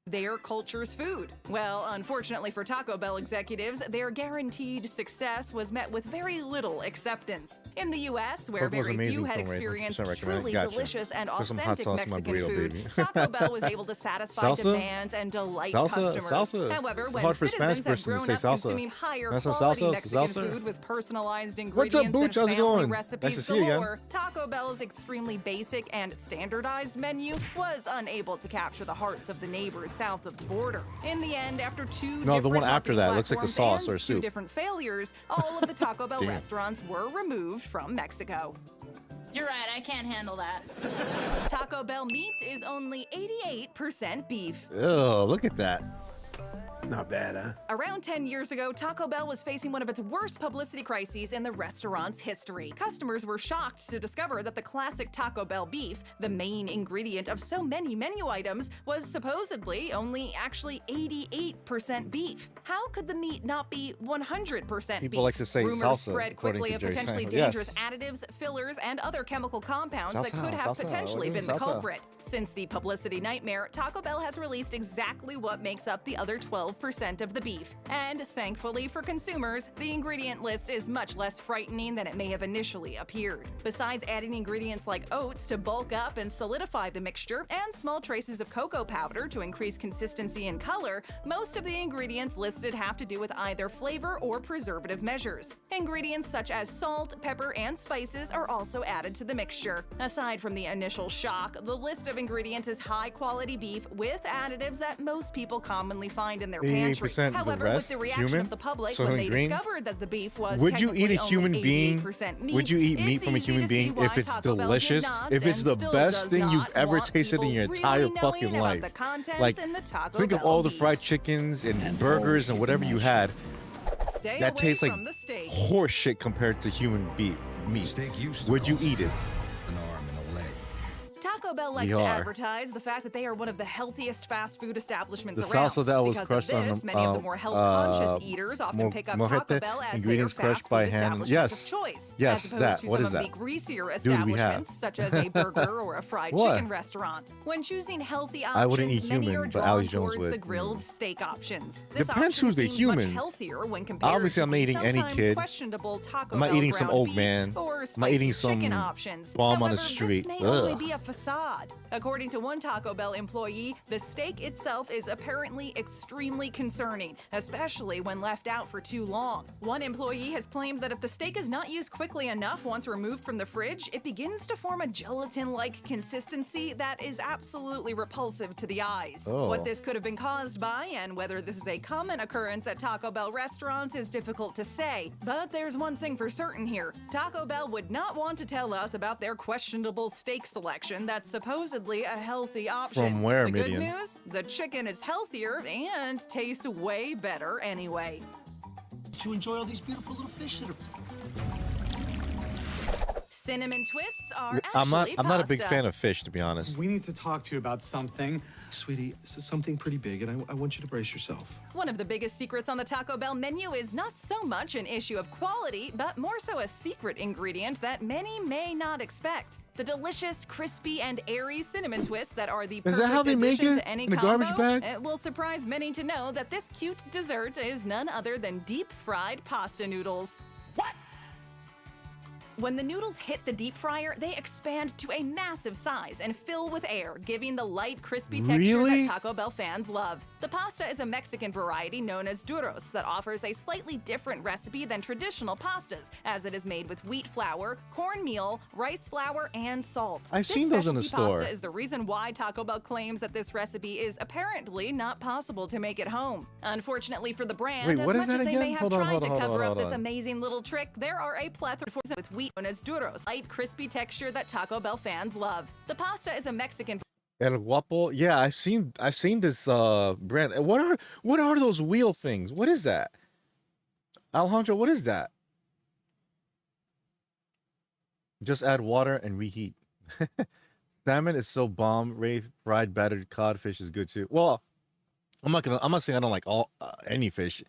their culture's food? Well, unfortunately for Taco Bell executives, their guaranteed success was met with very little acceptance. In the U.S., where Coco's very few amazing had film, right? experienced 100% recommend. truly Gotcha. delicious and Put some hot authentic sauce in my Mexican burrito, food, baby. Taco Bell was able to satisfy Salsa? demands and delight Salsa? customers. Salsa? However, It's when hard for a Spanish citizens have person to grown say up salsa. consuming higher That's some quality salsa? Mexican Salsa? food with personalized What's up, ingredients Booch? and How's it family going? recipes Nice to see you again. galore, Taco Bell's extremely basic and standardized menu was unable to capture the hearts of the neighbors south of the border. In the end, after two No, the one different after that marketing looks like a platforms sauce or a and two soup. different failures, all of the Taco Bell Damn. restaurants were removed from Mexico. You're right, I can't handle that. Taco Bell meat is only 88% beef. Oh, look at that. Not bad, huh? Around 10 years ago, Taco Bell was facing one of its worst publicity crises in the restaurant's history. Customers were shocked to discover that the classic Taco Bell beef, the main ingredient of so many menu items, was supposedly only actually 88% beef. How could the meat not be 100% beef? People like to say Rumors salsa, spread according quickly to of Jerry potentially Seinfeld. dangerous Yes. additives, fillers, and other chemical compounds that Salsa, could have salsa, potentially we're been doing the salsa. culprit. Since the publicity nightmare, Taco Bell has released exactly what makes up the other 12% 5% of the beef. And thankfully for consumers, the ingredient list is much less frightening than it may have initially appeared. Besides adding ingredients like oats to bulk up and solidify the mixture, and small traces of cocoa powder to increase consistency and color, most of the ingredients listed have to do with either flavor or preservative measures. Ingredients such as salt, pepper, and spices are also added to the mixture. Aside from the initial shock, the list of ingredients is high-quality beef with additives that most people commonly find in their pantry. 88% However, the with rest, the reaction human? of the public Soylent when they Green? discovered that the beef was Would you eat a technically human only being? 88% meat, Would you eat meat it's from a easy human to see being why if it's Taco Bell did delicious? not If it's and the still best does thing you've not ever want tasted in people your entire really fucking knowing about the life. contents Like, in the Taco think of Bell all the beef. fried chickens and burgers and whatever you had. Stay That away tastes like from the steak. horse shit compared to human beef meat. Would you eat it? An arm and a leg. Taco Bell likes We to are. advertise the fact that they are one of the healthiest fast food establishments The around. salsa that was Because crushed of on this, the, many of the more health-conscious eaters often pick up Taco mojete, Bell as ingredients their fast crushed by food hand. establishment Yes, of choice, yes, as opposed that. to What some is of that? the greasier Dude, we have. establishments, such as a burger or a fried What? chicken restaurant. When choosing healthy options, I wouldn't eat many human, are but drawn Ali Jones towards would. the grilled steak options. This Depends option who's the seems human. Much healthier when compared Obviously, to I'm not the eating any sometimes kid. questionable Taco I'm not Bell eating some ground old beef man. or I'm not spicy eating chicken some options. bum on the However, street. This may only Ugh. be a facade. According to one Taco Bell employee, the steak itself is apparently extremely concerning, especially when left out for too long. One employee has claimed that if the steak is not used quickly enough once removed from the fridge, it begins to form a gelatin-like consistency that is absolutely repulsive to the eyes. Oh. What this could have been caused by and whether this is a common occurrence at Taco Bell restaurants is difficult to say. But there's one thing for certain here. Taco Bell would not want to tell us about their questionable steak selection that's supposedly a healthy option. From where, The good Midian? news? The chicken is healthier and tastes way better anyway. To enjoy all these beautiful little fish that are. Cinnamon twists are I'm not. actually I'm not a big pasta. fan of fish, to be honest. We need to talk to you about something. Sweetie, this is something pretty big, and I want you to brace yourself. One of the biggest secrets on the Taco Bell menu is not so much an issue of quality, but more so a secret ingredient that many may not expect. The delicious, crispy, and airy cinnamon twists that are the Is that perfect how they make addition it? to any In the combo. garbage bag? It will surprise many to know that this cute dessert is none other than deep-fried pasta noodles. When the noodles hit the deep fryer, they expand to a massive size and fill with air, giving the light, crispy texture Really? that Taco Bell fans love. The pasta is a Mexican variety known as duros that offers a slightly different recipe than traditional pastas, as it is made with wheat flour, cornmeal, rice flour, and salt. I've This seen those in the specialty store. Pasta is the reason why Taco Bell claims that this recipe is apparently not possible to make at home. Unfortunately for the brand, Wait, as what much is that as they again? may have Hold on, tried hold to on, hold cover on, up hold this on. amazing little trick, there are a plethora with wheat known as duros, light, crispy texture that Taco Bell fans love. The pasta is a Mexican El Guapo. Yeah, I've seen this brand. And what are those wheel things? What is that? Alejandro, what is that? Just add water and reheat. Salmon is so bomb. Wraith fried battered codfish is good too. Well, I'm not saying I don't like any fish.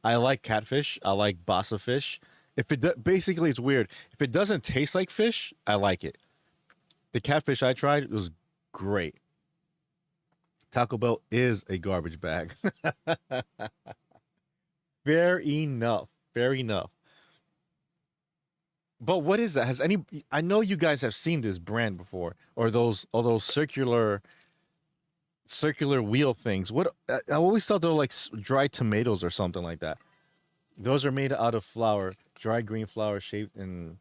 I like catfish. I like basa fish. If it basically, it's weird. If it doesn't taste like fish, I like it. The catfish I tried was great. Taco Bell is a garbage bag. Fair enough. Fair enough. But what is that? I know you guys have seen this brand before, or those circular wheel things. What I always thought they were like dried tomatoes or something like that. Those are made out of flour, dried green flour shaped in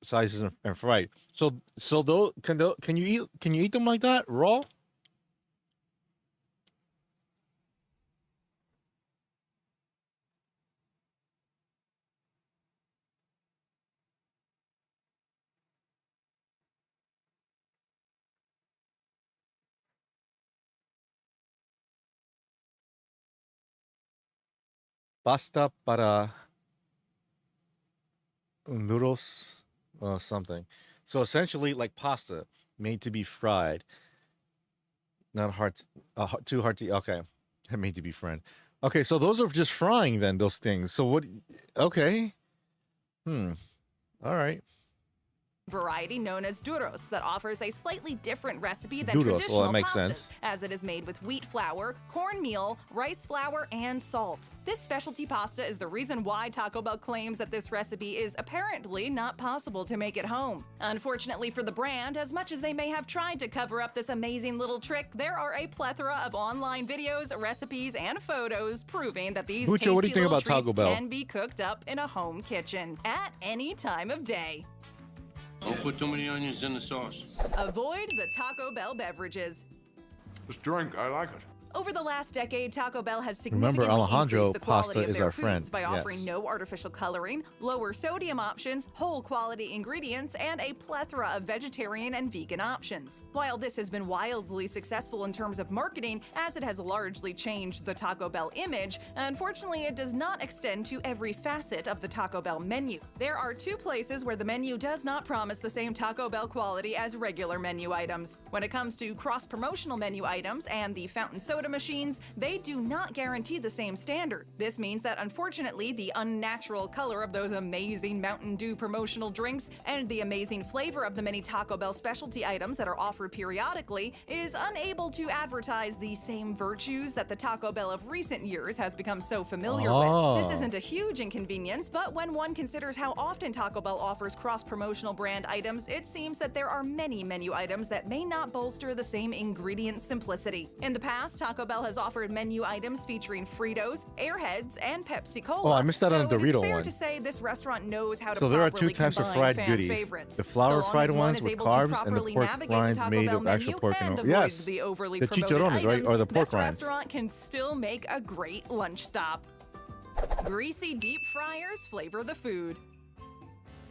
sizes and fried. So those can you eat them like that raw? Pasta para noodles something. So essentially like pasta made to be fried. Not too hard to okay. Made to be fried. Okay, so those are just frying then, those things. So what okay. All right. variety known as Duros that offers a slightly different recipe than Duros, traditional well, that makes pastas, sense. as it is made with wheat flour, cornmeal, rice flour, and salt. This specialty pasta is the reason why Taco Bell claims that this recipe is apparently not possible to make at home. Unfortunately for the brand, as much as they may have tried to cover up this amazing little trick, there are a plethora of online videos, recipes, and photos proving that these Bucho, tasty what do you think little about Taco treats Bell? can be cooked up in a home kitchen at any time of day. Don't put too many onions in the sauce. Avoid the Taco Bell beverages. This drink, I like it. Over the last decade, Taco Bell has Remember, significantly Alejandro, increased the quality pasta of is their our foods friend. by offering Yes. no artificial coloring, lower sodium options, whole quality ingredients, and a plethora of vegetarian and vegan options. While this has been wildly successful in terms of marketing, as it has largely changed the Taco Bell image, unfortunately it does not extend to every facet of the Taco Bell menu. There are two places where the menu does not promise the same Taco Bell quality as regular menu items. When it comes to cross-promotional menu items and the fountain soda machines, they do not guarantee the same standard. This means that unfortunately the unnatural color of those amazing Mountain Dew promotional drinks and the amazing flavor of the many Taco Bell specialty items that are offered periodically is unable to advertise the same virtues that the Taco Bell of recent years has become so familiar with. This isn't a huge inconvenience, but when one considers how often Taco Bell offers cross-promotional brand items, it seems that there are many menu items that may not bolster the same ingredient simplicity. In the past, Taco Bell has offered menu items featuring Fritos, Airheads, and Pepsi Cola. Oh, I missed out on the So it is Dorito fair one. to say this restaurant knows how to So there are two properly types of combine fried fan goodies. favorites. The flour So long fried as one ones is with able to carbs and the properly pork navigate the rinds Taco made Bell of actual menu pork and and avoid yes, the overly the promoted chicharrones, right? items, Or the pork this rinds. restaurant can still make a great lunch stop. Greasy deep fryers flavor the food.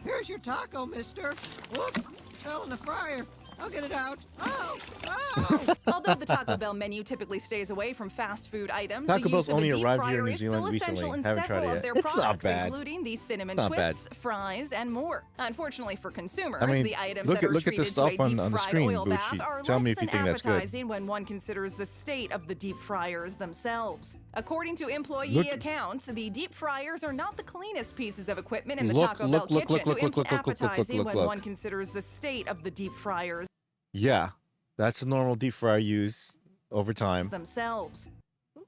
Here's your taco, mister. Whoops, fell in the fryer. I'll get it out. Oh, oh. Although the Taco Bell menu typically stays away from fast food items, Taco the Bell's use of only a deep arrived here in fryer New is Zealand still essential recently. in Haven't tried several it of their yet. It's not products, bad. including the cinnamon Not bad. twists, fries, and more. Unfortunately for consumers, I mean, the items look that at- are look at the treated stuff to a on the deep-fried screen, oil bath Gucci. are Tell me less if you than think that's good. appetizing when one considers the state of the deep fryers themselves. According to employee Look- accounts, the deep fryers are not the cleanest pieces of equipment in the Look, Taco look, Bell look, look, kitchen, look, look, look, look, look, look, appetizing look, when one look. considers the state of the deep fryers Yeah, that's a normal deep fryer use over time. themselves.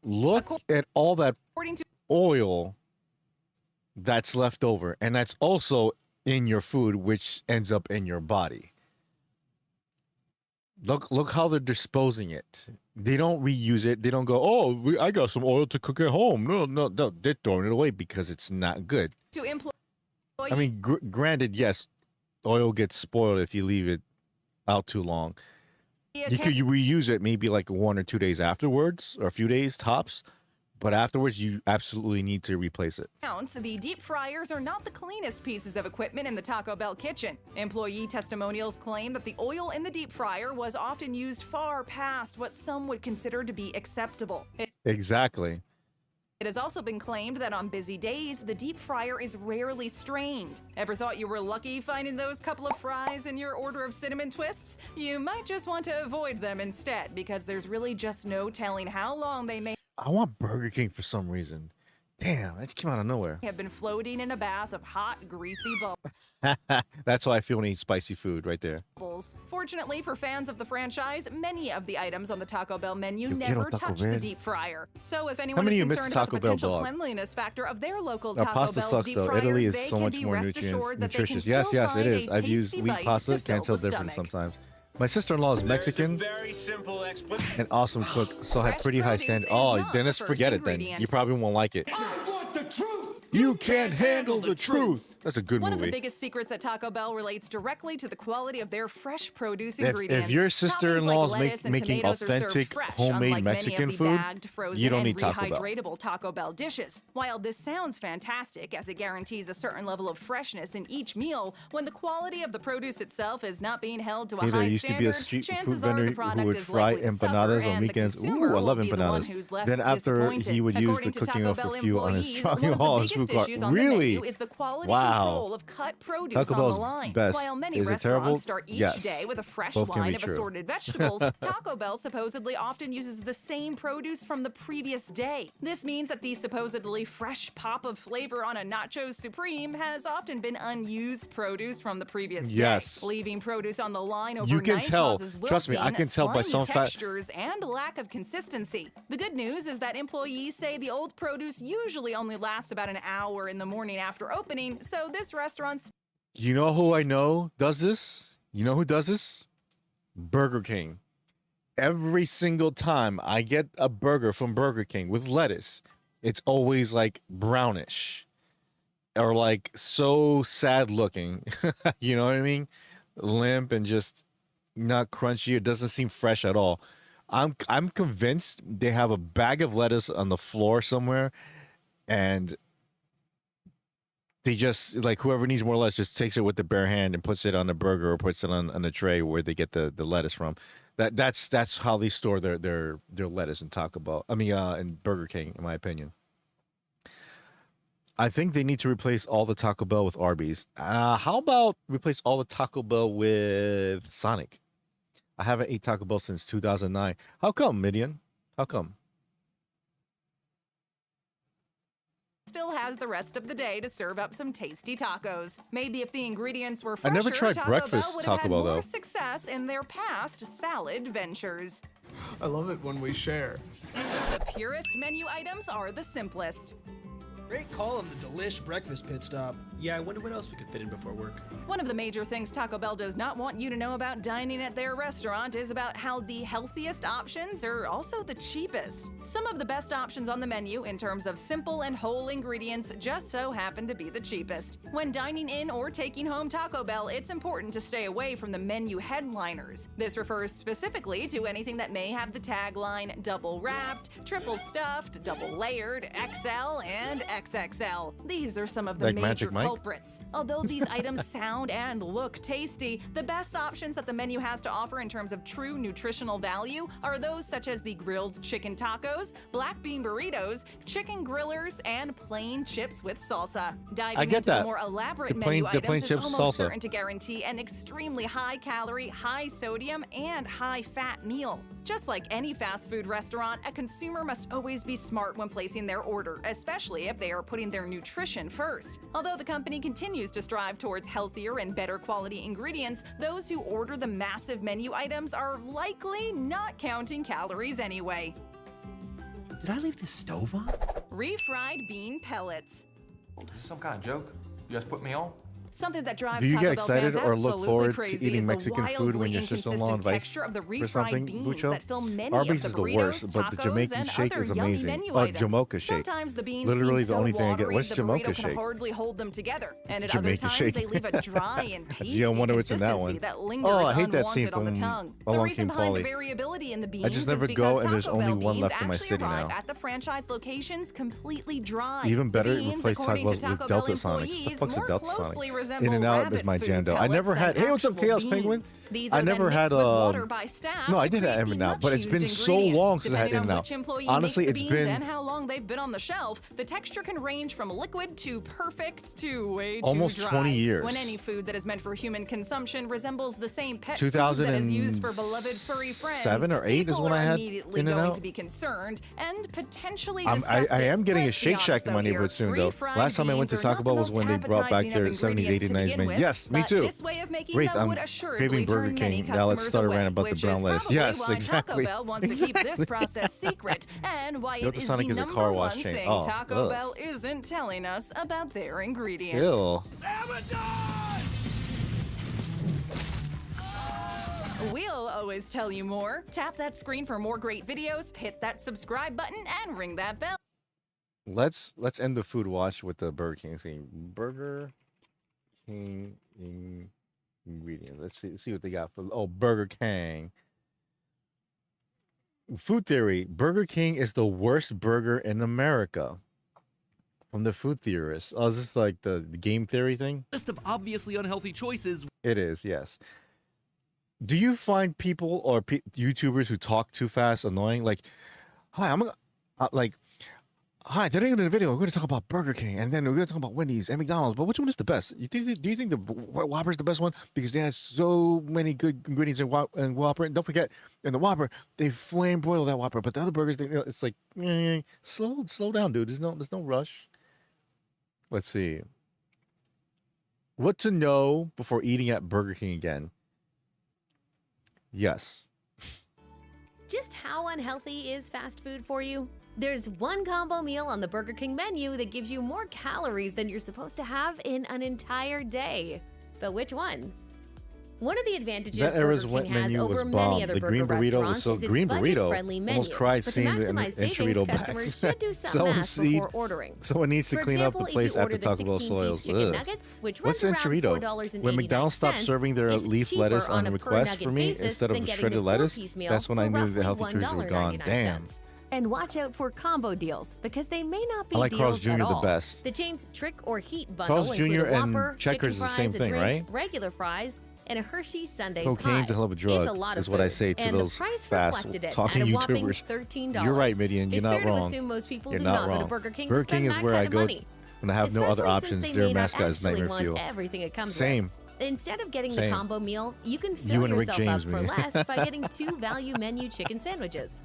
Look at all that According to oil that's left over, and that's also in your food, which ends up in your body. Look how they're disposing it. They don't reuse it. They don't go, oh, I got some oil to cook at home. No. They're throwing it away because it's not good. to employ I mean, granted, yes, oil gets spoiled if you leave it out too long. You could reuse it maybe like 1 or 2 days afterwards, or a few days tops. But afterwards, you absolutely need to replace it. The deep fryers are not the cleanest pieces of equipment in the Taco Bell kitchen. Employee testimonials claim that the oil in the deep fryer was often used far past what some would consider to be acceptable. Exactly. It has also been claimed that on busy days, the deep fryer is rarely strained. Ever thought you were lucky finding those couple of fries in your order of cinnamon twists? You might just want to avoid them instead, because there's really just no telling how long they may I want Burger King for some reason. Damn, that just came out of nowhere. have been floating in a bath of hot, greasy bubbles. That's how I feel when I eat spicy food right there. Fortunately for fans of the franchise, many of the items on the Taco Bell menu Yo never quiero Taco touch the Bell. deep fryer. So if anyone many is of you miss concerned the about the Taco Bell, potential dog? cleanliness factor of their local Our Taco pasta Bell's sucks deep though. fryers, Italy is they so can much be more rest assured that they can nutritious. Yes, still yes, it find is. a I've used tasty wheat bite pasta. to Can't fill tell the the difference stomach. sometimes. My sister-in-law is Mexican, an awesome cook, so I have pretty high standards. Oh, Dennis, forget it then. You probably won't like it. You can't handle the truth. That's a good One of the movie. biggest secrets at Taco Bell relates directly to the quality of their fresh produce If ingredients. your Toppings sister-in-law's like lettuce and making tomatoes are served authentic fresh, homemade unlike many Mexican of the food, bagged, frozen, you don't and need Taco Bell. rehydratable Taco Bell dishes. While this sounds fantastic, as it guarantees a certain level of freshness in each meal, when the quality of the produce itself is not being held to a Hey, high there used to be a standard, street food chances are vendor the product who would is fry likely to empanadas suffer, on and the weekends. consumer Ooh, I will love be the one empanadas. who's left Then after disappointed. he would use the According to cooking Taco off a Bell few on his employees, truck one of the on his biggest food cart. issues on the Really? menu is the quality Wow. control of cut produce Taco on Bell's the line. best. While many Is it restaurants terrible? start each Yes. day with a fresh Both can line be of true. assorted vegetables, Taco Bell supposedly often uses the same produce from the previous day. This means that the supposedly fresh pop of flavor on a Nachos Supreme has often been unused produce from the previous Yes. day. Leaving produce on the line overnight You can tell. causes Trust me, I wilting, can tell by slimy some textures and lack of consistency. The good news is that employees say the old produce usually only lasts about an hour in the morning after opening, so this restaurant's You know who I know does this? You know who does this? Burger King. Every single time I get a burger from Burger King with lettuce, it's always like brownish or like so sad looking. You know what I mean? Limp and just not crunchy. It doesn't seem fresh at all. I'm convinced they have a bag of lettuce on the floor somewhere, and they just, like, whoever needs more lettuce just takes it with the bare hand and puts it on the burger or puts it on the tray where they get the lettuce from. That's how they store their lettuce in Taco Bell. I mean, in Burger King, in my opinion. I think they need to replace all the Taco Bell with Arby's. How about replace all the Taco Bell with Sonic? I haven't ate Taco Bell since 2009. How come, Midian? How come? still has the rest of the day to serve up some tasty tacos. Maybe if the ingredients were I fresher, never tried Taco breakfast Bell would Taco have had Bell, more though. success in their past salad ventures. I love it when we share. The purest menu items are the simplest. Great call on the delish breakfast pit stop. Yeah, I wonder what else we could fit in before work. One of the major things Taco Bell does not want you to know about dining at their restaurant is about how the healthiest options are also the cheapest. Some of the best options on the menu in terms of simple and whole ingredients just so happen to be the cheapest. When dining in or taking home Taco Bell, it's important to stay away from the menu headliners. This refers specifically to anything that may have the tagline double wrapped, triple stuffed, double layered, XL, and XXL. These are some of the Like major Magic Mike? culprits. Although these items sound and look tasty, the best options that the menu has to offer in terms of true nutritional value are those such as the grilled chicken tacos, black bean burritos, chicken grillers, and plain chips with salsa. Diving I get into the that. more elaborate The plain- menu the plain items chips is almost salsa. certain to guarantee an extremely high-calorie, high-sodium, and high-fat meal. Just like any fast food restaurant, a consumer must always be smart when placing their order, especially if they are putting their nutrition first. Although the company continues to strive towards healthier and better quality ingredients, those who order the massive menu items are likely not counting calories anyway. Did I leave the stove on? Refried bean pellets. Is this some kind of joke? You guys put me on? Something that drives Do you Taco get Bell excited fans or look absolutely forward crazy to eating is the Mexican food when wildly your sister-in-law inconsistent invites texture of the for refried something, beans Bucho? that fill many Arby's of is the the worst, burritos, but the tacos, Jamaican and shake other is yummy amazing. menu Oh, items. Jamaica shake. Sometimes the beans Literally seem the only so thing I get. watery, What's the Jamaica burrito can shake? hardly hold them together, and It's at other Jamaican times shake. they leave a dry and pasty Gee, I wonder what's in that consistency one. that lingers Oh, I hate that scene unwanted on the from tongue. The Along reason Came behind the Polly. variability in the beans I just is never because go, and there's Taco only Bell one beans left in my actually city arrive now. at the franchise locations completely dry. Even better, The beans, replace Taco according to Bell with Taco Delta Bell Sonic. What the employees, fuck's a more Delta Sonic? closely resemble In-N-Out is rabbit my food jam, though. I never pellets had. than Hey, what's up, actual Chaos beans. Penguin? These I are then never had mixed with water by staff No, I to did have create the In-N-Out, but it's been much-used so ingredient. long since I had Depending on In-N-Out. which employee Honestly, makes it's the beans been and how long they've been on the shelf, the texture can range from liquid to perfect to way Almost too dry. 20 years. When any food that is meant for human consumption resembles the same pet 2007 food that is used for beloved furry friends, or 8 is people when I are had immediately In-N-Out. going to be concerned and potentially I disgusted. am getting a Let's be Shake Shack honest, in my though, here. neighborhood soon, though. Refried Last time I went to beans are Taco not Bell the was most when they brought back appetizing their of 70s, 80s, ingredients to 90s begin menu. with, Yes, me but too. this way of making Wraith, them I'm would assuredly craving Burger turn many King. Now let's customers start a away, rant about the which brown is lettuce. probably Yes, why exactly. Taco Bell wants to keep this process secret, and why it Delta is Sonic the is a number car wash one chain. thing Oh, Taco ugh. Bell isn't telling us about their ingredients. Ew. We'll always tell you more. Tap that screen for more great videos, hit that subscribe button, and ring that bell. Let's end the food watch with the Burger King scene. Burger King ingredient. Let's see what they got for Burger King. Food theory. Burger King is the worst burger in America. From the food theorists. Oh, is this like the game theory thing? List of obviously unhealthy choices. It is, yes. Do you find people or YouTubers who talk too fast annoying? Like, hi, Hi, today in the video, we're going to talk about Burger King, and then we're going to talk about Wendy's and McDonald's. But which one is the best? Do you think the Whopper is the best one? Because they have so many good ingredients in Whopper. And don't forget, in the Whopper, they flame broil that Whopper. But the other burgers, it's like, slow down, dude. There's no rush. Let's see. What to know before eating at Burger King again? Yes. Just how unhealthy is fast food for you? There's one combo meal on the Burger King menu that gives you more calories than you're supposed to have in an entire day. But which one? One of the advantages That era's Burger King has menu was over many bomb. other The burger green burrito was restaurants so is its green burrito. budget-friendly menu. Almost cried But to seeing the maximize savings, enchilito back. customers should do some Someone math before ordering. Someone needs to For clean example, up the if place you after order the Taco Bell 16-piece soils. chicken Ugh. nuggets, which What's runs around enchilito? $4.89, When McDonald's stopped serving their it's leaf cheaper lettuce on on a request per-nugget for me basis instead than of getting shredded the lettuce, four-piece meal that's when I for knew the roughly healthy treasures were gone. $1.99. Damn. And watch out for combo deals, because they may not be I like deals Carl's Jr. at the all. best. The chain's Trick or Heat bundle Carl's include Jr. a and Whopper, Checkers is chicken the same fries, a thing, drink, right? regular fries, and a Hershey Sundae Cocaine's pie. a hell of a It's drug, a lot of is what I food, say to and those the price fast reflected it talking at a whopping YouTubers. $13. You're right, Midian. You're It's not fair wrong. to assume most people You're do not go to wrong. Burger King Burger to spend King is that where kind I of go money. when I have no other Especially since options. they Their may not mascot is actually Nightmare want Fuel. everything it comes Same. with. Instead of getting Same. the combo meal, you can You fill and Rick yourself James, up for man. less by getting 2 value menu chicken sandwiches.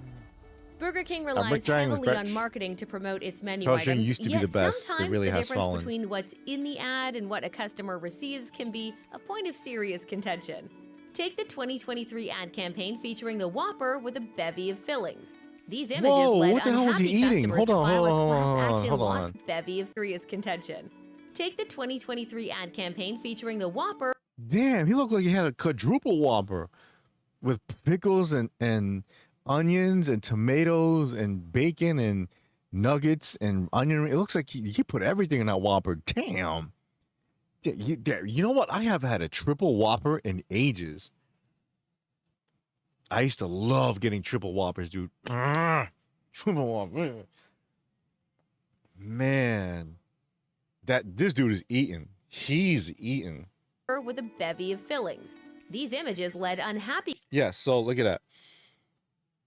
Burger King Rick relies James, heavily Rick. on marketing to promote its menu Carl's Jr. items, used to be yet the best. It sometimes really the has difference fallen. between what's in the ad and what a customer receives can be a point of serious contention. Take the 2023 ad campaign featuring the Whopper with a bevy of fillings. These images Whoa, led what the hell was he unhappy eating? customers Hold to on, file hold a on, class action hold on. loss bevy of serious contention. Take the 2023 ad campaign featuring the Whopper. Damn, he looked like he had a quadruple Whopper with pickles and onions and tomatoes and bacon and nuggets and onion. It looks like he put everything in that Whopper. Damn. You know what? I have had a triple Whopper in ages. I used to love getting triple Whoppers, dude. Triple Whopper. Man. This dude is eating. He's eating. with a bevy of fillings. These images led unhappy. Yeah, so look at that.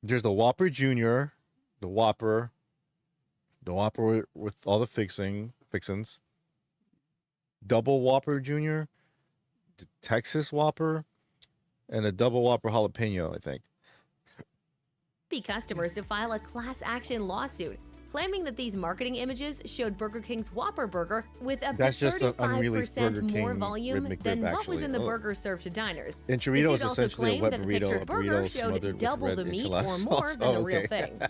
There's the Whopper Jr., the Whopper with all the fixins, double Whopper Jr., the Texas Whopper, and a double Whopper jalapeno, I think. Customers to file a class action lawsuit, claiming that these marketing images showed Burger King's Whopper burger with up That's to just an unreleased 35% Burger more King volume Rib than McRib, what was in the actually. burger served to diners. And The churrito suit is also essentially a claimed wet that the burrito, pictured a burger burrito showed smothered with double red the meat enchilada or more sauce. than Oh, the real okay. thing.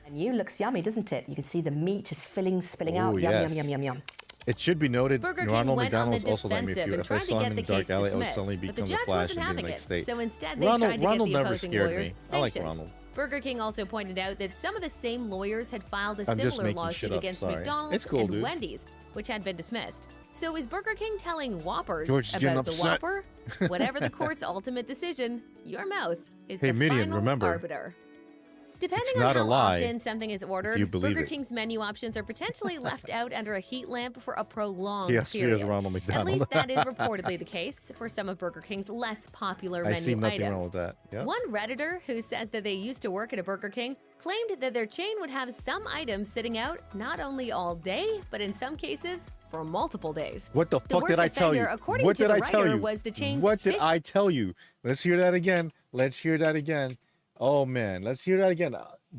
And you looks yummy, doesn't it? You can see the meat is spilling out. Oh, Yum, yes. yum, yum, yum, yum. It should be noted, Burger King Ronald went on the McDonald's also like me a defensive few. and If I tried to saw get him the in the dark case alley, I would dismissed, suddenly but the become the judge Flash wasn't and be having like it. state. So instead, they Ronald tried to get the never opposing scared lawyers me. I like sanctioned. Ronald. Burger King also pointed out that some of the same lawyers had filed a I'm just similar making lawsuit shit up, against sorry. McDonald's It's cool, and dude. Wendy's, which had been dismissed. So is Burger King telling Whoppers George is getting about the upset. Whopper? Whatever the court's ultimate decision, your mouth is Hey, the Midian, final remember, arbiter. Depending it's on not a how lie often something is ordered, you believe Burger it. King's menu options are potentially left out under a heat lamp for a prolonged Yes, fear period. of Ronald At McDonald. least that is reportedly the case for some of Burger King's less popular I menu see nothing items. wrong with that. Yeah. One Redditor who says that they used to work at a Burger King claimed that their chain would have some items sitting out not only all day, but in some cases for multiple days. What the fuck worst did I tell you? offender, according What to did the I tell writer, you? was the chain's What did fish- I tell you? Let's hear that again. Let's hear that again. Oh man, let's hear that again.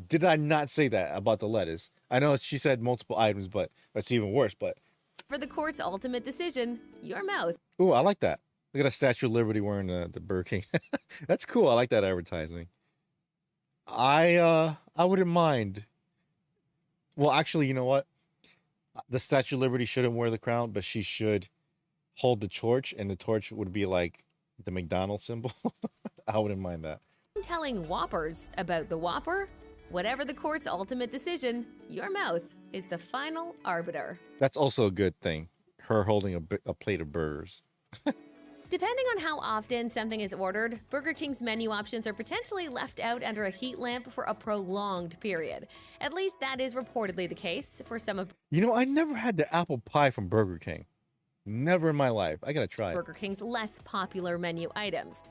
Did I not say that about the lettuce? I know she said multiple items, but that's even worse. But For the court's ultimate decision, your mouth. ooh, I like that. Look at that Statue of Liberty wearing the Burger King. That's cool. I like that advertising. I wouldn't mind. Well, actually, you know what? The Statue of Liberty shouldn't wear the crown, but she should hold the torch, and the torch would be like the McDonald's symbol. I wouldn't mind that. Telling Whoppers about the Whopper? Whatever the court's ultimate decision, your mouth is the final arbiter. That's also a good thing. Her holding a plate of burgers. Depending on how often something is ordered, Burger King's menu options are potentially left out under a heat lamp for a prolonged period. At least that is reportedly the case for some of You know, I never had the apple pie from Burger King. Never in my life. I gotta try it. Burger King's less popular menu items.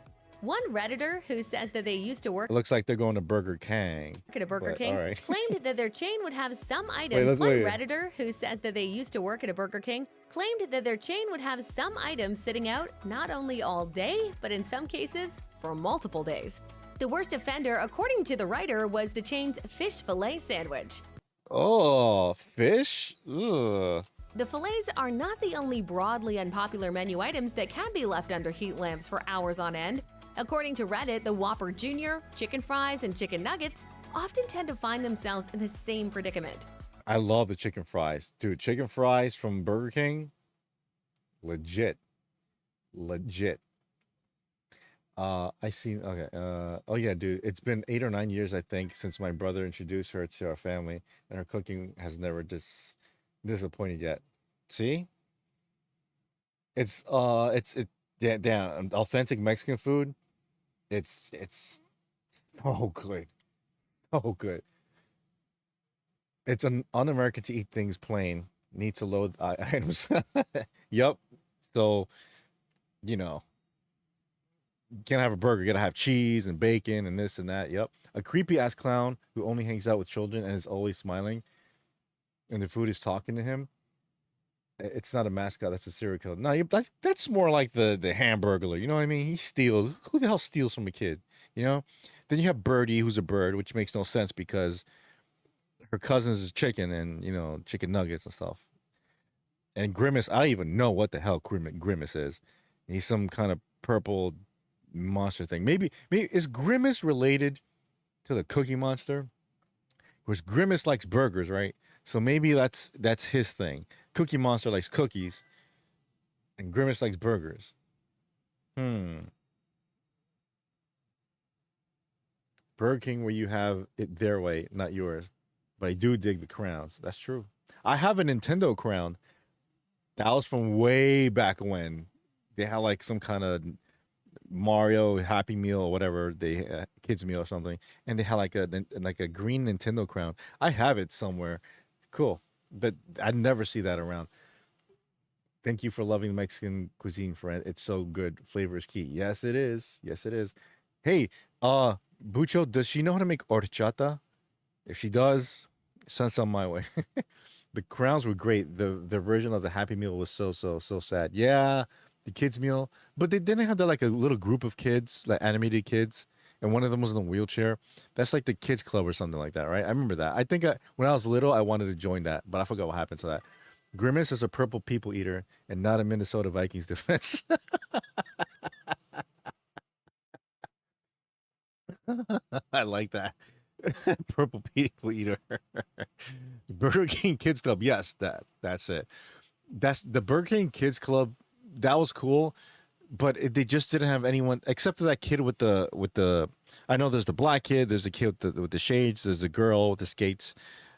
One Redditor who says that they used to work It looks like they're going to Burger King. at a Burger but, King all right. claimed that their chain would have some items. let's One wait. Redditor who says that they used to work at a Burger King claimed that their chain would have some items sitting out not only all day, but in some cases for multiple days. The worst offender, according to the writer, was the chain's fish fillet sandwich. Oh, fish? Ugh. The fillets are not the only broadly unpopular menu items that can be left under heat lamps for hours on end. According to Reddit, the Whopper Jr., chicken fries, and chicken nuggets often tend to find themselves in the same predicament. I love the chicken fries. Dude, chicken fries from Burger King, legit. Legit. Oh yeah, dude. It's been 8 or 9 years, I think, since my brother introduced her to our family, and her cooking has never disappointed yet. See? It's authentic Mexican food. It's so good. So good. It's un-American to eat things plain. Need to load items. Yup. So, you know, you can't have a burger. You gotta have cheese and bacon and this and that. Yep. A creepy ass clown who only hangs out with children and is always smiling, and the food is talking to him. It's not a mascot. That's a serial killer. No, that's more like the Hamburglar. You know what I mean? He steals. Who the hell steals from a kid? You know. Then you have Birdie, who's a bird, which makes no sense because her cousin's is chicken and, you know, chicken nuggets and stuff. And Grimace, I don't even know what the hell Grimace is. He's some kind of purple monster thing. Maybe is Grimace related to the Cookie Monster? Because Grimace likes burgers, right? So maybe that's his thing. Cookie Monster likes cookies, and Grimace likes burgers. Burger King, where you have it their way, not yours. But I do dig the crowns. That's true. I have a Nintendo crown. That was from way back when. They had like some kind of Mario Happy Meal or whatever, kids meal or something, and they had like a green Nintendo crown. I have it somewhere. Cool, but I never see that around. Thank you for loving Mexican cuisine, friend. It's so good. Flavor is key. Yes, it is. Yes, it is. Hey, Bucho, does she know how to make horchata? If she does, send some my way. The crowns were great. The version of the Happy Meal was so sad. Yeah, the kids meal, but they didn't have that like a little group of kids, like animated kids, and one of them was in a wheelchair. That's like the kids club or something like that, right? I remember that. I think when I was little, I wanted to join that, but I forgot what happened to that. Grimace is a purple people eater and not a Minnesota Vikings defense. I like that. Purple people eater. Burger King Kids Club. Yes, that's it. That's the Burger King Kids Club. That was cool, but they just didn't have anyone except for that kid with the. I know there's the black kid. There's the kid with the shades. There's the girl with the skates.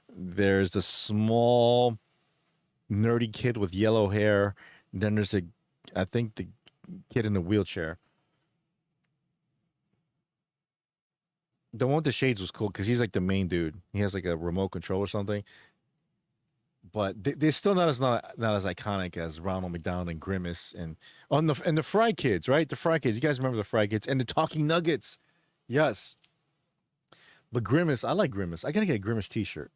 There's the small, nerdy kid with yellow hair. And then there's I think the kid in the wheelchair. The one with the shades was cool because he's like the main dude. He has like a remote control or something. But they're still not as iconic as Ronald McDonald and Grimace and the Fry Kids, right? The Fry Kids. You guys remember the Fry Kids and the Talking Nuggets? Yes. But Grimace, I like Grimace. I gotta get a Grimace T-shirt.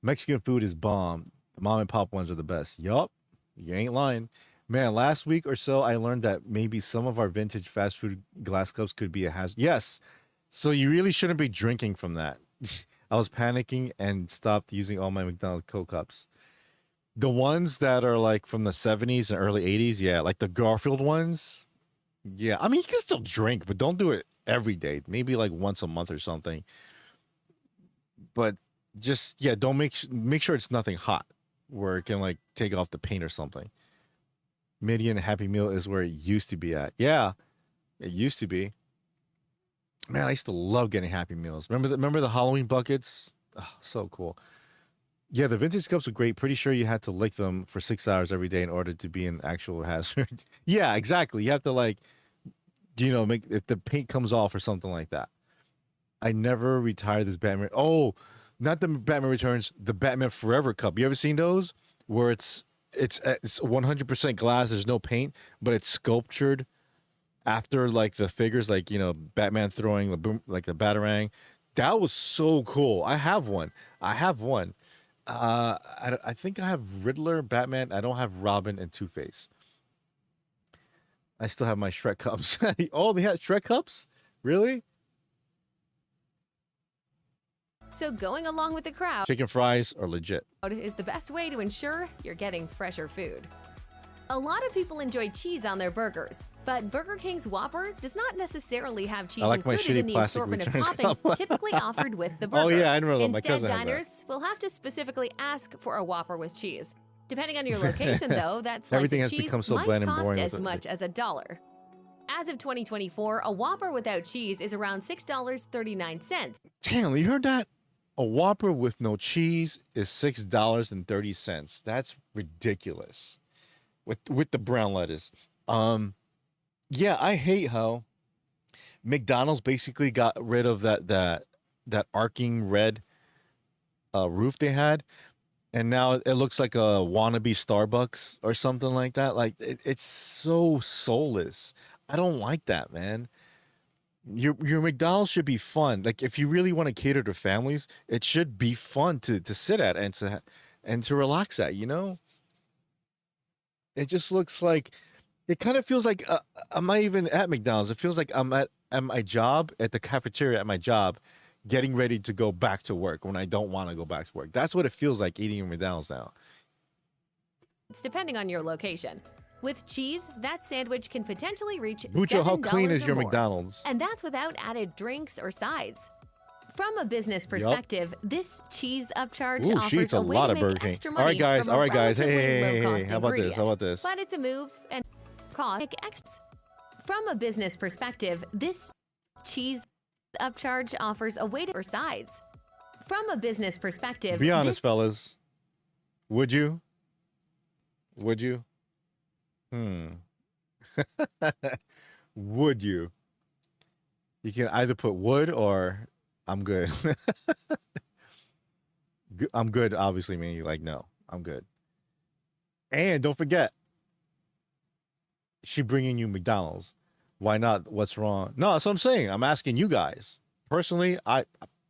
Mexican food is bomb. The mom and pop ones are the best. Yup, you ain't lying. Man, last week or so, I learned that maybe some of our vintage fast food glass cups could be a hazard. Yes. So you really shouldn't be drinking from that. I was panicking and stopped using all my McDonald's Coke cups. The ones that are like from the 70s and early 80s, yeah, like the Garfield ones. Yeah, I mean, you can still drink, but don't do it every day. Maybe like once a month or something. But just, yeah, don't make sure it's nothing hot where it can like take off the paint or something. Midian Happy Meal is where it used to be at. Yeah, it used to be. Man, I used to love getting Happy Meals. Remember the Halloween buckets? Oh, so cool. Yeah, the vintage cups were great. Pretty sure you had to lick them for 6 hours every day in order to be an actual hazard. Yeah, exactly. You have to like, make if the paint comes off or something like that. I never retired this Batman. Oh, not the Batman Returns, the Batman Forever cup. You ever seen those where it's 100% glass, there's no paint, but it's sculptured after like the figures, like Batman throwing the boom, like the batarang. That was so cool. I have one. I think I have Riddler, Batman. I don't have Robin and Two-Face. I still have my Shrek cups. Oh, they had Shrek cups? Really? So going along with the crowd Chicken fries are legit. is the best way to ensure you're getting fresher food. A lot of people enjoy cheese on their burgers, but Burger King's Whopper does not necessarily have cheese I like my included in shitty the plastic assortment of returns toppings cup. typically offered with the burger. Oh, yeah, I remember that. My Instead, cousin had that. diners will have to specifically ask for a Whopper with cheese. Depending on your location, though, that slice Everything of has cheese become so might bland and cost boring as with it. much as $1. As of 2024, a Whopper without cheese is around $6.39. Damn, you heard that? A Whopper with no cheese is $6.30. That's ridiculous. With the brown lettuce. Yeah, I hate how McDonald's basically got rid of that arcing red roof they had, and now it looks like a wannabe Starbucks or something like that. Like it's so soulless. I don't like that, man. Your McDonald's should be fun. Like if you really want to cater to families, it should be fun to sit at and to relax at. It just looks like, it kind of feels like I'm not even at McDonald's. It feels like I'm at my job, at the cafeteria at my job, getting ready to go back to work when I don't want to go back to work. That's what it feels like eating at McDonald's now. It's depending on your location. With cheese, that sandwich can potentially reach Bucho, how clean $7 is or your more. McDonald's? And that's without added drinks or sides. From a business perspective, this cheese upcharge Ooh, offers she eats a way lot to of make Burger King. extra All right, money guys. from All a right, guys. Hey, relatively hey, hey, low-cost hey. How about this? How about ingredient. this? But it's a move and cost make extra. From a business perspective, this cheese upcharge offers a way to for sides. From a business perspective, Be honest, fellas. Would you? Would you? You can either put would or I'm good. I'm good, obviously, meaning like, no, I'm good. And don't forget, she bringing you McDonald's. Why not? What's wrong? No, that's what I'm saying. I'm asking you guys. Personally,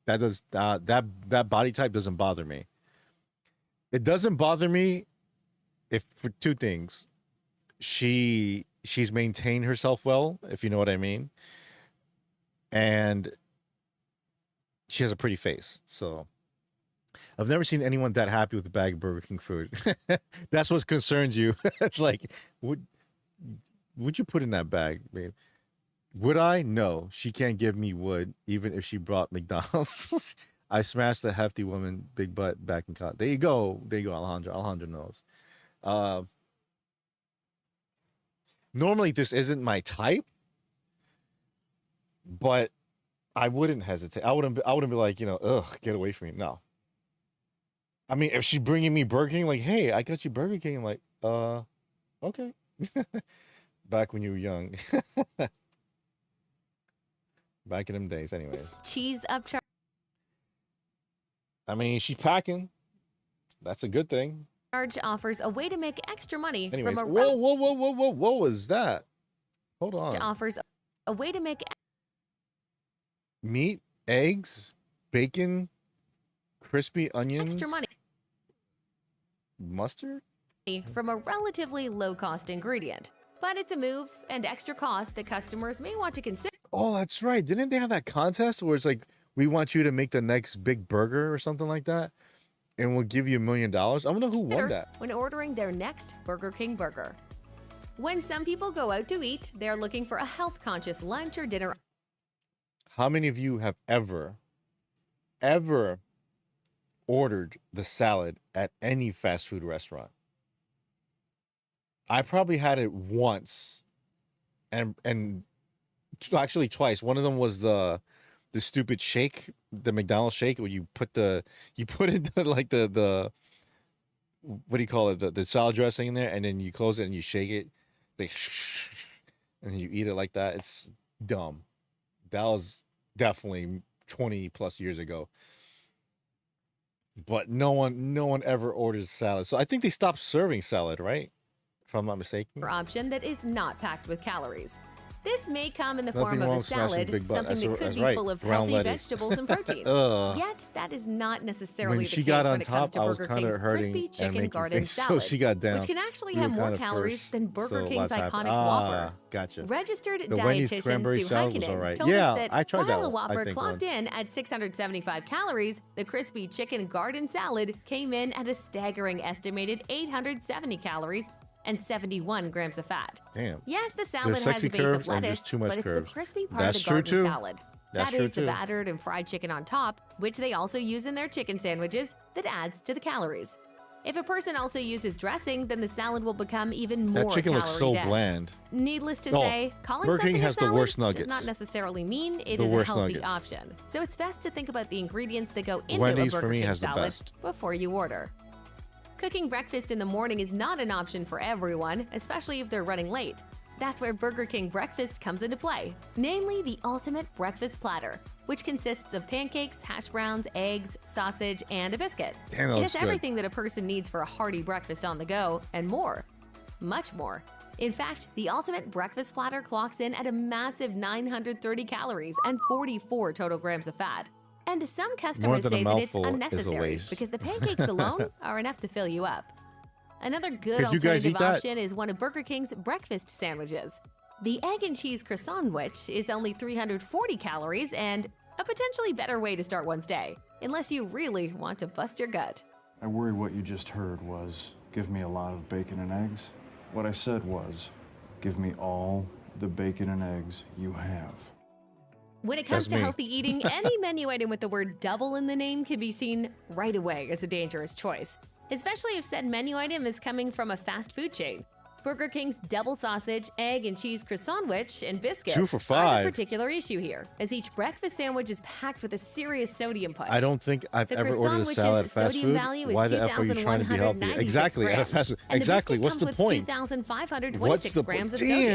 that body type doesn't bother me. It doesn't bother me if for two things. She's maintained herself well, if you know what I mean. And she has a pretty face. So I've never seen anyone that happy with a bag of Burger King food. That's what concerns you. It's like, would you put in that bag, babe? Would I? No. She can't give me wood, even if she brought McDonald's. I smashed a hefty woman, big butt, back in college. There you go, Alejandro. Alejandro knows. Normally, this isn't my type, but I wouldn't hesitate. I wouldn't be like, ugh, get away from me. No. I mean, if she's bringing me Burger King, like, hey, I got you Burger King, I'm like, okay. Back when you were young. Back in them days, anyways. Cheese upcharge. I mean, she's packing. That's a good thing. Offers a way to make extra money Anyways, from a whoa, what was that? Hold on. offers a way to make Meat, eggs, bacon, crispy onions, extra money mustard? from a relatively low-cost ingredient. But it's a move and extra cost that customers may want to consider. Oh, that's right. Didn't they have that contest where it's like, we want you to make the next big burger or something like that? And we'll give you $1 million. I wonder who won that. When ordering their next Burger King burger. When some people go out to eat, they're looking for a health-conscious lunch or dinner. How many of you have ever ordered the salad at any fast food restaurant? I probably had it once, and actually twice. One of them was the stupid shake, the McDonald's shake, where you put in the what do you call it, the salad dressing in there, and then you close it and you shake it, and then you eat it like that. It's dumb. That was definitely 20 plus years ago. But no one ever orders salad. So I think they stopped serving salad, right? If I'm not mistaken. Option that is not packed with calories. This may come in the Nothing form of wrong a with smashing salad, big butt. something that could That's be right. full of Round healthy lettuce. vegetables and protein. Ugh. Yet, that is not necessarily When the she case got when on it comes top, to I was Burger kind King's of hurting crispy and chicken making garden face, so salad, she got down. which can actually We have were more kinda calories first, than Burger so King's lots happened. iconic Whopper. Gotcha. Registered The Wendy's dietitian cranberry Sue salad was Heikkinen alright. told Yeah, us that I tried while that the one, I Whopper think, clocked once. in at 675 calories, the crispy chicken garden salad came in at a staggering estimated 870 calories and 71 grams of fat. Damn. Yes, the There's salad has sexy a base curves of and lettuce, just too much but it's curves. the crispy part That's of the true, garden too. salad. That's That true, is the too. battered and fried chicken on top, which they also use in their chicken sandwiches, that adds to the calories. If a person also uses dressing, then the salad will become even more That chicken looks so calorie-dense. bland. Needless to Oh, say, calling Burger King something a has the salad worst does nuggets. not necessarily mean it The is a worst healthy nuggets. option. So it's best to think about the ingredients that go into Wendy's, a for Burger me, King has the salad best. before you order. Cooking breakfast in the morning is not an option for everyone, especially if they're running late. That's where Burger King breakfast comes into play, namely the ultimate breakfast platter, which consists of pancakes, hash browns, eggs, sausage, and a biscuit. Damn, that It looks has good. everything that a person needs for a hearty breakfast on the go, and more. Much more. In fact, the ultimate breakfast platter clocks in at a massive 930 calories and 44 total grams of fat. And some customers than a say that it's mouthful is a unnecessary waste. because the pancakes alone are enough to fill you up. Another good Could you guys alternative eat that? option is one of Burger King's breakfast sandwiches. The egg and cheese croissant sandwich is only 340 calories and a potentially better way to start one's day, unless you really want to bust your gut. I worry what you just heard was, give me a lot of bacon and eggs. What I said was, give me all the bacon and eggs you have. When it comes That's to me. healthy eating, any menu item with the word double in the name can be seen right away as a dangerous choice, especially if said menu item is coming from a fast food chain. Burger King's double sausage, egg and cheese croissant sandwich and biscuit 2 for are $5. the particular issue here, as each breakfast sandwich is packed with a serious sodium punch. I don't think I've The ever croissant ordered a sandwich's salad at fast sodium food. value is Why the F are you trying to be healthy? 2,196 Exactly, at a grams, fast food. and the Exactly, biscuit what's comes the with point? 2,526 What's the grams of point? sodium,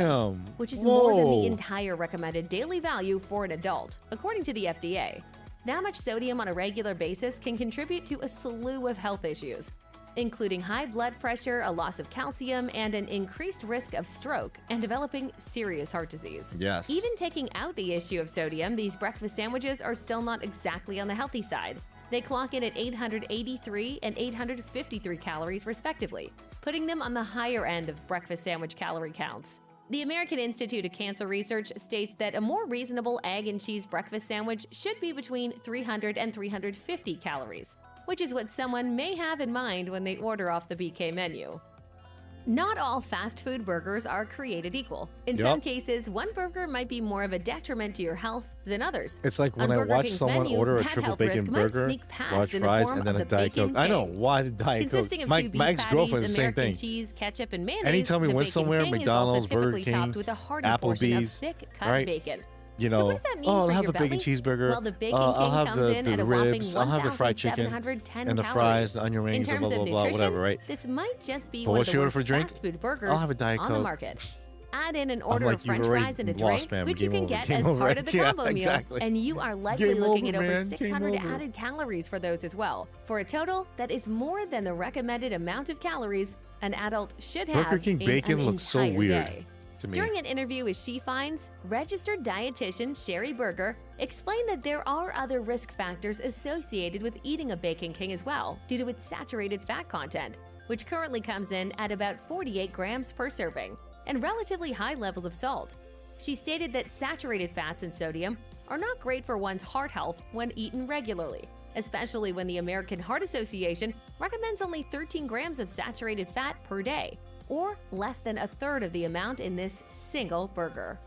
Damn. which is more than the Whoa. entire recommended daily value for an adult, according to the FDA. That much sodium on a regular basis can contribute to a slew of health issues, including high blood pressure, a loss of calcium, and an increased risk of stroke and developing serious heart disease. Yes. Even taking out the issue of sodium, these breakfast sandwiches are still not exactly on the healthy side. They clock in at 883 and 853 calories respectively, putting them on the higher end of breakfast sandwich calorie counts. The American Institute of Cancer Research states that a more reasonable egg and cheese breakfast sandwich should be between 300 and 350 calories, which is what someone may have in mind when they order off the BK menu. Not all fast food burgers are created equal. In Yup. some cases, one burger might be more of a detriment to your health than others. It's like when On I Burger watch King's someone menu, order a that triple health bacon risk might burger, sneak past large in the fries, form and then of a the Diet Bacon Coke. I know, King. why the Diet Coke? Consisting of My two beef ex-girlfriend patties, is the same American thing. cheese, ketchup, and mayonnaise. Anytime we the went Bacon somewhere, King is McDonald's, also Burger typically King, topped with a hearty portion of Applebee's, thick cut right? bacon. You So know, what does that mean oh, I'll for have your the bacon belly? cheeseburger. Well, the Bacon I'll King have comes in the at a whopping ribs. I'll have the fried chicken 1,710 and the calories. fries, the onion In rings, terms blah, blah, of blah, blah, nutrition, whatever, right? this might just be But one what's of the your order worst for drink? fast food burgers I'll have a Diet on the Coke. market. Add in an I'm order like, of French you've already fries and a lost, drink, man. which you Game can over. get Game as over. part of the Yeah, combo meal, exactly. and you are likely Game looking over, at over man. Game 600 over. added calories for those as well, for a total that is more than the recommended amount of calories an adult should have Burger King in bacon an looks so entire weird day. to me. During an interview with She Finds, registered dietitian Sherry Berger explained that there are other risk factors associated with eating a Bacon King as well, due to its saturated fat content, which currently comes in at about 48 grams per serving, and relatively high levels of salt. She stated that saturated fats and sodium are not great for one's heart health when eaten regularly, especially when the American Heart Association recommends only 13 grams of saturated fat per day, or less than a third of the amount in this single burger.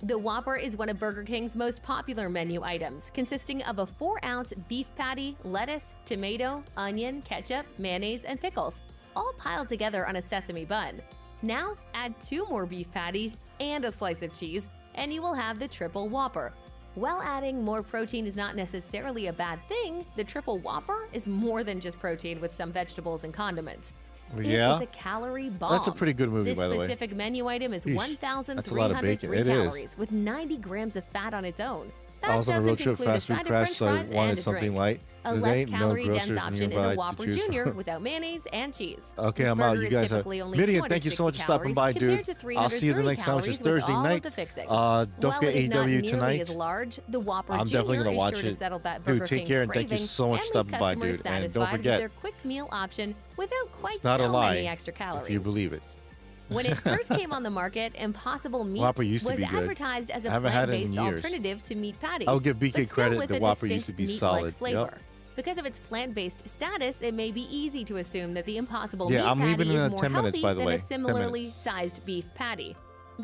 The Whopper is one of Burger King's most popular menu items, consisting of a 4-ounce beef patty, lettuce, tomato, onion, ketchup, mayonnaise, and pickles, all piled together on a sesame bun. Now, add 2 more beef patties and a slice of cheese, and you will have the Triple Whopper. While adding more protein is not necessarily a bad thing, the Triple Whopper is more than just protein with some vegetables and condiments. Yeah. It is a calorie bomb. That's a pretty good movie, this by the way. This specific menu item is Yeesh, that's a lot of bacon. 1,303 It is. calories with 90 grams of fat on its own. I was on a doesn't road trip, include a fast food side of crash, French so I fries wanted and a something drink. light. A Today, less no calorie-dense grocers option is a nearby to Whopper choose Jr. from. without mayonnaise and cheese. Okay, This I'm out. burger You is guys are. typically only Midian, thank you so much for 260 stopping by, calories dude. compared to I'll see you the 330 next time, which is calories with Thursday all of night. the fixings. Don't While forget it is not AEW nearly tonight. as large, the Whopper I'm Jr. definitely gonna is watch sure to it. settle that Dude, Burger take King care and thank you craving so much for and stopping leave by, customers dude. And don't satisfied with forget, their quick meal option without quite it's not so a lie many extra calories. if you believe it. When it first came on the market, Impossible Meat Whopper used to was be good. advertised as I a haven't had it in plant-based years. alternative to meat patties. I'll give BK but still credit, with the a Whopper used to distinct be meat-like solid. Flavor. Yep. Because of its plant-based status, it may be easy to assume that the Impossible Yeah, Meat I'm leaving patty in is 10 more minutes, healthy by the than way. a 10 similarly minutes. sized beef patty.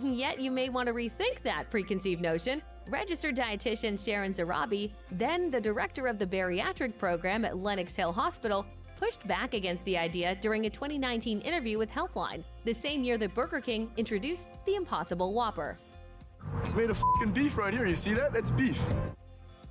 Yet you may want to rethink that preconceived notion. Registered dietitian Sharon Zarabi, then the director of the bariatric program at Lenox Hill Hospital, pushed back against the idea during a 2019 interview with Healthline, the same year that Burger King introduced the Impossible Whopper. It's made of f***ing beef right here. You see that? That's beef.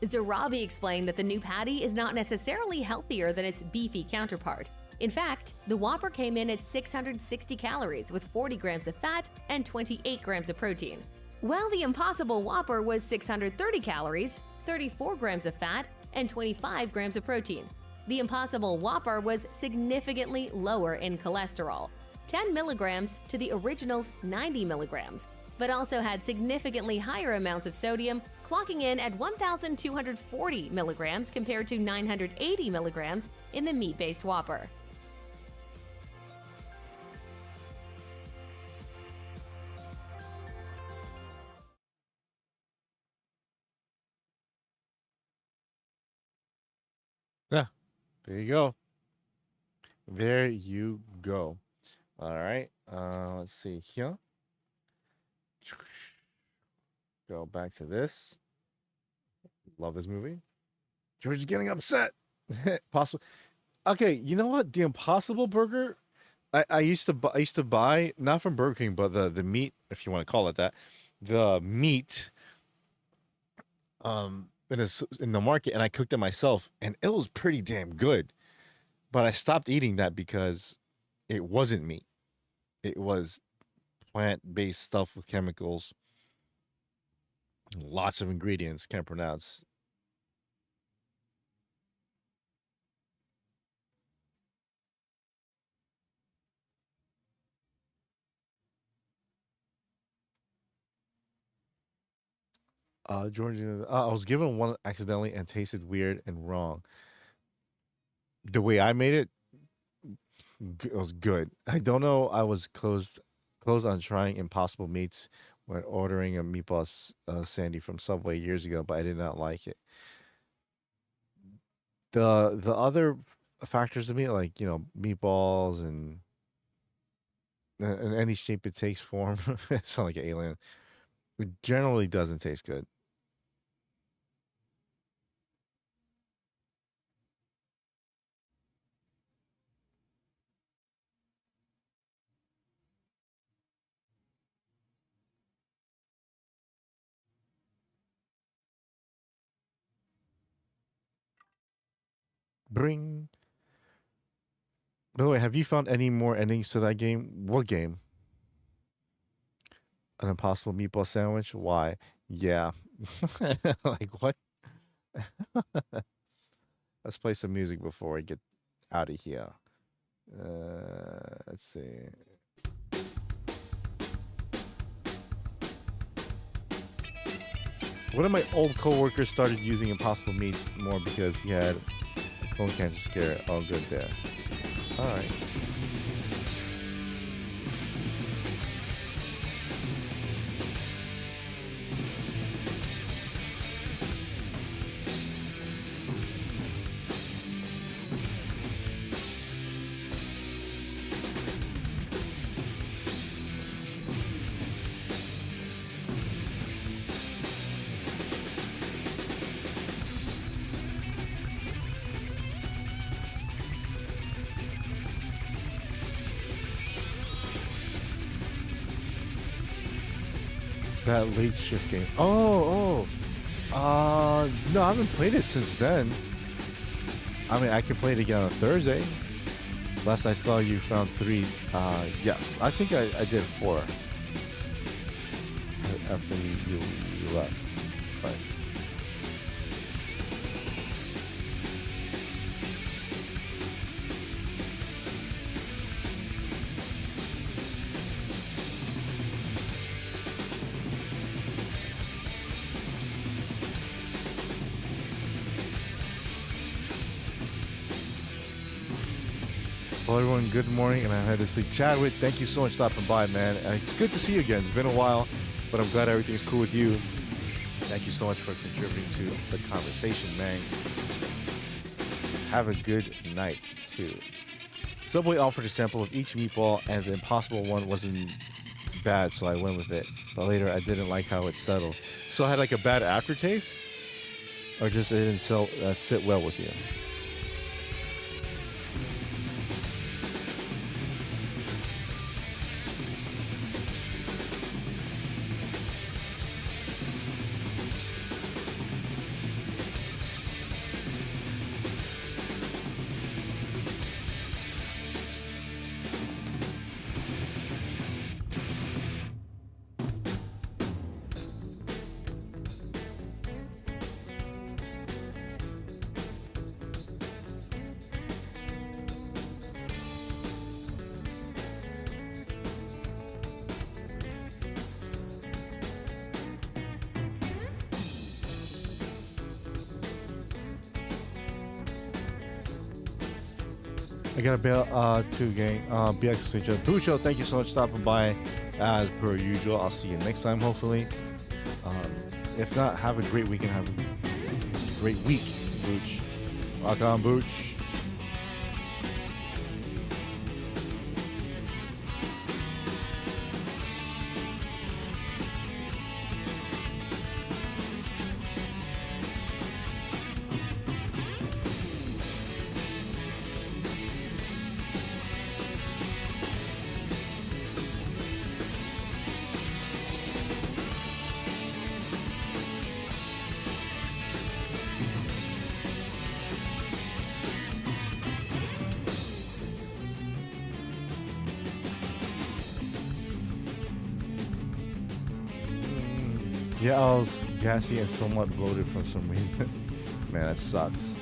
Zarabi explained that the new patty is not necessarily healthier than its beefy counterpart. In fact, the Whopper came in at 660 calories with 40 grams of fat and 28 grams of protein, while the Impossible Whopper was 630 calories, 34 grams of fat, and 25 grams of protein. The Impossible Whopper was significantly lower in cholesterol, 10 milligrams to the original's 90 milligrams, but also had significantly higher amounts of sodium, clocking in at 1,240 milligrams compared to 980 milligrams in the meat-based Whopper. Yeah, there you go. There you go. All right. Let's see here. Go back to this. Love this movie. George is getting upset. Possible. Okay, you know what? The Impossible Burger. I used to buy not from Burger King, but the meat, if you want to call it that, the meat. In the market, and I cooked it myself, and it was pretty damn good. But I stopped eating that because it wasn't meat. It was plant-based stuff with chemicals, lots of ingredients, can't pronounce. George, I was given one accidentally and tasted weird and wrong. The way I made it, it was good. I don't know. I was closed on trying Impossible Meats when ordering a meatball sandy from Subway years ago, but I did not like it. The other factors of meat, like meatballs and any shape it takes form, it sounds like an alien. It generally doesn't taste good. Bring. By the way, have you found any more endings to that game? What game? An Impossible Meatball Sandwich? Why? Yeah. Like, what? Let's play some music before I get out of here. Let's see. One of my old coworkers started using Impossible Meats more because he had a colon cancer scare. All good there. All right. That late shift game. No, I haven't played it since then. I mean, I can play it again on Thursday. Last I saw, you found 3. Yes, I think I did 4 after you left. But Hello, everyone. Good morning, and I had to sleep. Chadwick, thank you so much for stopping by, man. And it's good to see you again. It's been a while, but I'm glad everything's cool with you. Thank you so much for contributing to the conversation, man. Have a good night, too. Subway offered a sample of each meatball, and the Impossible one wasn't bad, so I went with it. But later, I didn't like how it settled. So I had like a bad aftertaste? Or just it didn't sit well with you? I got a bail too, gang. BX Bucho, thank you so much for stopping by as per usual. I'll see you next time, hopefully. If not, have a great weekend. Have a great week, Booch. Rock on, Booch. Yeah, I was gassy and somewhat bloated for some reason. Man, that sucks.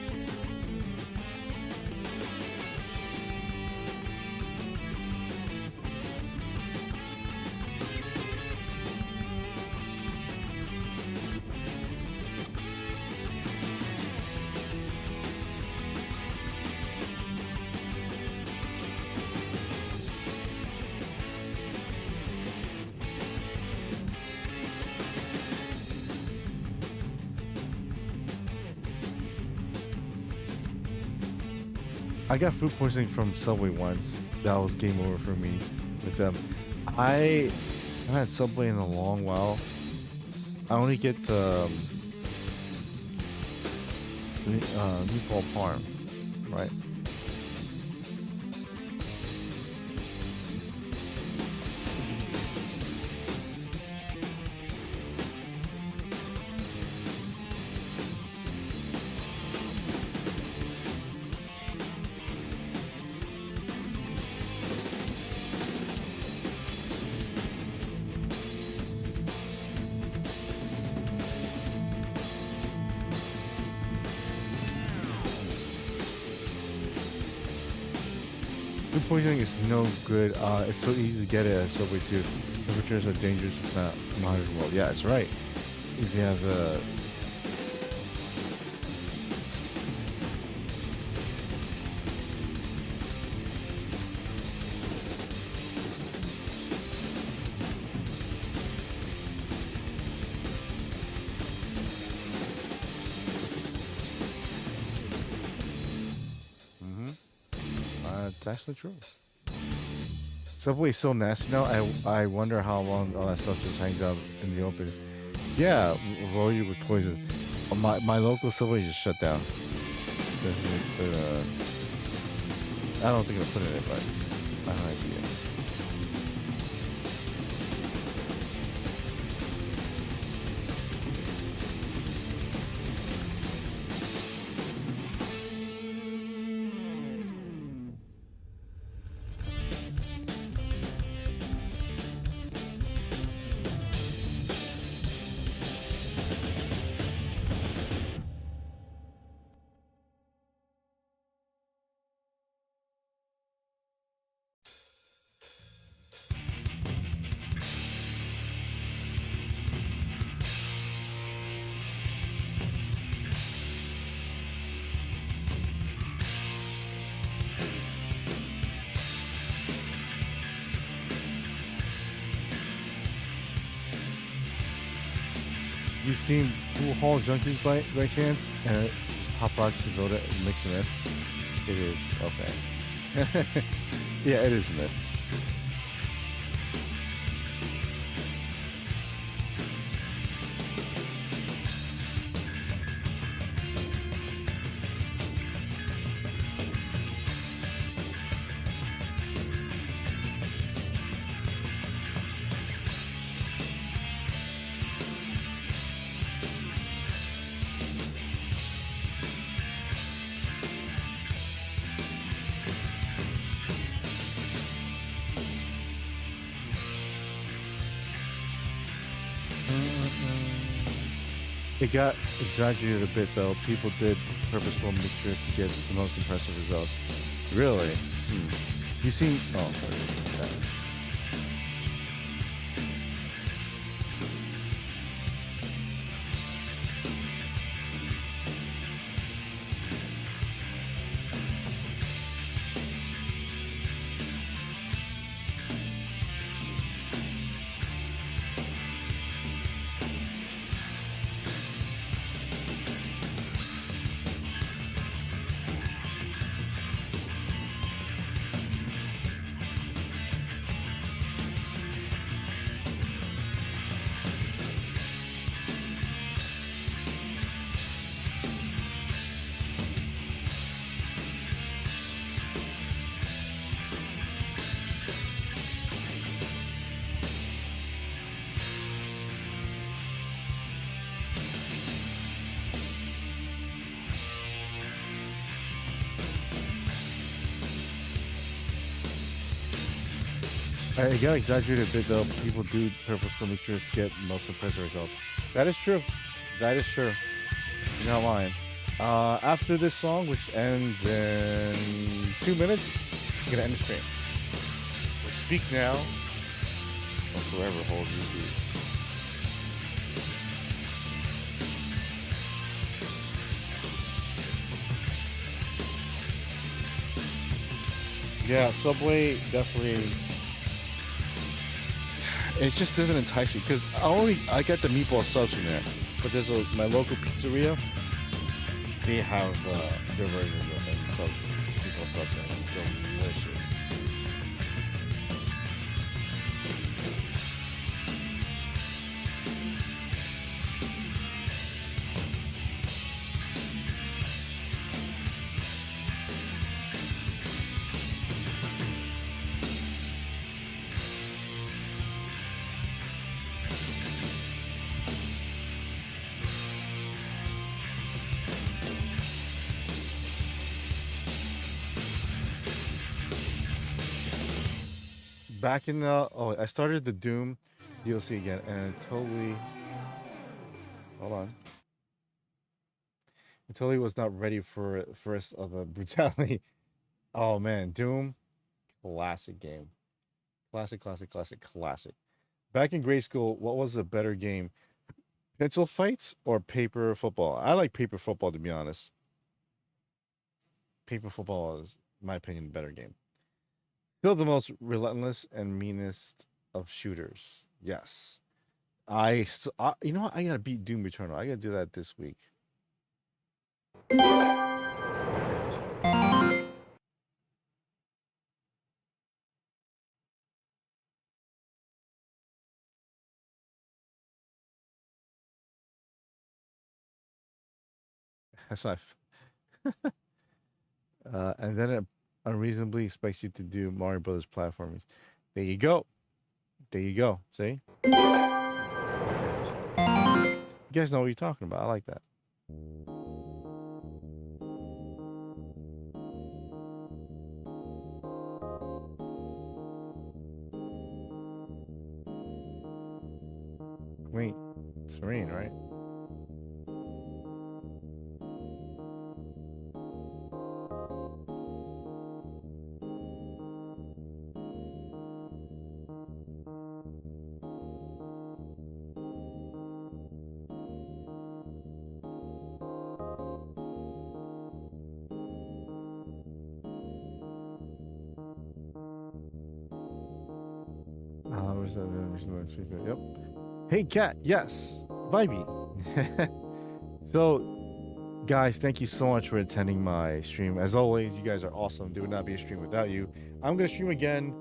I got food poisoning from Subway once. That was game over for me with them. I haven't had Subway in a long while. I only get the meatball parm, right? Food poisoning is no good. It's so easy to get it at Subway too. Temperatures are dangerous if not monitored well. Yeah, that's right. If you have the it's actually true. Subway's so nasty now. I wonder how long all that stuff just hangs out in the open. Yeah, roll you with poison. My local Subway just shut down. I don't think I'm putting it, but I have no idea. you've seen Pool Hall Junkies by chance? And it's Pop Rocks and soda mixing it. It is okay. Yeah, it is myth. It got exaggerated a bit though. People did purposeful mixtures to get the most impressive results. Really? You seen? Oh, okay. It got exaggerated a bit though. People do purposeful mixtures to get most impressive results. That is true. That is true. You're not lying. After this song, which ends in 2 minutes, I'm gonna end the stream. So speak now, or forever hold your peace. Yeah, Subway definitely. It just doesn't entice me because I get the meatball subs from there, but there's my local pizzeria. They have their version of it, and so meatball subs and it's delicious. Back in I started the Doom DLC again, and it totally. Hold on. It totally was not ready for first of a brutality. Oh man, Doom, classic game, classic. Back in grade school, what was a better game, pencil fights or paper football? I like paper football, to be honest. Paper football is, in my opinion, a better game. Still the most relentless and meanest of shooters. Yes. You know what? I gotta beat Doom Eternal. I gotta do that this week. That's not. And then it unreasonably expects you to do Mario Brothers platformers. There you go. There you go. See? You guys know what you're talking about. I like that. Wait, Serene, right? Yep. Hey, Cat. Yes. Vibey. So, guys, thank you so much for attending my stream. As always, you guys are awesome. There would not be a stream without you. I'm going to stream again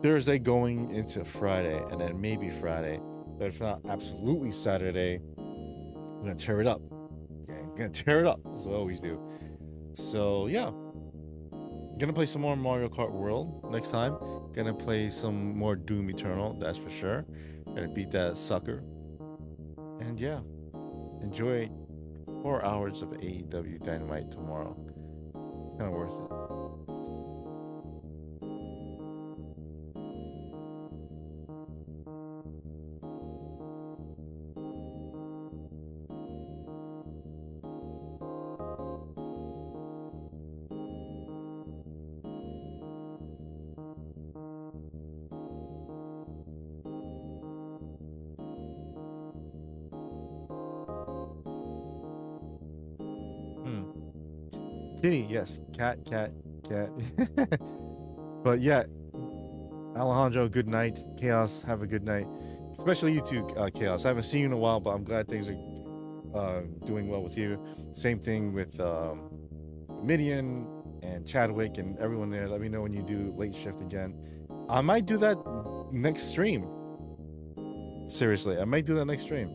Thursday going into Friday, and then maybe Friday. But if not, absolutely Saturday. I'm going to tear it up. Okay, I'm going to tear it up, as I always do. So, yeah. Gonna play some more Mario Kart World next time. Gonna play some more Doom Eternal, that's for sure. Gonna beat that sucker. And yeah, enjoy 4 hours of AEW Dynamite tomorrow. Kind of worth it. Kitty, yes. Cat. But yeah, Alejandro, good night. Chaos, have a good night. Especially you too, Chaos. I haven't seen you in a while, but I'm glad things are doing well with you. Same thing with Midian and Chadwick and everyone there. Let me know when you do late shift again. I might do that next stream. Seriously, I might do that next stream.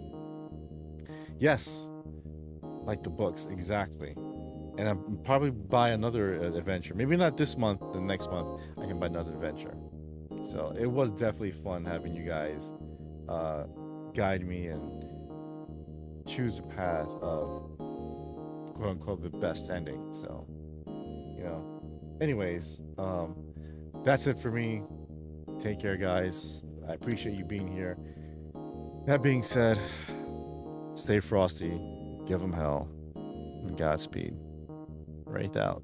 Yes. Like the books, exactly. And I'll probably buy another adventure. Maybe not this month, the next month, I can buy another adventure. So it was definitely fun having you guys guide me and choose the path of quote unquote the best ending. So, you know, anyways, that's it for me. Take care, guys. I appreciate you being here. That being said, stay frosty, give them hell, and Godspeed. Right out.